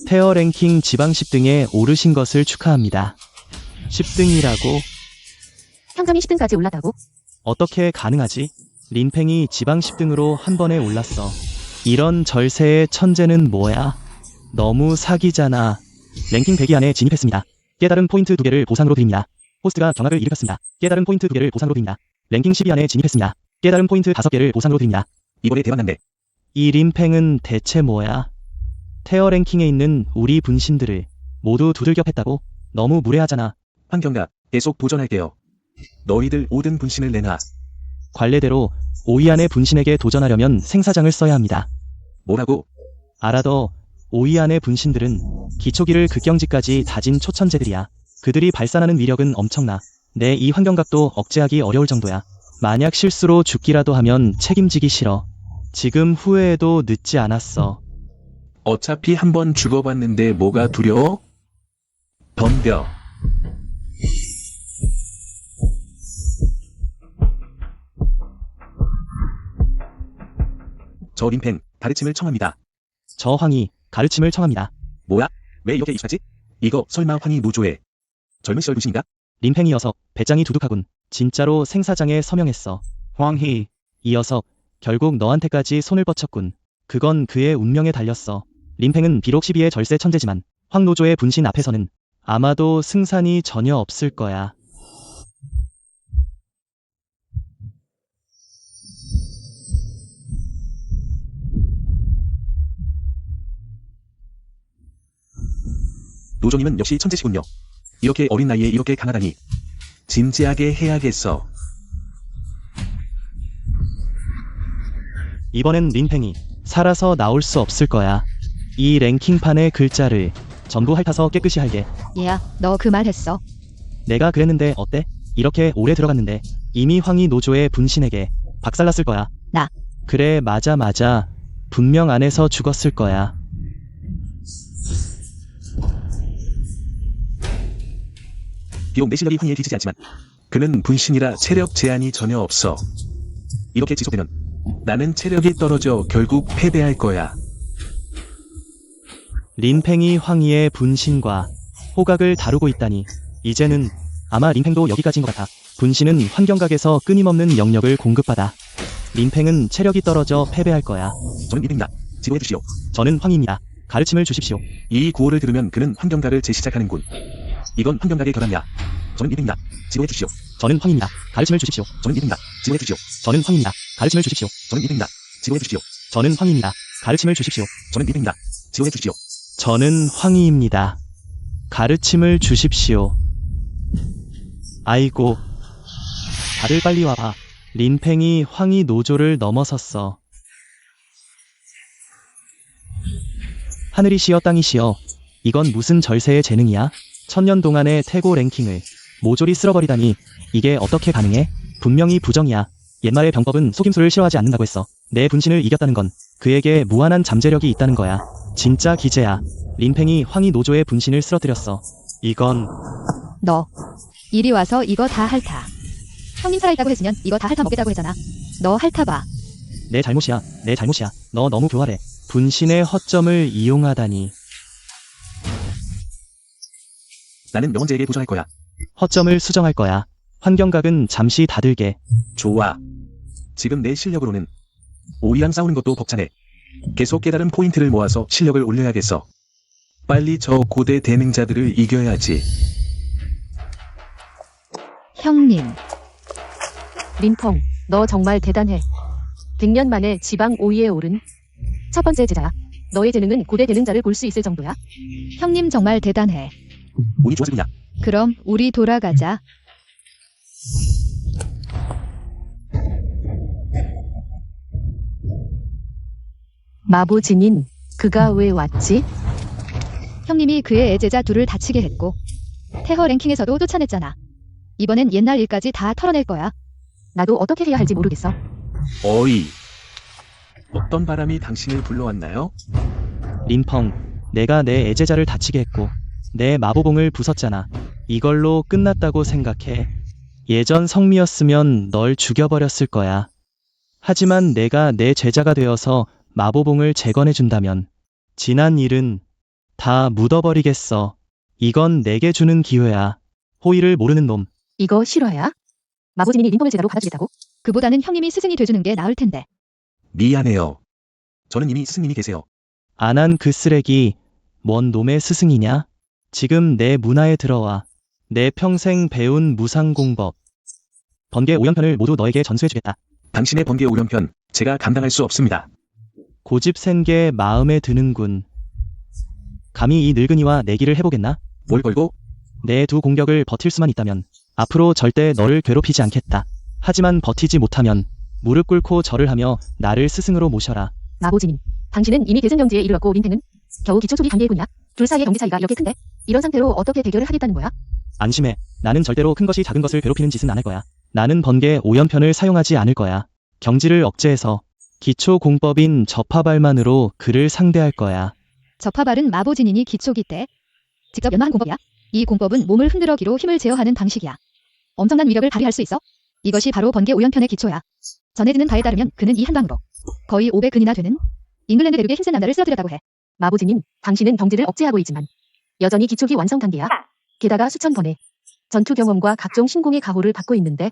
[SPEAKER 3] 테어 랭킹 지방 10등에 오르신 것을 축하합니다. 10등이라고?
[SPEAKER 2] 현감이 10등까지 올랐다고?
[SPEAKER 3] 어떻게 가능하지? 림팽이 지방 10등으로 한 번에 올랐어. 이런 절세의 천재는 뭐야? 너무 사기잖아. 랭킹 100위 안에 진입했습니다. 깨달은 포인트 2개를 보상으로 드립니다. 호스트가 경악을 일으켰습니다. 깨달은 포인트 2개를 보상으로 드립니다. 랭킹 10위 안에 진입했습니다. 깨달은 포인트 5개를 보상으로 드립니다.
[SPEAKER 1] 이번에 대박났네.
[SPEAKER 3] 이 림팽은 대체 뭐야? 테어 랭킹에 있는 우리 분신들을 모두 두들겨 팼다고? 너무 무례하잖아.
[SPEAKER 1] 환경가, 계속 도전할게요. 너희들 5등 분신을 내놔.
[SPEAKER 3] 관례대로 5위 안에 분신에게 도전하려면 생사장을 써야 합니다.
[SPEAKER 1] 뭐라고?
[SPEAKER 3] 알아도 5위 안에 분신들은 기초기를 극경지까지 다진 초천재들이야. 그들이 발산하는 위력은 엄청나. 내 이 환경각도 억제하기 어려울 정도야. 만약 실수로 죽기라도 하면 책임지기 싫어. 지금 후회해도 늦지 않았어.
[SPEAKER 1] 어차피 한 번 죽어봤는데 뭐가 두려워? 덤벼. 저 림팽, 가르침을 청합니다.
[SPEAKER 3] 저 황이 가르침을 청합니다.
[SPEAKER 1] 뭐야? 왜 이렇게 익숙하지? 이거 설마 황희 노조의 젊은 시절 분신인가?
[SPEAKER 3] 림팽이어서 배짱이 두둑하군. 진짜로 생사장에 서명했어. 황희. 이 녀석 결국 너한테까지 손을 뻗쳤군. 그건 그의 운명에 달렸어. 림팽은 비록 12의 절세 천재지만 황노조의 분신 앞에서는 아마도 승산이 전혀 없을 거야.
[SPEAKER 1] 노조님은 역시 천재시군요. 이렇게 어린 나이에 이렇게 강하다니. 진지하게 해야겠어.
[SPEAKER 3] 이번엔 림팽이 살아서 나올 수 없을 거야. 이 랭킹판의 글자를 전부 핥아서 깨끗이 할게.
[SPEAKER 4] 얘야, 너 그 말 했어.
[SPEAKER 3] 내가 그랬는데 어때? 이렇게 오래 들어갔는데 이미 황희 노조의 분신에게 박살났을 거야.
[SPEAKER 4] 나.
[SPEAKER 3] 그래, 맞아. 분명 안에서 죽었을 거야.
[SPEAKER 1] 비록 내 실력이 황희에 뒤지지 않지만 그는 분신이라 체력 제한이 전혀 없어. 이렇게 지속되면 나는 체력이 떨어져 결국 패배할 거야.
[SPEAKER 3] 림팽이 황희의 분신과 호각을 다루고 있다니. 이제는 아마 림팽도 여기까지인 것 같아. 분신은 환경각에서 끊임없는 영역을 공급받아. 림팽은 체력이 떨어져 패배할 거야.
[SPEAKER 1] 저는 림팽이다. 지도해 주시오.
[SPEAKER 3] 저는 황희입니다. 가르침을 주십시오.
[SPEAKER 1] 이 구호를 들으면 그는 환경각을 재시작하는군. 이건 환경각의 결함이야. 저는 림팽이다. 지도해 주시오.
[SPEAKER 3] 저는 황희입니다. 가르침을 주십시오.
[SPEAKER 1] 저는 림팽이다. 지도해 주시오.
[SPEAKER 3] 저는 황희입니다. 가르침을 주십시오.
[SPEAKER 1] 저는 림팽이다. 지도해 주시오.
[SPEAKER 3] 저는 황희입니다. 가르침을 주십시오.
[SPEAKER 1] 저는 림팽이다. 지도해 주시오.
[SPEAKER 3] 저는 황희입니다. 가르침을 주십시오. 아이고. 다들 빨리 와봐. 린팽이 황희 노조를 넘어섰어. 하늘이 시여 땅이 시여. 이건 무슨 절세의 재능이야? 1000년 동안의 태고 랭킹을 모조리 쓸어버리다니 이게 어떻게 가능해? 분명히 부정이야. 옛말에 병법은 속임수를 싫어하지 않는다고 했어. 내 분신을 이겼다는 건 그에게 무한한 잠재력이 있다는 거야. 진짜 기재야. 린팽이 황희 노조의 분신을 쓰러뜨렸어. 이건
[SPEAKER 4] 너 이리 와서 이거 다 핥아. 형님 살아있다고 했으면 이거 다 핥아 먹겠다고 했잖아. 너 핥아봐.
[SPEAKER 3] 내 잘못이야. 내 잘못이야. 너 너무 교활해. 분신의 허점을 이용하다니.
[SPEAKER 1] 나는 명원제에게 도전할 거야.
[SPEAKER 3] 허점을 수정할 거야. 환경각은 잠시 다들게.
[SPEAKER 1] 좋아. 지금 내 실력으로는 오이랑 싸우는 것도 벅차네. 계속 깨달은 포인트를 모아서 실력을 올려야겠어. 빨리 저 고대 대능자들을 이겨야지.
[SPEAKER 4] 형님.
[SPEAKER 2] 린펑, 너 정말 대단해. 100년 만에 지방 5위에 오른 첫 번째 제자야. 너의 재능은 고대 대능자를 볼 수 있을 정도야.
[SPEAKER 4] 형님 정말 대단해.
[SPEAKER 1] 운이 좋아지구냐.
[SPEAKER 4] 그럼 우리 돌아가자.
[SPEAKER 2] 마보진인, 그가 왜 왔지?
[SPEAKER 4] 형님이 그의 애제자 둘을 다치게 했고 태허 랭킹에서도 쫓아냈잖아. 이번엔 옛날 일까지 다 털어낼 거야.
[SPEAKER 2] 나도 어떻게 해야 할지 모르겠어.
[SPEAKER 1] 어이. 어떤 바람이 당신을 불러왔나요?
[SPEAKER 3] 린펑, 내가 내 애제자를 다치게 했고 내 마보봉을 부쉈잖아. 이걸로 끝났다고 생각해. 예전 성미였으면 널 죽여버렸을 거야. 하지만 내가 내 제자가 되어서 마보봉을 재건해준다면 지난 일은 다 묻어버리겠어. 이건 내게 주는 기회야. 호의를 모르는 놈.
[SPEAKER 2] 이거 실화야? 마보진인이 린펑을 제자로 받아주겠다고?
[SPEAKER 4] 그보다는 형님이 스승이 돼주는 게 나을 텐데.
[SPEAKER 1] 미안해요. 저는 이미 스승님이 계세요.
[SPEAKER 3] 안 한 그 쓰레기, 뭔 놈의 스승이냐? 지금 내 문화에 들어와. 내 평생 배운 무상공법. 번개 5연편을 모두 너에게 전수해주겠다.
[SPEAKER 1] 당신의 번개 오련편, 제가 감당할 수 없습니다.
[SPEAKER 3] 고집 센 게 마음에 드는군. 감히 이 늙은이와 내기를 해보겠나?
[SPEAKER 1] 뭘 걸고?
[SPEAKER 3] 내 두 공격을 버틸 수만 있다면 앞으로 절대 너를 괴롭히지 않겠다. 하지만 버티지 못하면 무릎 꿇고 절을 하며 나를 스승으로 모셔라.
[SPEAKER 2] 마보진인, 당신은 이미 대승경지에 이르렀고 린팽은 겨우 기초 초기 단계이군요. 둘 사이의 경지 차이가 이렇게 큰데 이런 상태로 어떻게 대결을 하겠다는 거야?
[SPEAKER 3] 안심해. 나는 절대로 큰 것이 작은 것을 괴롭히는 짓은 안 할 거야. 나는 번개 5연편을 사용하지 않을 거야. 경지를 억제해서 기초 공법인 접하발만으로 그를 상대할 거야.
[SPEAKER 4] 접하발은 마보진인이 기초기 때 직접 연마한 공법이야. 이 공법은 몸을 흔들어기로 힘을 제어하는 방식이야. 엄청난 위력을 발휘할 수 있어. 이것이 바로 번개 5연편의 기초야. 전해 듣는 바에 따르면 그는 이 한 방으로 거의 500근이나 되는 잉글랜드 대륙의 힘센 남자를 쓰러뜨렸다고 해.
[SPEAKER 2] 마보진인, 당신은 경지를 억제하고 있지만 여전히 기초기 완성 단계야. 게다가 수천 번의 전투 경험과 각종 신공의 가호를 받고 있는데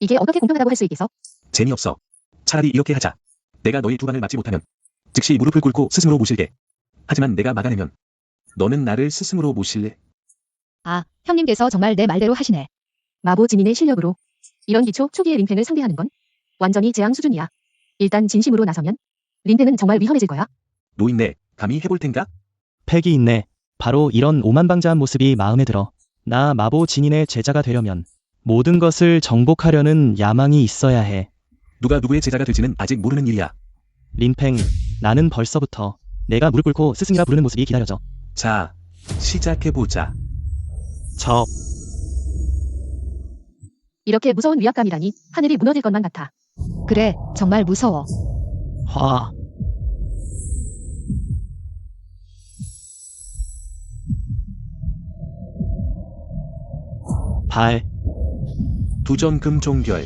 [SPEAKER 2] 이게 어떻게 공평하다고 할 수 있겠어?
[SPEAKER 1] 재미없어. 차라리 이렇게 하자. 내가 너희 두 방을 맞지 못하면 즉시 무릎을 꿇고 스승으로 모실게. 하지만 내가 막아내면 너는 나를 스승으로 모실래?
[SPEAKER 4] 아, 형님께서 정말 내 말대로 하시네.
[SPEAKER 2] 마보진인의 실력으로 이런 기초 초기의 린팽을 상대하는 건 완전히 재앙 수준이야. 일단 진심으로 나서면 린팽은 정말 위험해질 거야.
[SPEAKER 1] 노인네, 감히 해볼 텐가?
[SPEAKER 3] 패기 있네. 바로 이런 오만방자한 모습이 마음에 들어. 나 마보 진인의 제자가 되려면 모든 것을 정복하려는 야망이 있어야 해.
[SPEAKER 1] 누가 누구의 제자가 될지는 아직 모르는 일이야.
[SPEAKER 3] 린팽, 나는 벌써부터 내가 무릎 꿇고 스승이라 부르는 모습이 기다려져.
[SPEAKER 1] 자, 시작해보자.
[SPEAKER 2] 이렇게 무서운 위압감이라니 하늘이 무너질 것만 같아.
[SPEAKER 4] 그래, 정말 무서워.
[SPEAKER 3] 화. 발.
[SPEAKER 1] 두전금 종결.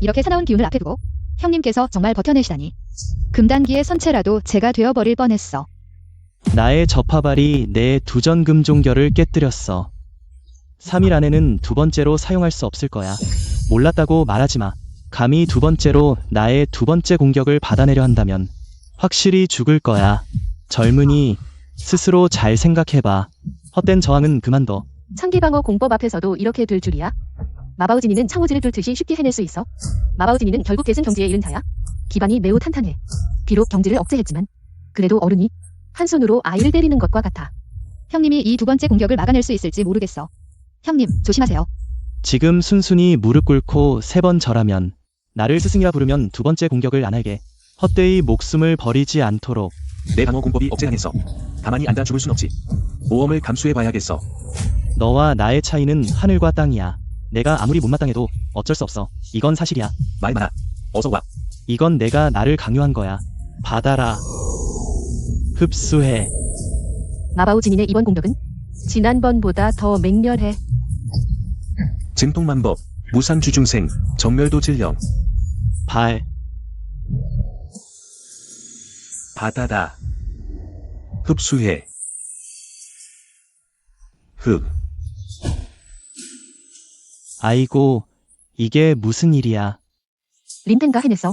[SPEAKER 4] 이렇게 사나운 기운을 앞에 두고 형님께서 정말 버텨내시다니. 금단기의 선체라도 제가 되어버릴 뻔했어.
[SPEAKER 3] 나의 접하발이 내 두전금종결을 깨뜨렸어. 3일 안에는 두 번째로 사용할 수 없을 거야. 몰랐다고 말하지 마. 감히 두 번째로 나의 두 번째 공격을 받아내려 한다면 확실히 죽을 거야. 젊은이, 스스로 잘 생각해봐. 헛된 저항은 그만둬.
[SPEAKER 2] 창기방어 공법 앞에서도 이렇게 될 줄이야? 마바우진이는 창호지를 뚫듯이 쉽게 해낼 수 있어. 마바우진이는 결국 계승 경지에 이른 자야. 기반이 매우 탄탄해. 비록 경지를 억제했지만 그래도 어른이 한 손으로 아이를 때리는 것과 같아.
[SPEAKER 4] 형님이 이 두 번째 공격을 막아낼 수 있을지 모르겠어. 형님, 조심하세요.
[SPEAKER 3] 지금 순순히 무릎 꿇고 3번 절하면 나를 스승이라 부르면 두 번째 공격을 안 하게. 헛되이 목숨을 버리지 않도록.
[SPEAKER 1] 내 방어 공법이 억제당했어. 가만히 앉아 죽을 순 없지. 모험을 감수해봐야겠어.
[SPEAKER 3] 너와 나의 차이는 하늘과 땅이야. 내가 아무리 못마땅해도 어쩔 수 없어. 이건 사실이야.
[SPEAKER 1] 말 많아. 어서 와.
[SPEAKER 3] 이건 내가 나를 강요한 거야. 받아라. 흡수해.
[SPEAKER 2] 마바우진인의 이번 공격은 지난번보다 더 맹렬해.
[SPEAKER 1] 증통만법, 무산주중생, 정멸도 질령,
[SPEAKER 3] 발.
[SPEAKER 1] 받아다. 흡수해. 흡.
[SPEAKER 3] 아이고, 이게 무슨 일이야.
[SPEAKER 2] 린텐가 해냈어.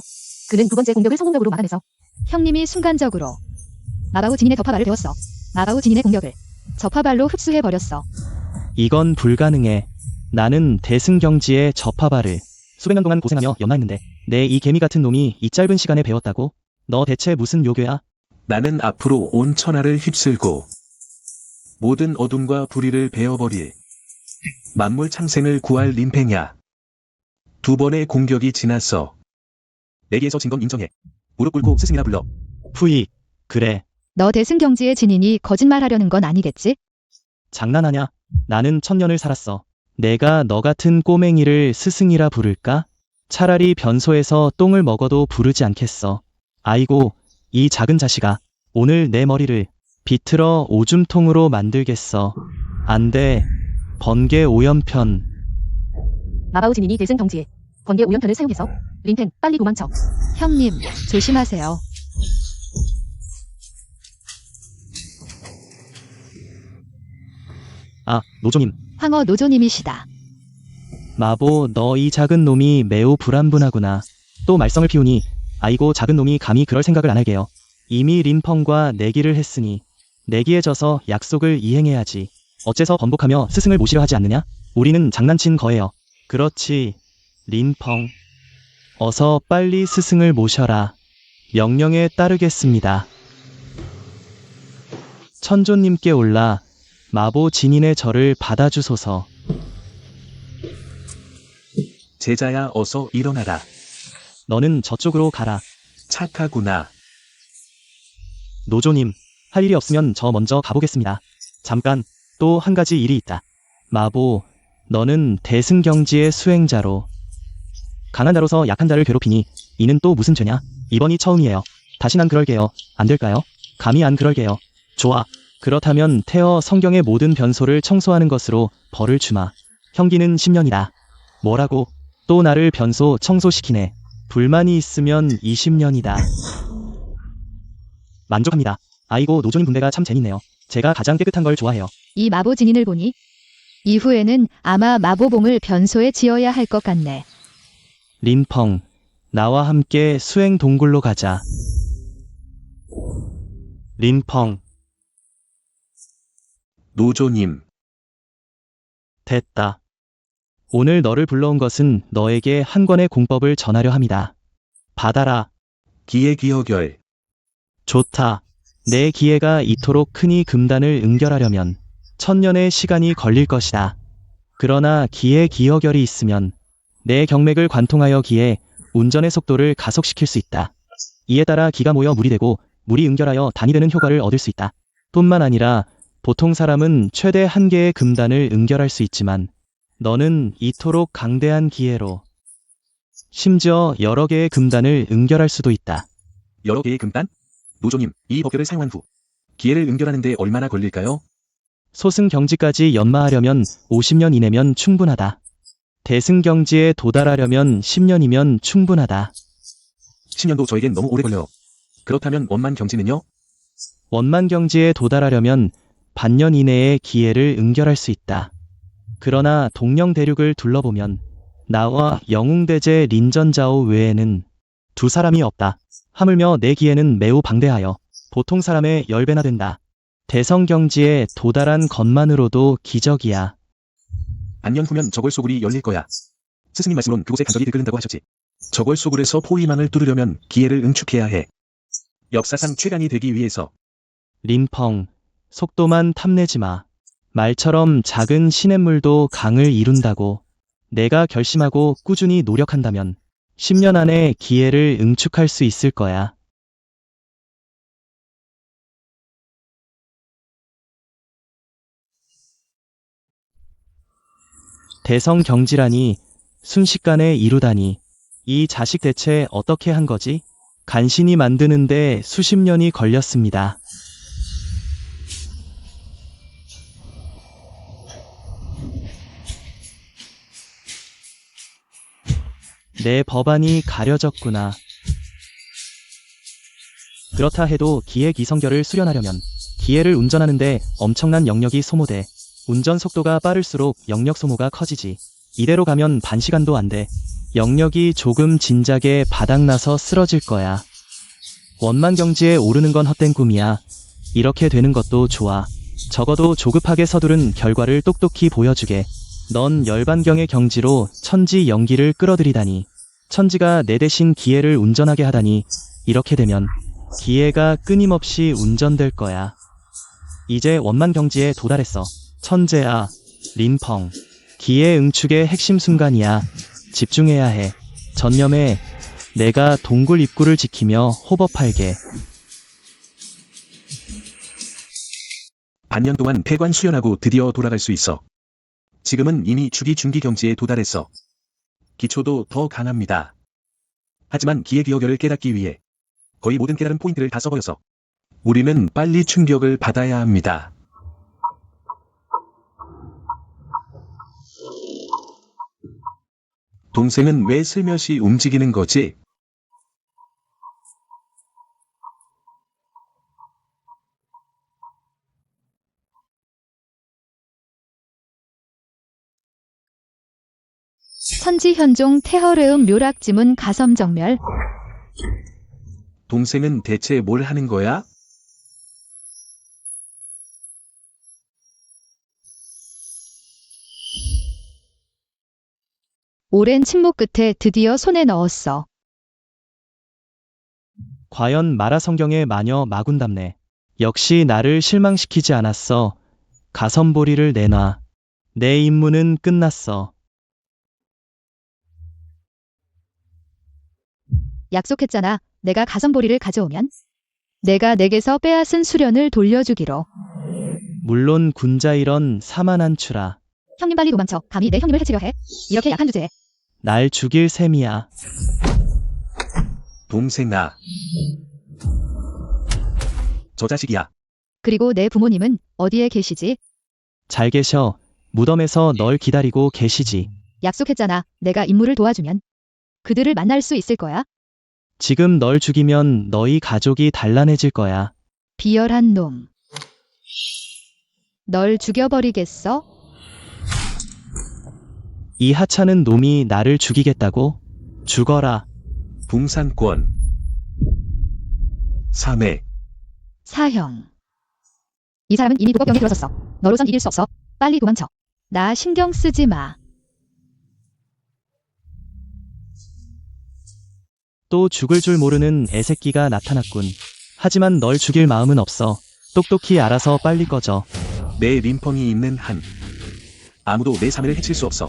[SPEAKER 2] 그는 두 번째 공격을 성공적으로 막아내서
[SPEAKER 4] 형님이 순간적으로 마바우 진인의 접화발을 배웠어. 마바우 진인의 공격을 접화발로 흡수해버렸어.
[SPEAKER 3] 이건 불가능해. 나는 대승경지의 접하발을 수백 년 동안 고생하며 연마했는데 내 이 개미 같은 놈이 이 짧은 시간에 배웠다고? 너 대체 무슨 요괴야?
[SPEAKER 1] 나는 앞으로 온 천하를 휩쓸고 모든 어둠과 불의를 베어버릴 만물 창생을 구할 림팽야. 두 번의 공격이 지났어. 내게서 진 건 인정해. 무릎 꿇고 스승이라 불러.
[SPEAKER 3] 푸이. 그래.
[SPEAKER 4] 너 대승경지의 진인이 거짓말하려는 건 아니겠지?
[SPEAKER 3] 장난하냐? 나는 1000년을 살았어. 내가 너 같은 꼬맹이를 스승이라 부를까? 차라리 변소에서 똥을 먹어도 부르지 않겠어. 아이고, 이 작은 자식아. 오늘 내 머리를 비틀어 오줌통으로 만들겠어. 안 돼. 번개 오연편.
[SPEAKER 2] 마바우진인이 대승 경지에 번개 오연편을 사용해서 린텐 빨리 도망쳐.
[SPEAKER 4] 형님, 조심하세요.
[SPEAKER 3] 아, 노조님.
[SPEAKER 4] 황어 노조님이시다.
[SPEAKER 3] 마보, 너 이 작은 놈이 매우 불안분하구나. 또 말썽을 피우니, 아이고 작은 놈이 감히 그럴 생각을 안 하게요. 이미 린펑과 내기를 했으니 내기에 져서 약속을 이행해야지. 어째서 번복하며 스승을 모시려 하지 않느냐? 우리는 장난친 거예요. 그렇지, 린펑. 어서 빨리 스승을 모셔라. 명령에 따르겠습니다. 천조님께 올라 마보 진인의 절을 받아주소서.
[SPEAKER 1] 제자야 어서 일어나라.
[SPEAKER 3] 너는 저쪽으로 가라.
[SPEAKER 1] 착하구나.
[SPEAKER 3] 노조님, 할 일이 없으면 저 먼저 가보겠습니다. 잠깐, 또 한 가지 일이 있다. 마보, 너는 대승경지의 수행자로. 강한 자로서 약한 자를 괴롭히니 이는 또 무슨 죄냐? 이번이 처음이에요. 다신 안 그럴게요. 안 될까요? 감히 안 그럴게요. 좋아. 그렇다면 태어 성경의 모든 변소를 청소하는 것으로 벌을 주마. 형기는 10년이다. 뭐라고? 또 나를 변소 청소시키네. 불만이 있으면 20년이다. 만족합니다. 아이고 노조님 분대가 참 재밌네요. 제가 가장 깨끗한 걸 좋아해요.
[SPEAKER 4] 이 마보 진인을 보니 이후에는 아마 마보봉을 변소에 지어야 할 것 같네.
[SPEAKER 3] 린펑, 나와 함께 수행 동굴로 가자. 린펑,
[SPEAKER 1] 노조님.
[SPEAKER 3] 됐다. 오늘 너를 불러온 것은 너에게 한 권의 공법을 전하려 함이다. 받아라.
[SPEAKER 1] 기예기허결.
[SPEAKER 3] 좋다. 내 기회가 이토록 크니 금단을 응결하려면 1000년의 시간이 걸릴 것이다. 그러나 기의 기허결이 있으면 내 경맥을 관통하여 기에 운전의 속도를 가속시킬 수 있다. 이에 따라 기가 모여 물이 되고 물이 응결하여 단이 되는 효과를 얻을 수 있다. 뿐만 아니라 보통 사람은 최대 1개의 금단을 응결할 수 있지만 너는 이토록 강대한 기회로 심지어 여러 개의 금단을 응결할 수도 있다.
[SPEAKER 1] 여러 개의 금단? 노조님, 이 법결을 사용한 후 기회를 응결하는데 얼마나 걸릴까요?
[SPEAKER 3] 소승경지까지 연마하려면 50년 이내면 충분하다. 대승경지에 도달하려면 10년이면 충분하다.
[SPEAKER 1] 10년도 저에겐 너무 오래 걸려요. 그렇다면 원만경지는요?
[SPEAKER 3] 원만경지에 도달하려면 반년 이내에 기회를 응결할 수 있다. 그러나 동령대륙을 둘러보면 나와 영웅대제 린전자오 외에는 두 사람이 없다. 하물며 내 기회는 매우 방대하여 보통 사람의 10배나 된다. 대성경지에 도달한 것만으로도 기적이야.
[SPEAKER 1] 반년 후면 저골 소굴이 열릴 거야. 스승님 말씀으론 그곳에 간절히 들끓는다고 하셨지. 저걸 소굴에서 포위망을 뚫으려면 기회를 응축해야 해. 역사상 최강이 되기 위해서.
[SPEAKER 3] 린펑, 속도만 탐내지 마. 말처럼 작은 시냇물도 강을 이룬다고. 내가 결심하고 꾸준히 노력한다면 10년 안에 기회를 응축할 수 있을 거야. 대성 경지라니, 순식간에 이루다니. 이 자식 대체 어떻게 한 거지? 간신히 만드는데 수십 년이 걸렸습니다. 내 법안이 가려졌구나. 그렇다 해도 기획 이성결을 수련하려면 기회를 운전하는데 엄청난 영역이 소모돼. 운전 속도가 빠를수록 영역 소모가 커지지. 이대로 가면 반시간도 안 돼. 영역이 조금 진작에 바닥나서 쓰러질 거야. 원만경지에 오르는 건 헛된 꿈이야. 이렇게 되는 것도 좋아. 적어도 조급하게 서두른 결과를 똑똑히 보여주게. 넌 열반경의 경지로 천지 연기를 끌어들이다니. 천지가 내 대신 기회를 운전하게 하다니. 이렇게 되면 기회가 끊임없이 운전될 거야. 이제 원만경지에 도달했어. 천재야, 린펑. 기회 응축의 핵심 순간이야. 집중해야 해. 전념해. 내가 동굴 입구를 지키며 호법할게.
[SPEAKER 1] 반년 동안 폐관 수련하고 드디어 돌아갈 수 있어. 지금은 이미 주기 중기 경지에 도달했어. 기초도 더 강합니다. 하지만 기의 기어결을 깨닫기 위해 거의 모든 깨달은 포인트를 다 써버려서 우리는 빨리 충격을 받아야 합니다. 동생은 왜 슬며시 움직이는 거지?
[SPEAKER 4] 천지현종 태허르음 묘락지문 가섬정멸.
[SPEAKER 1] 동생은 대체 뭘 하는 거야?
[SPEAKER 4] 오랜 침묵 끝에 드디어 손에 넣었어.
[SPEAKER 3] 과연 마라성경의 마녀 마군답네. 역시 나를 실망시키지 않았어. 가섬보리를 내놔. 내 임무는 끝났어.
[SPEAKER 4] 약속했잖아. 내가 가섬보리를 가져오면 내가 내게서 빼앗은 수련을 돌려주기로.
[SPEAKER 3] 물론 군자 이런 사만한추라.
[SPEAKER 4] 형님 빨리 도망쳐. 감히 내 형님을 해치려 해? 이렇게 약한 주제에.
[SPEAKER 3] 날 죽일 셈이야.
[SPEAKER 1] 동생아. 저 자식이야.
[SPEAKER 4] 그리고 내 부모님은 어디에 계시지?
[SPEAKER 3] 잘 계셔. 무덤에서 널 기다리고 계시지.
[SPEAKER 4] 약속했잖아. 내가 임무를 도와주면 그들을 만날 수 있을 거야.
[SPEAKER 3] 지금 널 죽이면 너희 가족이 단란해질 거야.
[SPEAKER 4] 비열한 놈. 널 죽여버리겠어?
[SPEAKER 3] 이 하찮은 놈이 나를 죽이겠다고? 죽어라.
[SPEAKER 1] 붕산권. 3회.
[SPEAKER 4] 사형. 이 사람은 이미 도법병에 들어섰어. 너로선 이길 수 없어. 빨리 도망쳐. 나 신경 쓰지 마.
[SPEAKER 3] 또 죽을 줄 모르는 애새끼가 나타났군. 하지만 널 죽일 마음은 없어. 똑똑히 알아서 빨리 꺼져.
[SPEAKER 1] 내 림펑이 있는 한 아무도 내 삶을 해칠 수 없어.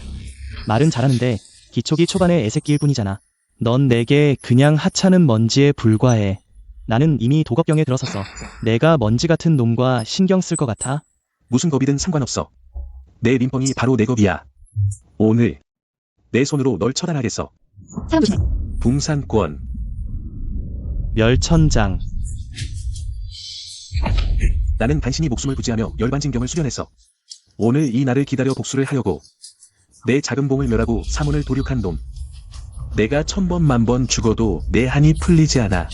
[SPEAKER 3] 말은 잘하는데 기초기 초반의 애새끼일 뿐이잖아. 넌 내게 그냥 하찮은 먼지에 불과해. 나는 이미 도겁병에 들어섰어. 내가 먼지 같은 놈과 신경 쓸 것 같아?
[SPEAKER 1] 무슨 겁이든 상관없어. 내 림펑이 바로 내 겁이야. 오늘 내 손으로 널 처단하겠어.
[SPEAKER 4] 사람 조심해.
[SPEAKER 1] 붕산권.
[SPEAKER 3] 멸천장.
[SPEAKER 1] 나는 간신히 목숨을 부지하며 열반진경을 수련했어. 오늘 이 날을 기다려 복수를 하려고. 내 작은 봉을 멸하고 사문을 도륙한 놈. 내가 1000번 만번 죽어도 내 한이 풀리지 않아.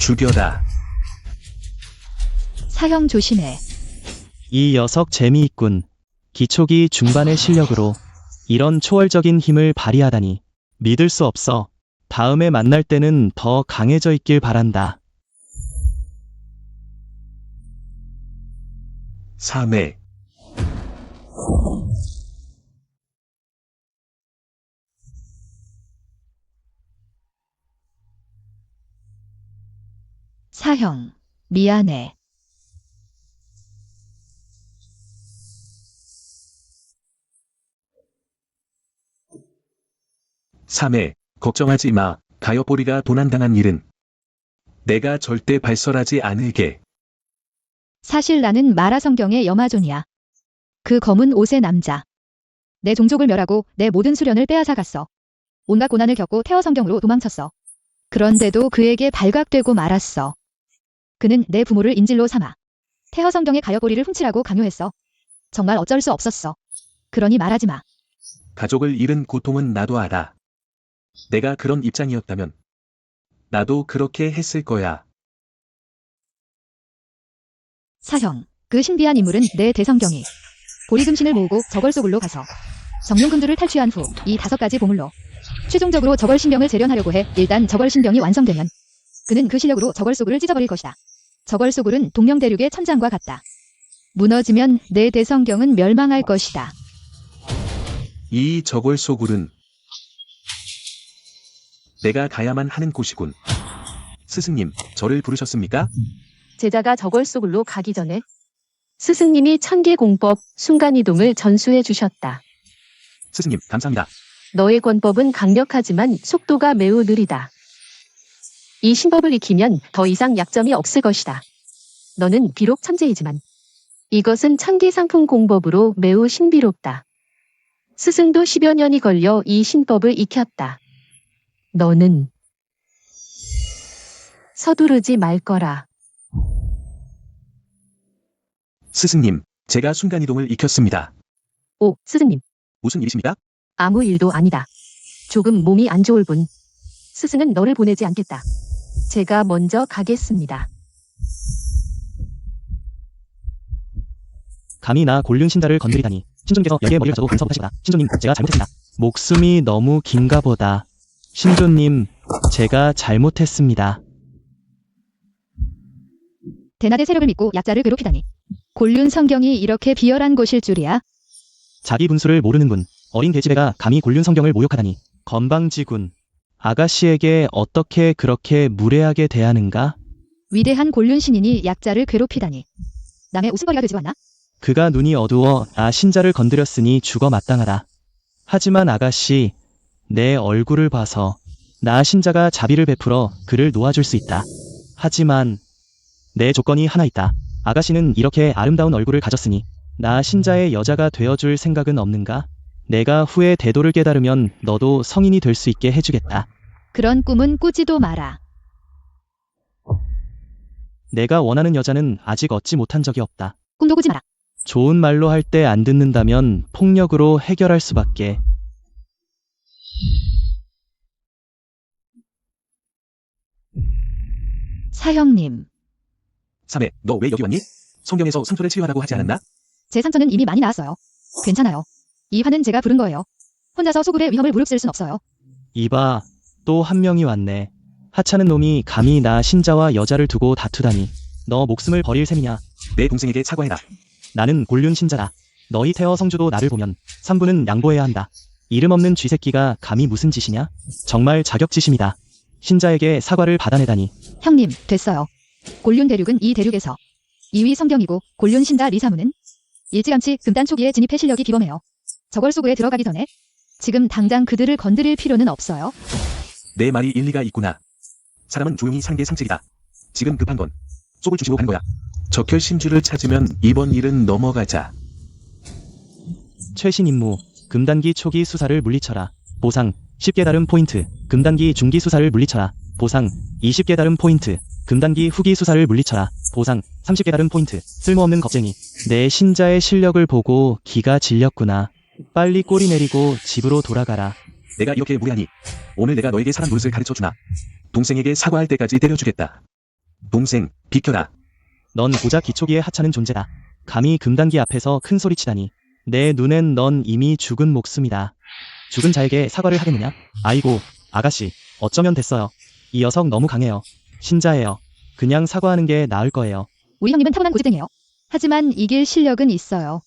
[SPEAKER 1] 죽여라.
[SPEAKER 4] 사형 조심해.
[SPEAKER 3] 이 녀석 재미있군. 기초기 중반의 실력으로 이런 초월적인 힘을 발휘하다니. 믿을 수 없어. 다음에 만날 때는 더 강해져 있길 바란다.
[SPEAKER 1] 3회.
[SPEAKER 4] 사형, 미안해.
[SPEAKER 1] 삼해, 걱정하지 마. 가엾보리가 도난당한 일은 내가 절대 발설하지 않을게.
[SPEAKER 4] 사실 나는 마라 성경의 여마존이야. 그 검은 옷의 남자. 내 종족을 멸하고 내 모든 수련을 빼앗아갔어. 온갖 고난을 겪고 태어 성경으로 도망쳤어. 그런데도 그에게 발각되고 말았어. 그는 내 부모를 인질로 삼아 태어 성경의 가엾보리를 훔치라고 강요했어. 정말 어쩔 수 없었어. 그러니 말하지 마.
[SPEAKER 1] 가족을 잃은 고통은 나도 알아. 내가 그런 입장이었다면 나도 그렇게 했을 거야.
[SPEAKER 4] 사형, 그 신비한 인물은 내 대성경이 보리금신을 모으고 저걸소굴로 가서 정룡금두를 탈취한 후 이 5가지 보물로 최종적으로 저걸신병을 재련하려고 해. 일단 저걸신병이 완성되면 그는 그 실력으로 저걸소굴을 찢어버릴 것이다. 저걸소굴은 동명대륙의 천장과 같다. 무너지면 내 대성경은 멸망할 것이다.
[SPEAKER 1] 이 저골소굴은 내가 가야만 하는 곳이군. 스승님, 저를 부르셨습니까?
[SPEAKER 2] 제자가 저걸소굴로 가기 전에 스승님이 천계공법 순간이동을 전수해 주셨다.
[SPEAKER 1] 스승님, 감사합니다.
[SPEAKER 2] 너의 권법은 강력하지만 속도가 매우 느리다. 이 신법을 익히면 더 이상 약점이 없을 것이다. 너는 비록 천재이지만 이것은 천계상품 공법으로 매우 신비롭다. 스승도 10여 년이 걸려 이 신법을 익혔다. 너는 서두르지 말 거라.
[SPEAKER 1] 스승님, 제가 순간이동을 익혔습니다.
[SPEAKER 2] 오, 스승님.
[SPEAKER 1] 무슨 일이십니까?
[SPEAKER 2] 아무 일도 아니다. 조금 몸이 안 좋을 뿐. 스승은 너를 보내지 않겠다. 제가 먼저 가겠습니다.
[SPEAKER 3] 감히 나 곤륜 신자를 건드리다니. 신존께서 여기에 머리를 써도 용서하시다. 신존님, 제가 잘못했습니다. 목숨이 너무 긴가 보다. 신존님, 제가 잘못했습니다.
[SPEAKER 4] 대낮의 세력을 믿고 약자를 괴롭히다니. 곤륜 성경이 이렇게 비열한 곳일 줄이야.
[SPEAKER 3] 자기 분수를 모르는 분, 어린 계집애가 감히 곤륜 성경을 모욕하다니. 건방지군. 아가씨에게 어떻게 그렇게 무례하게 대하는가?
[SPEAKER 4] 위대한 곤륜 신인이 약자를 괴롭히다니. 남의 웃음거리가 되지 않나?
[SPEAKER 3] 그가 눈이 어두워 나 신자를 건드렸으니 죽어 마땅하다. 하지만 아가씨, 내 얼굴을 봐서 나 신자가 자비를 베풀어 그를 놓아줄 수 있다. 하지만 내 조건이 하나 있다. 아가씨는 이렇게 아름다운 얼굴을 가졌으니 나 신자의 여자가 되어줄 생각은 없는가? 내가 후에 대도를 깨달으면 너도 성인이 될 수 있게 해주겠다.
[SPEAKER 4] 그런 꿈은 꾸지도 마라.
[SPEAKER 3] 내가 원하는 여자는 아직 얻지 못한 적이 없다.
[SPEAKER 4] 꿈도 꾸지 마라.
[SPEAKER 3] 좋은 말로 할 때 안 듣는다면 폭력으로 해결할 수밖에.
[SPEAKER 4] 사형님,
[SPEAKER 1] 삼해, 너 왜 여기 왔니? 성경에서 상처를 치유하라고 하지 않았나?
[SPEAKER 4] 제 상처는 이미 많이 나았어요. 괜찮아요. 이 화는 제가 부른 거예요. 혼자서 소굴의 위험을 무릅쓸 순 없어요.
[SPEAKER 3] 이봐, 또 한 명이 왔네. 하찮은 놈이 감히 나 신자와 여자를 두고 다투다니. 너 목숨을 버릴 셈이냐?
[SPEAKER 1] 내 동생에게 사과해라.
[SPEAKER 3] 나는 곤륜 신자다. 너희 태어 성주도 나를 보면 3부는 양보해야 한다. 이름 없는 쥐새끼가 감히 무슨 짓이냐? 정말 자격지심이다. 신자에게 사과를 받아내다니.
[SPEAKER 4] 형님, 됐어요. 곤륜 대륙은 이 대륙에서 2위 성경이고 곤륜 신자 리사무는 일찌감치 금단 초기에 진입해 실력이 비범해요. 저걸소구에 들어가기 전에 지금 당장 그들을 건드릴 필요는 없어요.
[SPEAKER 1] 내 말이 일리가 있구나. 사람은 조용히 사는 게 상책이다. 지금 급한 건 속을 주시고 가는 거야. 적혈심주를 찾으면 이번 일은 넘어가자.
[SPEAKER 3] 최신 임무, 금단기 초기 수사를 물리쳐라. 보상, 10깨달음 포인트. 금단기 중기 수사를 물리쳐라. 보상, 20깨달음 포인트. 금단기 후기 수사를 물리쳐라. 보상, 30깨달음 포인트. 쓸모없는 겁쟁이. 내 신자의 실력을 보고 기가 질렸구나. 빨리 꼬리 내리고 집으로 돌아가라.
[SPEAKER 1] 내가 이렇게 무례하니 오늘 내가 너에게 사람 노릇을 가르쳐주나. 동생에게 사과할 때까지 때려주겠다. 동생, 비켜라.
[SPEAKER 3] 넌 고작 기초기에 하찮은 존재다. 감히 금단기 앞에서 큰 소리치다니. 내 눈엔 넌 이미 죽은 목숨이다. 죽은 자에게 사과를 하겠느냐? 아이고, 아가씨, 어쩌면 됐어요. 이 녀석 너무 강해요. 신자예요. 그냥 사과하는 게 나을 거예요.
[SPEAKER 4] 우리 형님은 타고난 고집쟁이에요. 하지만 이길 실력은 있어요.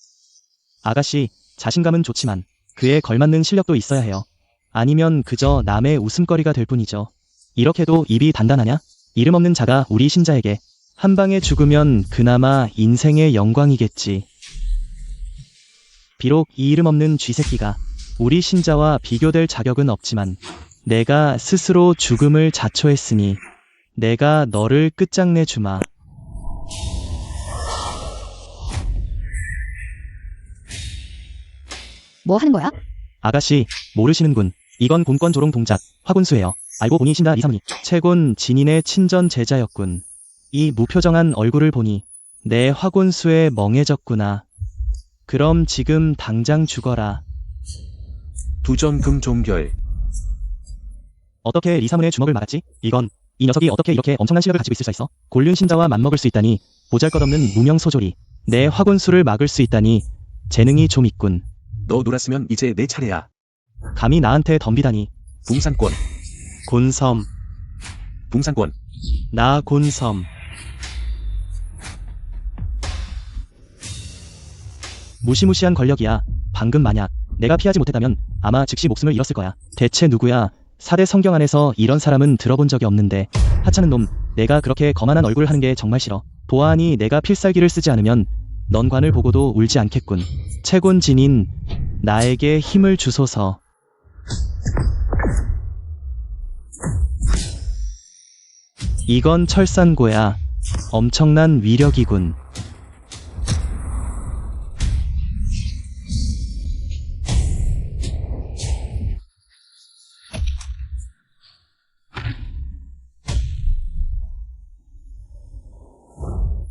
[SPEAKER 3] 아가씨, 자신감은 좋지만 그에 걸맞는 실력도 있어야 해요. 아니면 그저 남의 웃음거리가 될 뿐이죠. 이렇게도 입이 단단하냐? 이름 없는 자가 우리 신자에게 한 방에 죽으면 그나마 인생의 영광이겠지. 비록 이 이름 없는 쥐새끼가 우리 신자와 비교될 자격은 없지만 내가 스스로 죽음을 자초했으니 내가 너를 끝장내 주마.
[SPEAKER 4] 뭐 하는 거야?
[SPEAKER 3] 아가씨, 모르시는군. 이건 곤권 조롱 동작, 화군수예요. 알고 보니 신자 이사모니 채곤 진인의 친전 제자였군. 이 무표정한 얼굴을 보니 내 화군수에 멍해졌구나. 그럼 지금 당장 죽어라.
[SPEAKER 1] 두전금 종결.
[SPEAKER 3] 어떻게 리사문의 주먹을 막았지? 이 녀석이 어떻게 이렇게 엄청난 실력을 가지고 있을 수 있어? 곤륜 신자와 맞먹을 수 있다니, 보잘것없는 무명소졸이 내 화군수를 막을 수 있다니 재능이 좀 있군.
[SPEAKER 1] 너 놀았으면 이제 내 차례야.
[SPEAKER 3] 감히 나한테 덤비다니.
[SPEAKER 1] 붕산권.
[SPEAKER 3] 곤섬,
[SPEAKER 1] 붕산권.
[SPEAKER 3] 나 곤섬. 무시무시한 권력이야. 방금 만약 내가 피하지 못했다면 아마 즉시 목숨을 잃었을 거야. 대체 누구야? 4대 성경 안에서 이런 사람은 들어본 적이 없는데. 하찮은 놈, 내가 그렇게 거만한 얼굴을 하는 게 정말 싫어. 보아하니 내가 필살기를 쓰지 않으면 넌 관을 보고도 울지 않겠군. 채곤 진인, 나에게 힘을 주소서. 이건 철산고야. 엄청난 위력이군.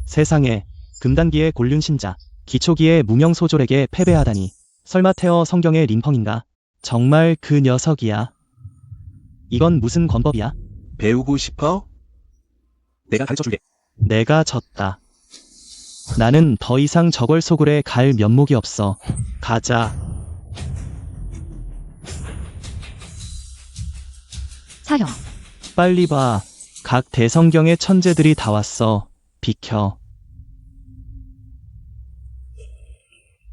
[SPEAKER 3] 세상에, 금단기의 곤륜 신자, 기초기의 무명소졸에게 패배하다니. 설마 태어 성경의 림펑인가? 정말 그 녀석이야. 이건 무슨 권법이야?
[SPEAKER 1] 배우고 싶어? 내가 가르쳐줄게.
[SPEAKER 3] 내가 졌다. 나는 더 이상 저걸 소굴에 갈 면목이 없어. 가자.
[SPEAKER 4] 사형.
[SPEAKER 3] 빨리 봐. 각 대성경의 천재들이 다 왔어. 비켜.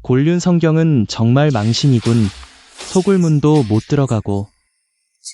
[SPEAKER 3] 곤륜 성경은 정말 망신이군. 소굴문도 못 들어가고.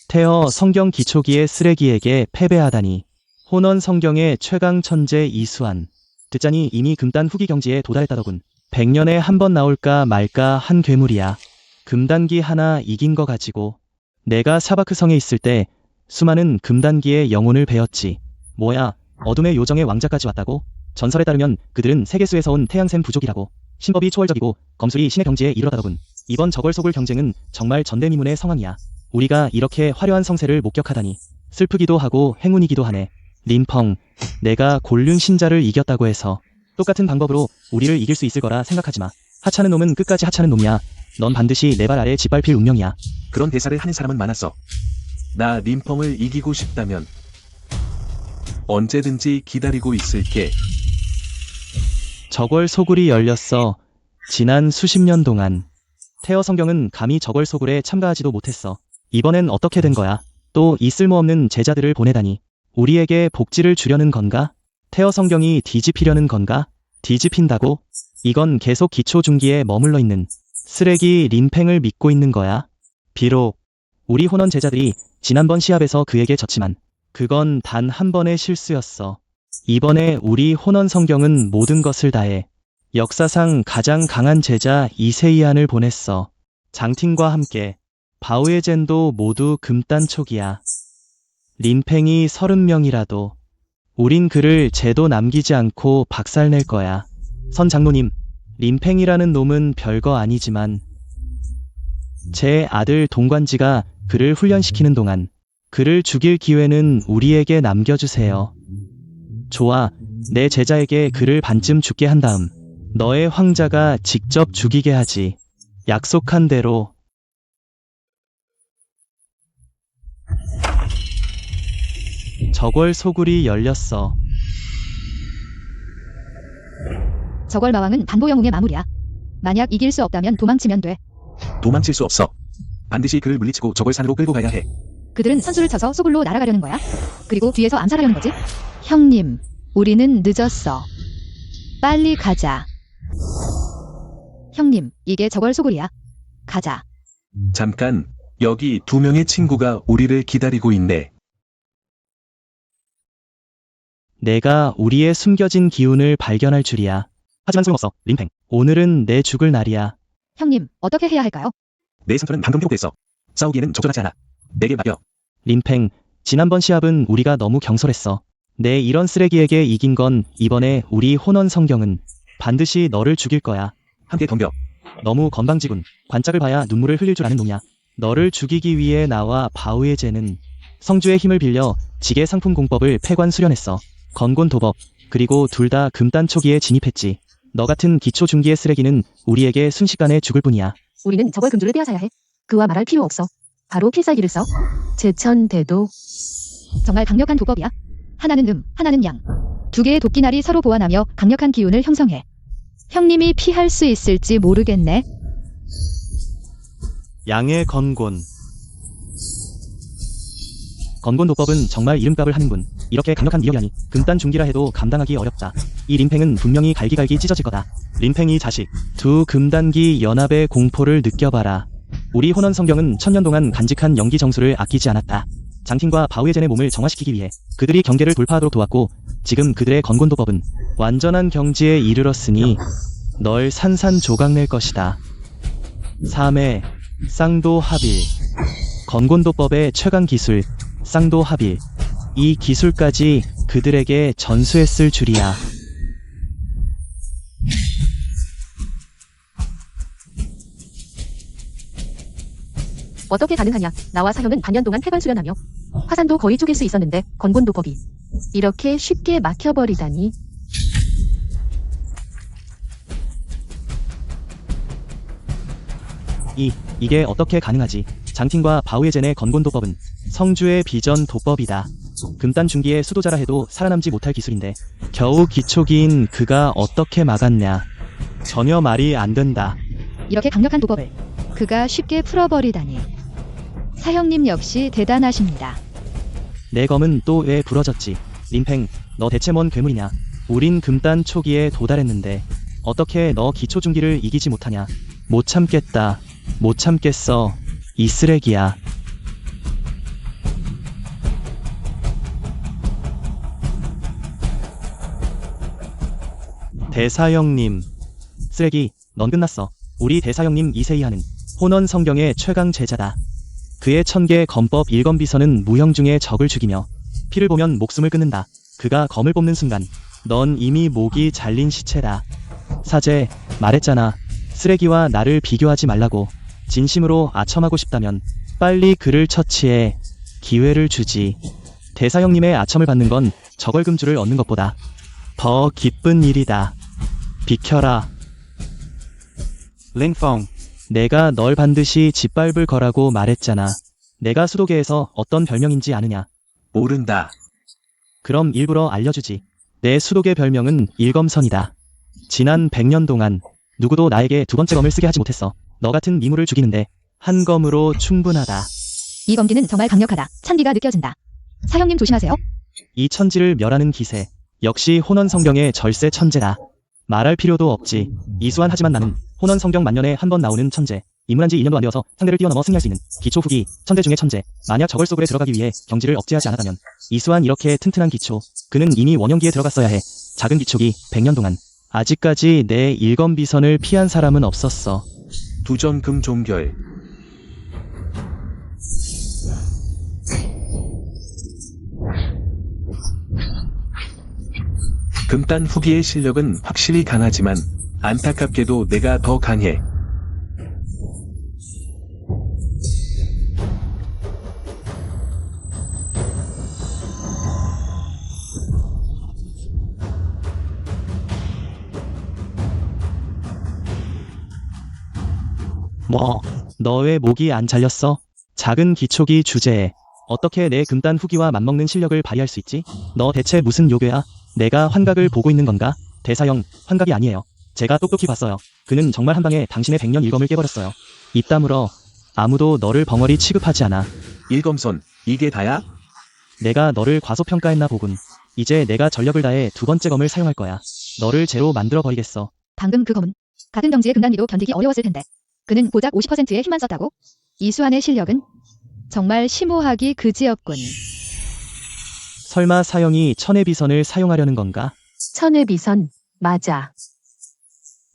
[SPEAKER 3] 태어 성경 기초기의 쓰레기에게 패배하다니. 혼원 성경의 최강 천재 이수한. 듣자니 이미 금단 후기 경지에 도달했다더군. 100년에 한 번 나올까 말까 한 괴물이야. 금단기 하나 이긴 거 가지고. 내가 사바크 성에 있을 때 수많은 금단기의 영혼을 베었지. 뭐야, 어둠의 요정의 왕자까지 왔다고? 전설에 따르면 그들은 세계수에서 온 태양샘 부족이라고. 신법이 초월적이고 검술이 신의 경지에 이르렀다더군. 이번 저걸소굴 경쟁은 정말 전대미문의 상황이야. 우리가 이렇게 화려한 성세를 목격하다니. 슬프기도 하고 행운이기도 하네. 림펑, 내가 곤륜 신자를 이겼다고 해서 똑같은 방법으로 우리를 이길 수 있을 거라 생각하지 마. 하찮은 놈은 끝까지 하찮은 놈이야. 넌 반드시 내 발 아래 짓밟힐 운명이야.
[SPEAKER 1] 그런 대사를 하는 사람은 많았어. 나 림펑을 이기고 싶다면 언제든지 기다리고 있을게.
[SPEAKER 3] 저걸 소굴이 열렸어. 지난 수십 년 동안. 태어 성경은 감히 저걸 소굴에 참가하지도 못했어. 이번엔 어떻게 된 거야? 또 이 쓸모없는 제자들을 보내다니. 우리에게 복지를 주려는 건가? 태어 성경이 뒤집히려는 건가? 뒤집힌다고? 이건 계속 기초 중기에 머물러 있는 쓰레기 림팽을 믿고 있는 거야. 비록 우리 혼원 제자들이 지난번 시합에서 그에게 졌지만 그건 단 한 번의 실수였어. 이번에 우리 혼원 성경은 모든 것을 다해 역사상 가장 강한 제자 이세이안을 보냈어. 장팅과 함께 바우에젠도 모두 금단촉이야. 림팽이 30명이라도 우린 그를 죄도 남기지 않고 박살낼 거야. 선 장로님, 림팽이라는 놈은 별거 아니지만 제 아들 동관지가 그를 훈련시키는 동안 그를 죽일 기회는 우리에게 남겨주세요. 좋아, 내 제자에게 그를 반쯤 죽게 한 다음 너의 황자가 직접 죽이게 하지. 약속한 대로. 저걸 소굴이 열렸어.
[SPEAKER 4] 저걸 마왕은 반보 영웅의 마무리야. 만약 이길 수 없다면 도망치면 돼.
[SPEAKER 1] 도망칠 수 없어. 반드시 그를 물리치고 저걸 산으로 끌고 가야 해.
[SPEAKER 4] 그들은 선수를 쳐서 소굴로 날아가려는 거야? 그리고 뒤에서 암살하려는 거지? 형님, 우리는 늦었어. 빨리 가자. 형님, 이게 저걸 소굴이야. 가자.
[SPEAKER 1] 잠깐, 여기 2명의 친구가 우리를 기다리고 있네.
[SPEAKER 3] 내가 우리의 숨겨진 기운을 발견할 줄이야. 하지만 소용없어, 림팽. 오늘은 내 죽을 날이야.
[SPEAKER 4] 형님, 어떻게 해야 할까요?
[SPEAKER 1] 내 상처는 방금 회복됐어. 싸우기에는 적절하지 않아. 내게 맡겨.
[SPEAKER 3] 림팽, 지난번 시합은 우리가 너무 경솔했어. 내 이런 쓰레기에게 이긴 건 이번에 우리 혼원 성경은 반드시 너를 죽일 거야.
[SPEAKER 1] 함께 덤벼.
[SPEAKER 3] 너무 건방지군. 관짝을 봐야 눈물을 흘릴 줄 아는 놈이야. 너를 죽이기 위해 나와 바우의 제는 성주의 힘을 빌려 지계 상품 공법을 폐관 수련했어. 건곤 도법, 그리고 둘 다 금단 초기에 진입했지. 너 같은 기초 중기의 쓰레기는 우리에게 순식간에 죽을 뿐이야.
[SPEAKER 2] 우리는 저걸 금주를 빼앗아야 해. 그와 말할 필요 없어. 바로 필살기를 써. 제천대도.
[SPEAKER 4] 정말 강력한 도법이야. 하나는 하나는 양. 두 개의 도끼날이 서로 보완하며 강력한 기운을 형성해. 형님이 피할 수 있을지 모르겠네.
[SPEAKER 3] 양의 건곤. 건곤 도법은 정말 이름값을 하는군. 이렇게 강력한 위력이라니 금단 중기라 해도 감당하기 어렵다. 이 림팽은 분명히 갈기갈기 찢어질 거다. 림팽이 자식, 두 금단기 연합의 공포를 느껴봐라. 우리 혼원 성경은 천년 동안 간직한 연기 정수를 아끼지 않았다. 장팀과 바우에젠의 몸을 정화시키기 위해 그들이 경계를 돌파하도록 도왔고, 지금 그들의 건곤 도법은 완전한 경지에 이르렀으니 널 산산조각낼 것이다. 3회 쌍도합일. 건곤도법의 최강 기술 쌍도합일. 이 기술까지 그들에게 전수했을 줄이야.
[SPEAKER 2] 어떻게 가능하냐. 나와 사형은 반년 동안 폐관 수련하며 화산도 거의 쪼갤 수 있었는데 건곤도법이 이렇게 쉽게 막혀버리다니.
[SPEAKER 3] 이게 어떻게 가능하지? 장팀과 바우에젠의 건곤도법은 성주의 비전 도법이다. 금단 중기의 수도자라 해도 살아남지 못할 기술인데 겨우 기초기인 그가 어떻게 막았냐. 전혀 말이 안 된다.
[SPEAKER 4] 이렇게 강력한 도법을 그가 쉽게 풀어버리다니. 사형님 역시 대단하십니다.
[SPEAKER 3] 내 검은 또 왜 부러졌지? 림팽, 너 대체 뭔 괴물이냐? 우린 금단 초기에 도달했는데 어떻게 너 기초 중기를 이기지 못하냐? 못 참겠다. 못 참겠어. 이 쓰레기야. 대사형님. 쓰레기, 넌 끝났어. 우리 대사형님 이세이하는 혼원 성경의 최강 제자다. 그의 1000개 검법 1검비서는 무형 중에 적을 죽이며 피를 보면 목숨을 끊는다. 그가 검을 뽑는 순간 넌 이미 목이 잘린 시체다. 사제, 말했잖아. 쓰레기와 나를 비교하지 말라고. 진심으로 아첨하고 싶다면 빨리 그를 처치해. 기회를 주지. 대사형님의 아첨을 받는 건 저걸금주를 얻는 것보다 더 기쁜 일이다. 비켜라. 링펑, 내가 널 반드시 짓밟을 거라고 말했잖아. 내가 수도계에서 어떤 별명인지 아느냐?
[SPEAKER 1] 모른다.
[SPEAKER 3] 그럼 일부러 알려주지. 내 수도계 별명은 일검선이다. 지난 100년 동안 누구도 나에게 두 번째 검을 쓰게 하지 못했어. 너 같은 미물을 죽이는데 한 검으로 충분하다.
[SPEAKER 4] 이 검기는 정말 강력하다. 찬기가 느껴진다. 사형님 조심하세요.
[SPEAKER 3] 이 천지를 멸하는 기세. 역시 혼원 성경의 절세 천재다. 말할 필요도 없지. 이수한 하지만 나는 혼원 성경 만년에 한 번 나오는 천재. 입문한 지 2년도 안 되어서 상대를 뛰어넘어 승리할 수 있는 기초 후기 천재 중의 천재. 만약 저걸 속에 들어가기 위해 경지를 억제하지 않았다면 이수한 이렇게 튼튼한 기초. 그는 이미 원형기에 들어갔어야 해. 작은 기초기 100년 동안. 아직까지 내 일검비선을 피한 사람은 없었어.
[SPEAKER 1] 두전금 종결. 금단 후기의 실력은 확실히 강하지만 안타깝게도 내가 더 강해.
[SPEAKER 3] 뭐, 너 왜 목이 안 잘렸어? 작은 기초기 주제에 어떻게 내 금단 후기와 맞먹는 실력을 발휘할 수 있지? 너 대체 무슨 요괴야? 내가 환각을 보고 있는 건가? 대사형, 환각이 아니에요. 제가 똑똑히 봤어요. 그는 정말 한 방에 당신의 100년 일검을 깨버렸어요. 입 다물어. 아무도 너를 벙어리 취급하지 않아.
[SPEAKER 1] 일검손, 이게 다야?
[SPEAKER 3] 내가 너를 과소평가했나 보군. 이제 내가 전력을 다해 두 번째 검을 사용할 거야. 너를 제로 만들어버리겠어.
[SPEAKER 4] 방금 그 검은 같은 경지의 금단미도 견디기 어려웠을 텐데 그는 고작 50%의 힘만 썼다고? 이수환의 실력은 정말 심오하기 그지없군.
[SPEAKER 3] 설마 사형이 천의 비선을 사용하려는 건가?
[SPEAKER 2] 천의 비선, 맞아.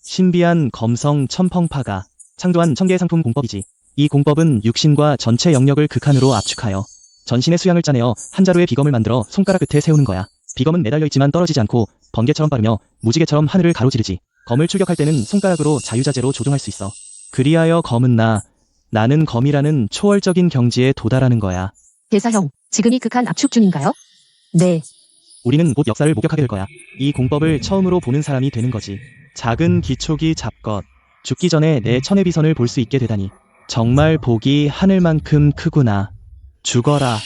[SPEAKER 3] 신비한 검성 천펑파가 창조한 천개의 상품 공법이지. 이 공법은 육신과 전체 영역을 극한으로 압축하여 전신의 수양을 짜내어 한 자루의 비검을 만들어 손가락 끝에 세우는 거야. 비검은 매달려 있지만 떨어지지 않고 번개처럼 빠르며 무지개처럼 하늘을 가로지르지. 검을 출격할 때는 손가락으로 자유자재로 조종할 수 있어. 그리하여 검은 나는 검이라는 초월적인 경지에 도달하는 거야.
[SPEAKER 2] 대사형, 지금이 극한 압축 중인가요? 네.
[SPEAKER 3] 우리는 곧 역사를 목격하게 될 거야. 이 공법을 처음으로 보는 사람이 되는 거지. 작은 기초기 잡것. 죽기 전에 내 천의 비선을 볼 수 있게 되다니. 정말 복이 하늘만큼 크구나. 죽어라.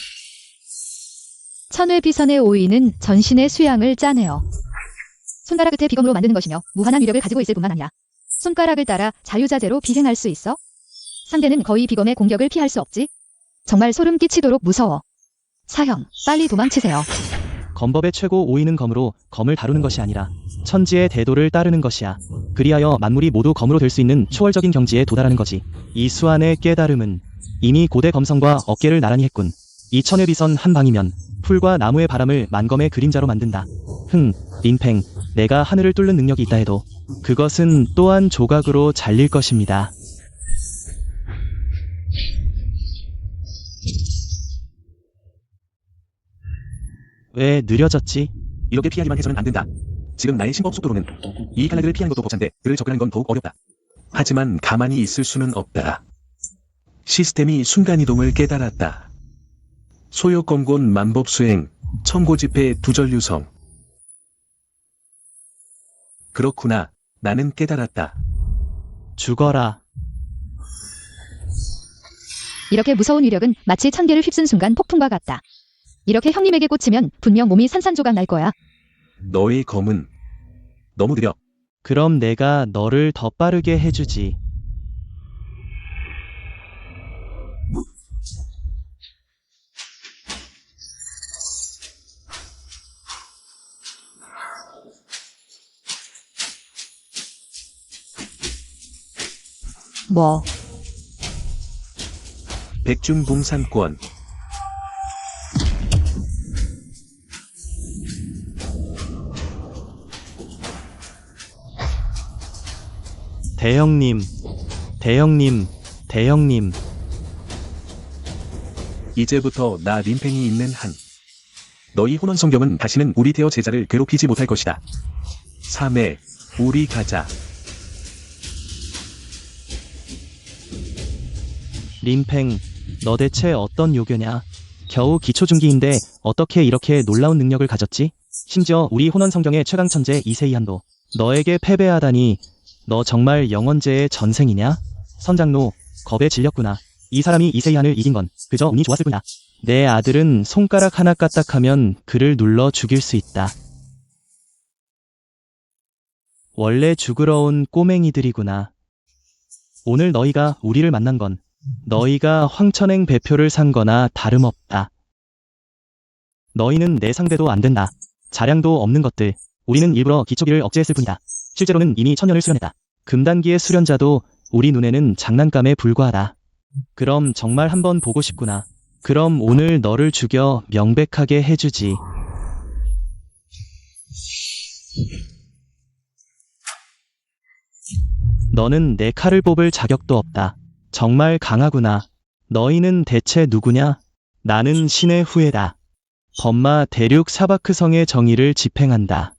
[SPEAKER 4] 천의 비선의 오이는 전신의 수양을 짜내어 손가락 끝에 비검으로 만드는 것이며 무한한 위력을 가지고 있을 뿐만 아니라 손가락을 따라 자유자재로 비행할 수 있어. 상대는 거의 비검의 공격을 피할 수 없지. 정말 소름 끼치도록 무서워. 사형, 빨리 도망치세요.
[SPEAKER 3] 검법의 최고 오이는 검으로 검을 다루는 것이 아니라 천지의 대도를 따르는 것이야. 그리하여 만물이 모두 검으로 될 수 있는 초월적인 경지에 도달하는 거지. 이 수안의 깨달음은 이미 고대 검성과 어깨를 나란히 했군. 이 천의 비선 한 방이면 풀과 나무의 바람을 만검의 그림자로 만든다. 린팽, 내가 하늘을 뚫는 능력이 있다 해도 그것은 또한 조각으로 잘릴 것입니다. 왜 느려졌지?
[SPEAKER 1] 이렇게 피하기만 해서는 안 된다. 지금 나의 심법 속도로는 이 칼날들을 피하는 것도 벅찬데 그를 접근하는 건 더욱 어렵다. 하지만 가만히 있을 수는 없다. 시스템이 순간이동을 깨달았다. 소요검곤 만법수행, 청고집회 두전류성. 그렇구나. 나는 깨달았다.
[SPEAKER 3] 죽어라.
[SPEAKER 4] 이렇게 무서운 위력은 마치 천개를 휩쓴 순간 폭풍과 같다. 이렇게 형님에게 꽂히면 분명 몸이 산산조각 날 거야.
[SPEAKER 1] 너의 검은 너무 느려.
[SPEAKER 3] 그럼 내가 너를 더 빠르게 해주지.
[SPEAKER 4] 뭐,
[SPEAKER 1] 백중봉산권.
[SPEAKER 3] 대형님.
[SPEAKER 1] 이제부터 나 림팽이 있는 한. 너희 혼원 성경은 다시는 우리 대어 제자를 괴롭히지 못할 것이다. 3회, 우리 가자.
[SPEAKER 3] 림팽, 너 대체 어떤 요괴냐? 겨우 기초중기인데 어떻게 이렇게 놀라운 능력을 가졌지? 심지어 우리 혼원 성경의 최강 천재 이세이한도 너에게 패배하다니. 너 정말 영원제의 전생이냐? 선장로, 겁에 질렸구나. 이 사람이 이세이한을 이긴 건 그저 운이 좋았을 뿐이야. 내 아들은 손가락 하나 까딱하면 그를 눌러 죽일 수 있다. 원래 죽으러 온 꼬맹이들이구나. 오늘 너희가 우리를 만난 건 너희가 황천행 배표를 산 거나 다름없다. 너희는 내 상대도 안 된다. 자량도 없는 것들. 우리는 일부러 기초기를 억제했을 뿐이다. 실제로는 이미 천년을 수련했다. 금단기의 수련자도 우리 눈에는 장난감에 불과하다. 그럼 정말 한번 보고 싶구나. 그럼 오늘 너를 죽여 명백하게 해주지. 너는 내 칼을 뽑을 자격도 없다. 정말 강하구나. 너희는 대체 누구냐? 나는 신의 후예다. 범마 대륙 사바크성의 정의를 집행한다.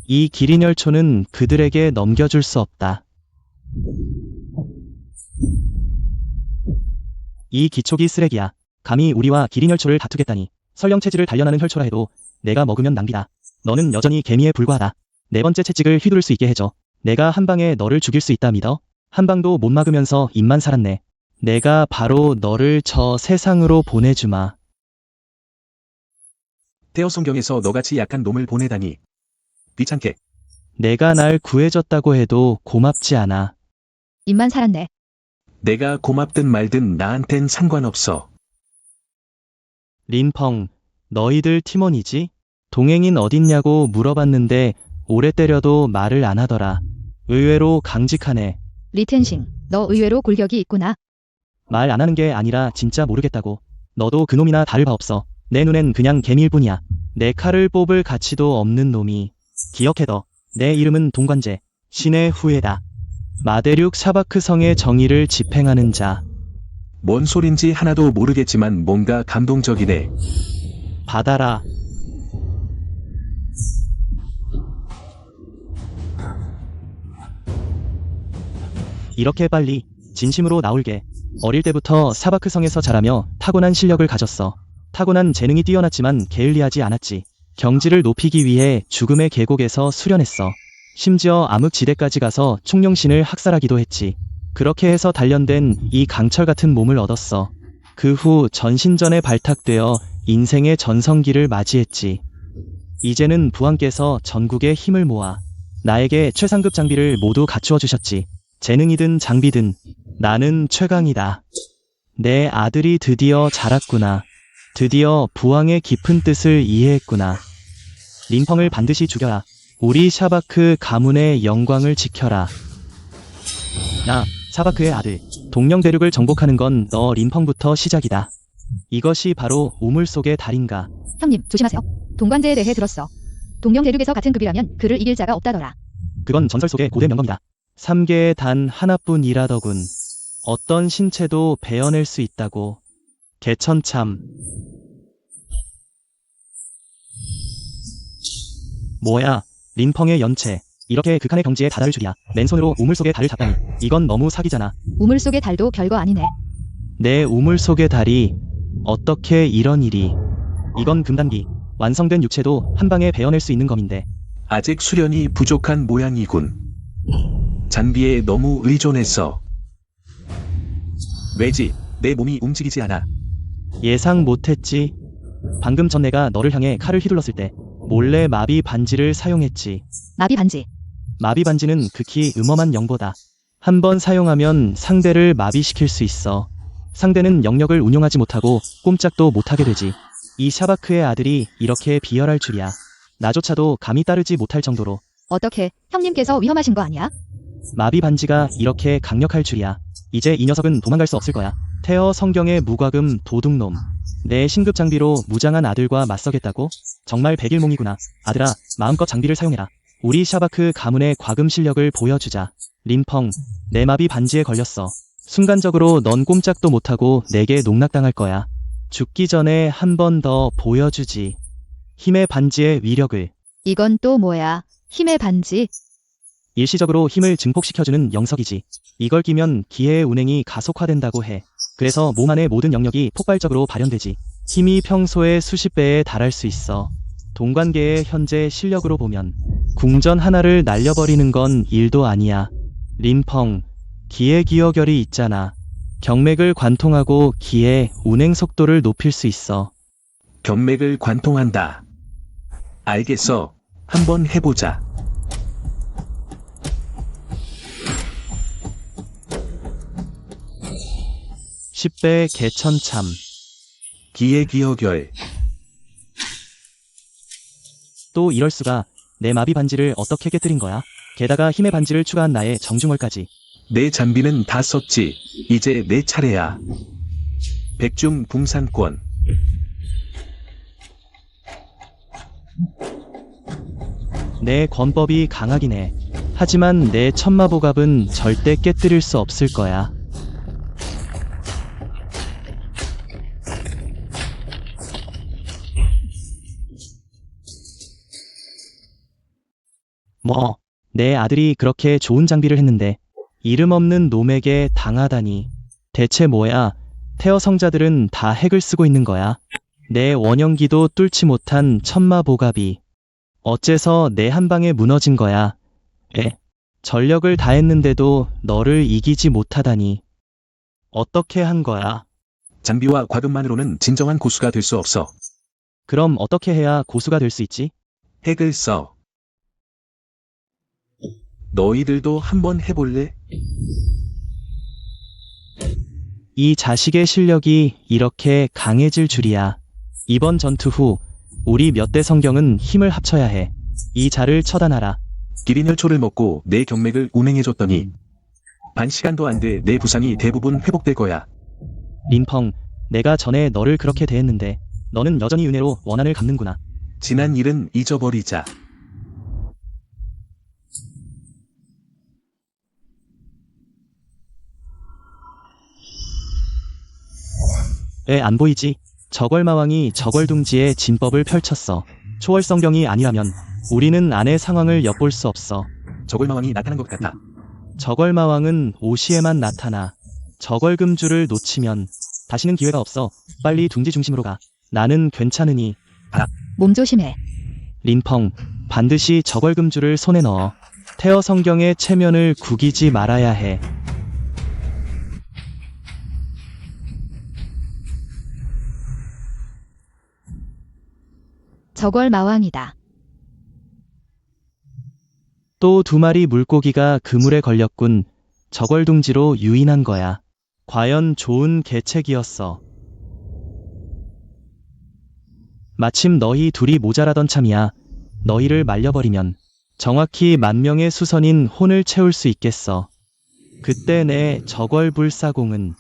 [SPEAKER 3] 이 기린열초는 그들에게 넘겨줄 수 없다. 이 기초기 쓰레기야. 감히 우리와 기린열초를 다투겠다니. 설령 체질을 단련하는 혈초라 해도 내가 먹으면 낭비다. 너는 여전히 개미에 불과하다. 네 번째 채찍을 휘두를 수 있게 해줘. 내가 한 방에 너를 죽일 수 있다 믿어? 한 방도 못 막으면서 입만 살았네. 내가 바로 너를 저 세상으로 보내주마.
[SPEAKER 1] 대어 성경에서 너같이 약한 놈을 보내다니. 귀찮게.
[SPEAKER 3] 내가 날 구해줬다고 해도 고맙지 않아.
[SPEAKER 4] 입만 살았네.
[SPEAKER 1] 내가 고맙든 말든 나한텐 상관없어.
[SPEAKER 3] 린펑, 너희들 팀원이지? 동행인 어딨냐고 물어봤는데 오래 때려도 말을 안 하더라. 의외로 강직하네.
[SPEAKER 4] 리텐싱, 너 의외로 골격이 있구나.
[SPEAKER 3] 말 안 하는 게 아니라 진짜 모르겠다고. 너도 그놈이나 다를 바 없어. 내 눈엔 그냥 개미일 뿐이야. 내 칼을 뽑을 가치도 없는 놈이. 기억해둬. 내 이름은 동관제. 신의 후예다. 마대륙 샤바크 성의 정의를 집행하는 자.
[SPEAKER 1] 뭔 소린지 하나도 모르겠지만 뭔가 감동적이네.
[SPEAKER 3] 받아라. 이렇게 빨리 진심으로 나올게. 어릴 때부터 사바크 성에서 자라며 타고난 실력을 가졌어. 타고난 재능이 뛰어났지만 게을리하지 않았지. 경지를 높이기 위해 죽음의 계곡에서 수련했어. 심지어 암흑지대까지 가서 총룡신을 학살하기도 했지. 그렇게 해서 단련된 이 강철 같은 몸을 얻었어. 그 후 전신전에 발탁되어 인생의 전성기를 맞이했지. 이제는 부왕께서 전국의 힘을 모아 나에게 최상급 장비를 모두 갖추어 주셨지. 재능이든 장비든 나는 최강이다. 내 아들이 드디어 자랐구나. 드디어 부왕의 깊은 뜻을 이해했구나. 린펑을 반드시 죽여라. 우리 샤바크 가문의 영광을 지켜라. 나 샤바크의 아들. 동령 대륙을 정복하는 건 너 린펑부터 시작이다. 이것이 바로 우물 속의 달인가.
[SPEAKER 4] 형님, 조심하세요. 동관제에 대해 들었어. 동령 대륙에서 같은 급이라면 그를 이길 자가 없다더라.
[SPEAKER 3] 그건 전설 속의 고대 명언이다. 3개에 단 하나뿐이라더군. 어떤 신체도 베어낼 수 있다고. 개천참. 뭐야, 린펑의 연체. 이렇게 극한의 경지에 다다를 줄이야. 맨손으로 우물 속의 달을 잡다니. 이건 너무 사기잖아.
[SPEAKER 4] 우물 속의 달도 별거 아니네.
[SPEAKER 3] 내 우물 속의 달이 어떻게 이런 일이. 이건 금단기. 완성된 육체도 한 방에 베어낼 수 있는 검인데.
[SPEAKER 1] 아직 수련이 부족한 모양이군. 장비에 너무 의존했어. 왜지? 내 몸이 움직이지 않아.
[SPEAKER 3] 예상 못했지. 방금 전 내가 너를 향해 칼을 휘둘렀을 때 몰래 마비 반지를 사용했지.
[SPEAKER 4] 나비 반지.
[SPEAKER 3] 마비 반지는 극히 음험한 영보다. 한 번 사용하면 상대를 마비시킬 수 있어. 상대는 영역을 운용하지 못하고 꼼짝도 못하게 되지. 이 샤바크의 아들이 이렇게 비열할 줄이야. 나조차도 감히 따르지 못할 정도로.
[SPEAKER 4] 어떻게, 형님께서 위험하신 거 아니야?
[SPEAKER 3] 마비 반지가 이렇게 강력할 줄이야. 이제 이 녀석은 도망갈 수 없을 거야. 태어 성경의 무과금 도둑놈. 내 신급 장비로 무장한 아들과 맞서겠다고? 정말 백일몽이구나. 아들아, 마음껏 장비를 사용해라. 우리 샤바크 가문의 과금 실력을 보여주자. 린펑, 내 마비 반지에 걸렸어. 순간적으로 넌 꼼짝도 못하고 내게 농락당할 거야. 죽기 전에 한 번 더 보여주지. 힘의 반지의 위력을.
[SPEAKER 4] 이건 또 뭐야? 힘의 반지?
[SPEAKER 3] 일시적으로 힘을 증폭시켜주는 영석이지. 이걸 끼면 기회의 운행이 가속화된다고 해. 그래서 몸 안의 모든 영역이 폭발적으로 발현되지. 힘이 평소의 수십 배에 달할 수 있어. 동관계의 현재 실력으로 보면 궁전 하나를 날려버리는 건 일도 아니야. 린펑, 기의 기어결이 있잖아. 경맥을 관통하고 기의 운행 속도를 높일 수 있어.
[SPEAKER 1] 경맥을 관통한다. 알겠어. 한번 해보자.
[SPEAKER 3] 십 배의 개천참.
[SPEAKER 1] 기회기어결.
[SPEAKER 3] 또 이럴 수가. 내 마비 반지를 어떻게 깨뜨린 거야? 게다가 힘의 반지를 추가한 나의 정중월까지.
[SPEAKER 1] 내 장비는 다 썼지. 이제 내 차례야. 백중 붕산권.
[SPEAKER 3] 내 권법이 강하긴 해. 하지만 내 천마보갑은 절대 깨뜨릴 수 없을 거야. 뭐, 내 아들이 그렇게 좋은 장비를 했는데 이름 없는 놈에게 당하다니. 대체 뭐야? 태어 성자들은 다 핵을 쓰고 있는 거야. 내 원형기도 뚫지 못한 천마보갑이 어째서 내 한 방에 무너진 거야. 전력을 다했는데도 너를 이기지 못하다니. 어떻게 한 거야?
[SPEAKER 1] 장비와 과금만으로는 진정한 고수가 될 수 없어.
[SPEAKER 3] 그럼 어떻게 해야 고수가 될 수 있지?
[SPEAKER 1] 핵을 써. 너희들도 한번 해볼래?
[SPEAKER 3] 이 자식의 실력이 이렇게 강해질 줄이야. 이번 전투 후 우리 몇 대 성경은 힘을 합쳐야 해. 이 자를 처단하라.
[SPEAKER 1] 기린혈초를 먹고 내 경맥을 운행해줬더니 반 시간도 안 돼 내 부상이 대부분 회복될 거야.
[SPEAKER 3] 린펑, 내가 전에 너를 그렇게 대했는데 너는 여전히 은혜로 원한을 갚는구나.
[SPEAKER 1] 지난 일은 잊어버리자.
[SPEAKER 3] 왜 안 보이지? 저궐마왕이 저궐둥지에 진법을 펼쳤어. 초월성경이 아니라면 우리는 아내 상황을 엿볼 수 없어.
[SPEAKER 1] 저골마왕이 나타난 것 같아.
[SPEAKER 3] 저궐마왕은 오시에만 나타나. 저궐금주를 놓치면 다시는 기회가 없어. 빨리 둥지 중심으로 가. 나는 괜찮으니.
[SPEAKER 4] 몸 조심해.
[SPEAKER 3] 린펑, 반드시 저궐금주를 손에 넣어. 태어 성경의 체면을 구기지 말아야 해.
[SPEAKER 4] 저걸 마왕이다.
[SPEAKER 3] 또 2마리 물고기가 그물에 걸렸군. 저궐둥지로 유인한 거야. 과연 좋은 계책이었어. 마침 너희 둘이 모자라던 참이야. 너희를 말려버리면 정확히 10,000명의 수선인 혼을 채울 수 있겠어. 그때 내 저궐불사공은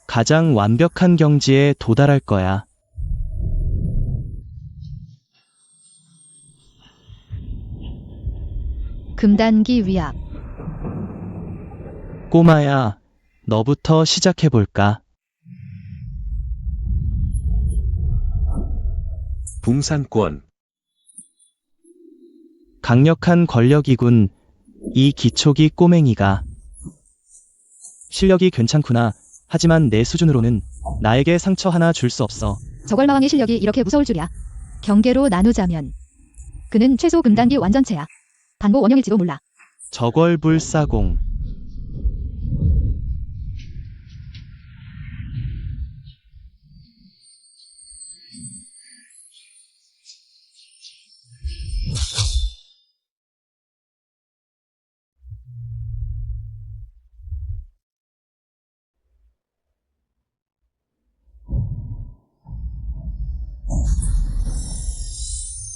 [SPEAKER 3] 가장 완벽한 경지에 도달할 거야.
[SPEAKER 4] 금단기 위압.
[SPEAKER 3] 꼬마야, 너부터 시작해볼까?
[SPEAKER 1] 붕산권.
[SPEAKER 3] 강력한 권력이군. 이 기초기 꼬맹이가. 실력이 괜찮구나. 하지만 내 수준으로는 나에게 상처 하나 줄 수 없어.
[SPEAKER 4] 저걸 마왕의 실력이 이렇게 무서울 줄이야. 경계로 나누자면 그는 최소 금단기 완전체야. 반보 원형일지도 몰라.
[SPEAKER 3] 저궐불사공.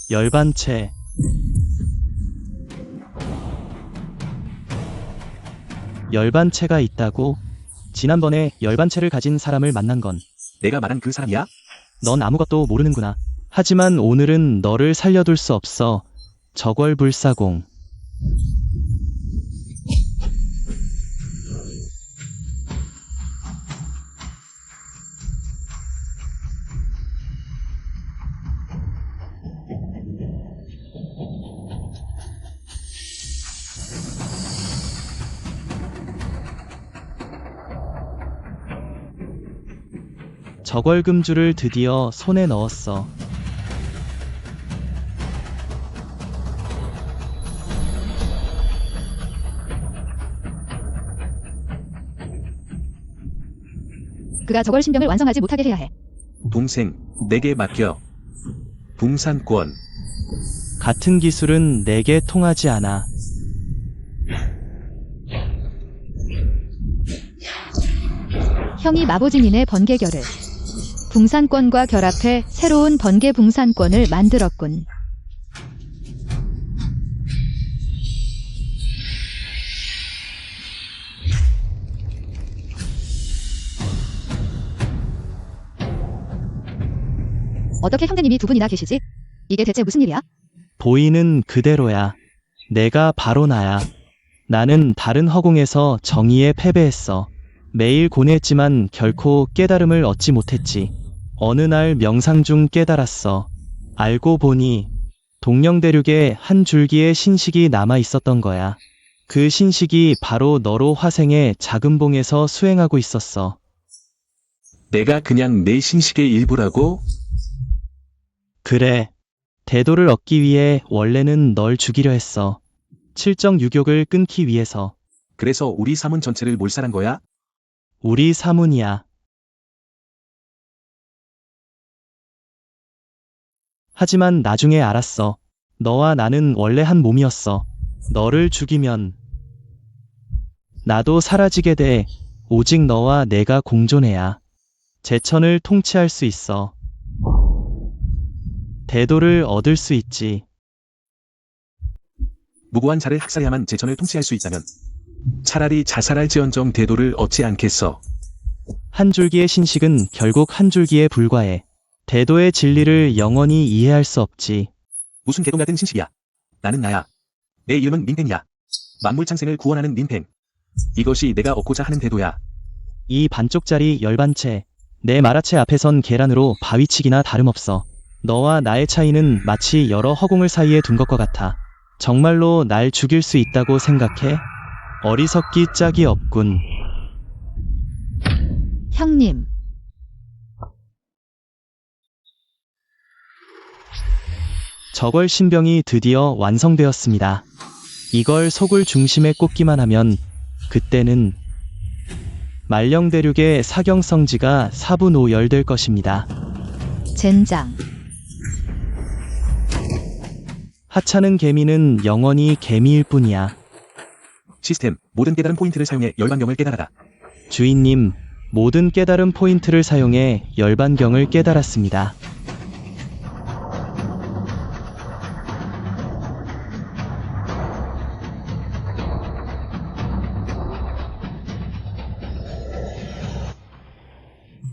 [SPEAKER 3] 열반체. 열반체가 있다고? 지난번에 열반체를 가진 사람을 만난 건
[SPEAKER 1] 내가 말한 그 사람이야?
[SPEAKER 3] 넌 아무것도 모르는구나. 하지만 오늘은 너를 살려둘 수 없어. 저궐불사공. 저궐금주를 드디어 손에 넣었어.
[SPEAKER 4] 그가 저걸 신병을 완성하지 못하게 해야 해.
[SPEAKER 1] 동생, 내게 맡겨. 붕산권.
[SPEAKER 3] 같은 기술은 내게 통하지 않아.
[SPEAKER 4] 형이 마보진인의 번개결을 붕산권과 결합해 새로운 번개 붕산권을 만들었군. 어떻게 형제님이 2분이나 계시지? 이게 대체 무슨 일이야?
[SPEAKER 3] 보이는 그대로야. 내가 바로 나야. 나는 다른 허공에서 정의에 패배했어. 매일 고뇌했지만 결코 깨달음을 얻지 못했지. 어느 날 명상 중 깨달았어. 알고 보니 동령대륙에 한 줄기의 신식이 남아 있었던 거야. 그 신식이 바로 너로 화생해 작은 봉에서 수행하고 있었어.
[SPEAKER 1] 내가 그냥 내 신식의 일부라고?
[SPEAKER 3] 그래. 대도를 얻기 위해 원래는 널 죽이려 했어. 칠정 유격을 끊기 위해서.
[SPEAKER 1] 그래서 우리 사문 전체를 몰살한 거야?
[SPEAKER 3] 우리 사문이야. 하지만 나중에 알았어. 너와 나는 원래 한 몸이었어. 너를 죽이면 나도 사라지게 돼. 오직 너와 내가 공존해야 제천을 통치할 수 있어. 대도를 얻을 수 있지.
[SPEAKER 1] 무고한 자를 학살해야만 제천을 통치할 수 있다면 차라리 자살할지언정 대도를 얻지 않겠어.
[SPEAKER 3] 한 줄기의 신식은 결국 한 줄기에 불과해. 대도의 진리를 영원히 이해할 수 없지.
[SPEAKER 1] 무슨 개똥 같은 신식이야. 나는 나야. 내 이름은 민팽이야. 만물창생을 구원하는 민팽. 이것이 내가 얻고자 하는 대도야.
[SPEAKER 3] 이 반쪽짜리 열반채. 내 마라채 앞에선 계란으로 바위치기나 다름없어. 너와 나의 차이는 마치 여러 허공을 사이에 둔 것과 같아. 정말로 날 죽일 수 있다고 생각해? 어리석기 짝이 없군.
[SPEAKER 4] 형님,
[SPEAKER 3] 저걸 신병이 드디어 완성되었습니다. 이걸 속을 중심에 꽂기만 하면 그때는 말령대륙의 사경성지가 사분오열될 것입니다.
[SPEAKER 4] 젠장.
[SPEAKER 3] 하찮은 개미는 영원히 개미일 뿐이야.
[SPEAKER 1] 시스템, 모든 깨달은 포인트를 사용해 열반경을 깨달아라.
[SPEAKER 3] 주인님, 모든 깨달음 포인트를 사용해 열반경을 깨달았습니다.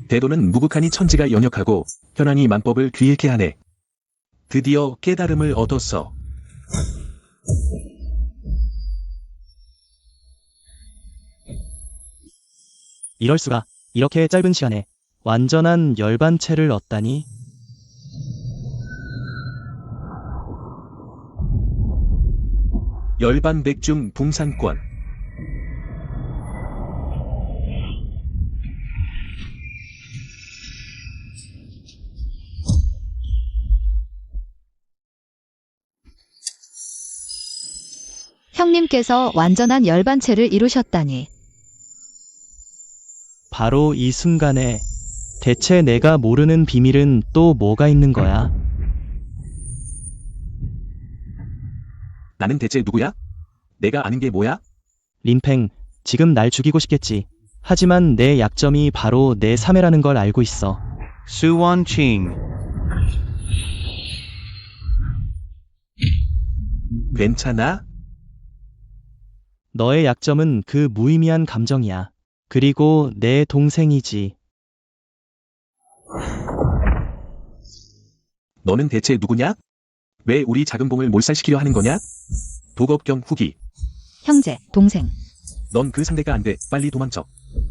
[SPEAKER 1] 대도는 무국하니 천지가 연역하고 현황이 만법을 귀일케 하네. 드디어 깨달음을 얻었어.
[SPEAKER 3] 이럴 수가. 이렇게 짧은 시간에 완전한 열반체를 얻다니.
[SPEAKER 1] 열반백중 붕산권.
[SPEAKER 4] 형님께서 완전한 열반체를 이루셨다니.
[SPEAKER 3] 바로 이 순간에 대체 내가 모르는 비밀은 또 뭐가 있는 거야?
[SPEAKER 1] 나는 대체 누구야? 내가 아는 게 뭐야?
[SPEAKER 3] 린팽, 지금 날 죽이고 싶겠지. 하지만 내 약점이 바로 내 3회라는 걸 알고 있어.
[SPEAKER 5] 수원칭.
[SPEAKER 1] 괜찮아?
[SPEAKER 3] 너의 약점은 그 무의미한 감정이야. 그리고 내 동생이지.
[SPEAKER 1] 너는 대체 누구냐? 왜 우리 자금봉을 몰살시키려 하는 거냐? 도겁경 후기.
[SPEAKER 4] 형제, 동생.
[SPEAKER 1] 넌 그 상대가 안 돼. 빨리 도망쳐.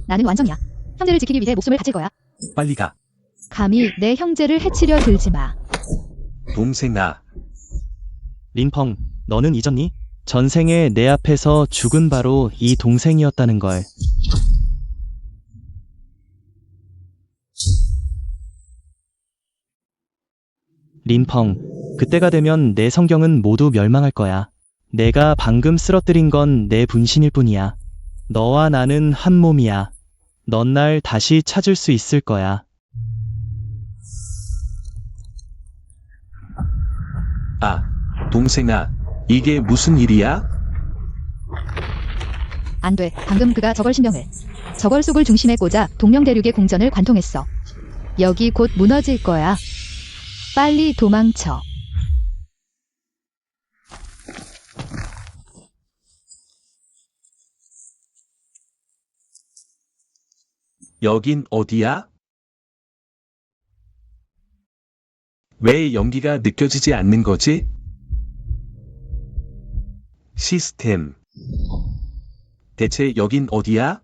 [SPEAKER 4] 나는 완전이야. 형제를 지키기 위해 목숨을 바칠 거야.
[SPEAKER 1] 빨리 가.
[SPEAKER 4] 감히 내 형제를 해치려 들지 마.
[SPEAKER 1] 동생아.
[SPEAKER 3] 린펑, 너는 잊었니? 전생에 내 앞에서 죽은 바로 이 동생이었다는 걸. 린펑, 그때가 되면 내 성경은 모두 멸망할 거야. 내가 방금 쓰러뜨린 건 내 분신일 뿐이야. 너와 나는 한 몸이야. 넌 날 다시 찾을 수 있을 거야.
[SPEAKER 1] 아, 동생아. 이게 무슨 일이야?
[SPEAKER 4] 안 돼. 방금 그가 저걸 신병을. 저걸 속을 중심에 꽂아 동명대륙의 궁전을 관통했어. 여기 곧 무너질 거야. 빨리 도망쳐.
[SPEAKER 1] 여긴 어디야? 왜 연기가 느껴지지 않는 거지? 시스템. 대체 여긴 어디야?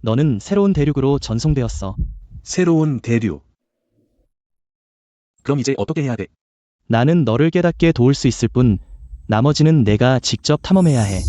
[SPEAKER 3] 너는 새로운 대륙으로 전송되었어.
[SPEAKER 1] 새로운 대륙. 그럼 이제 어떻게 해야 돼?
[SPEAKER 3] 나는 너를 깨닫게 도울 수 있을 뿐, 나머지는 내가 직접 탐험해야 해.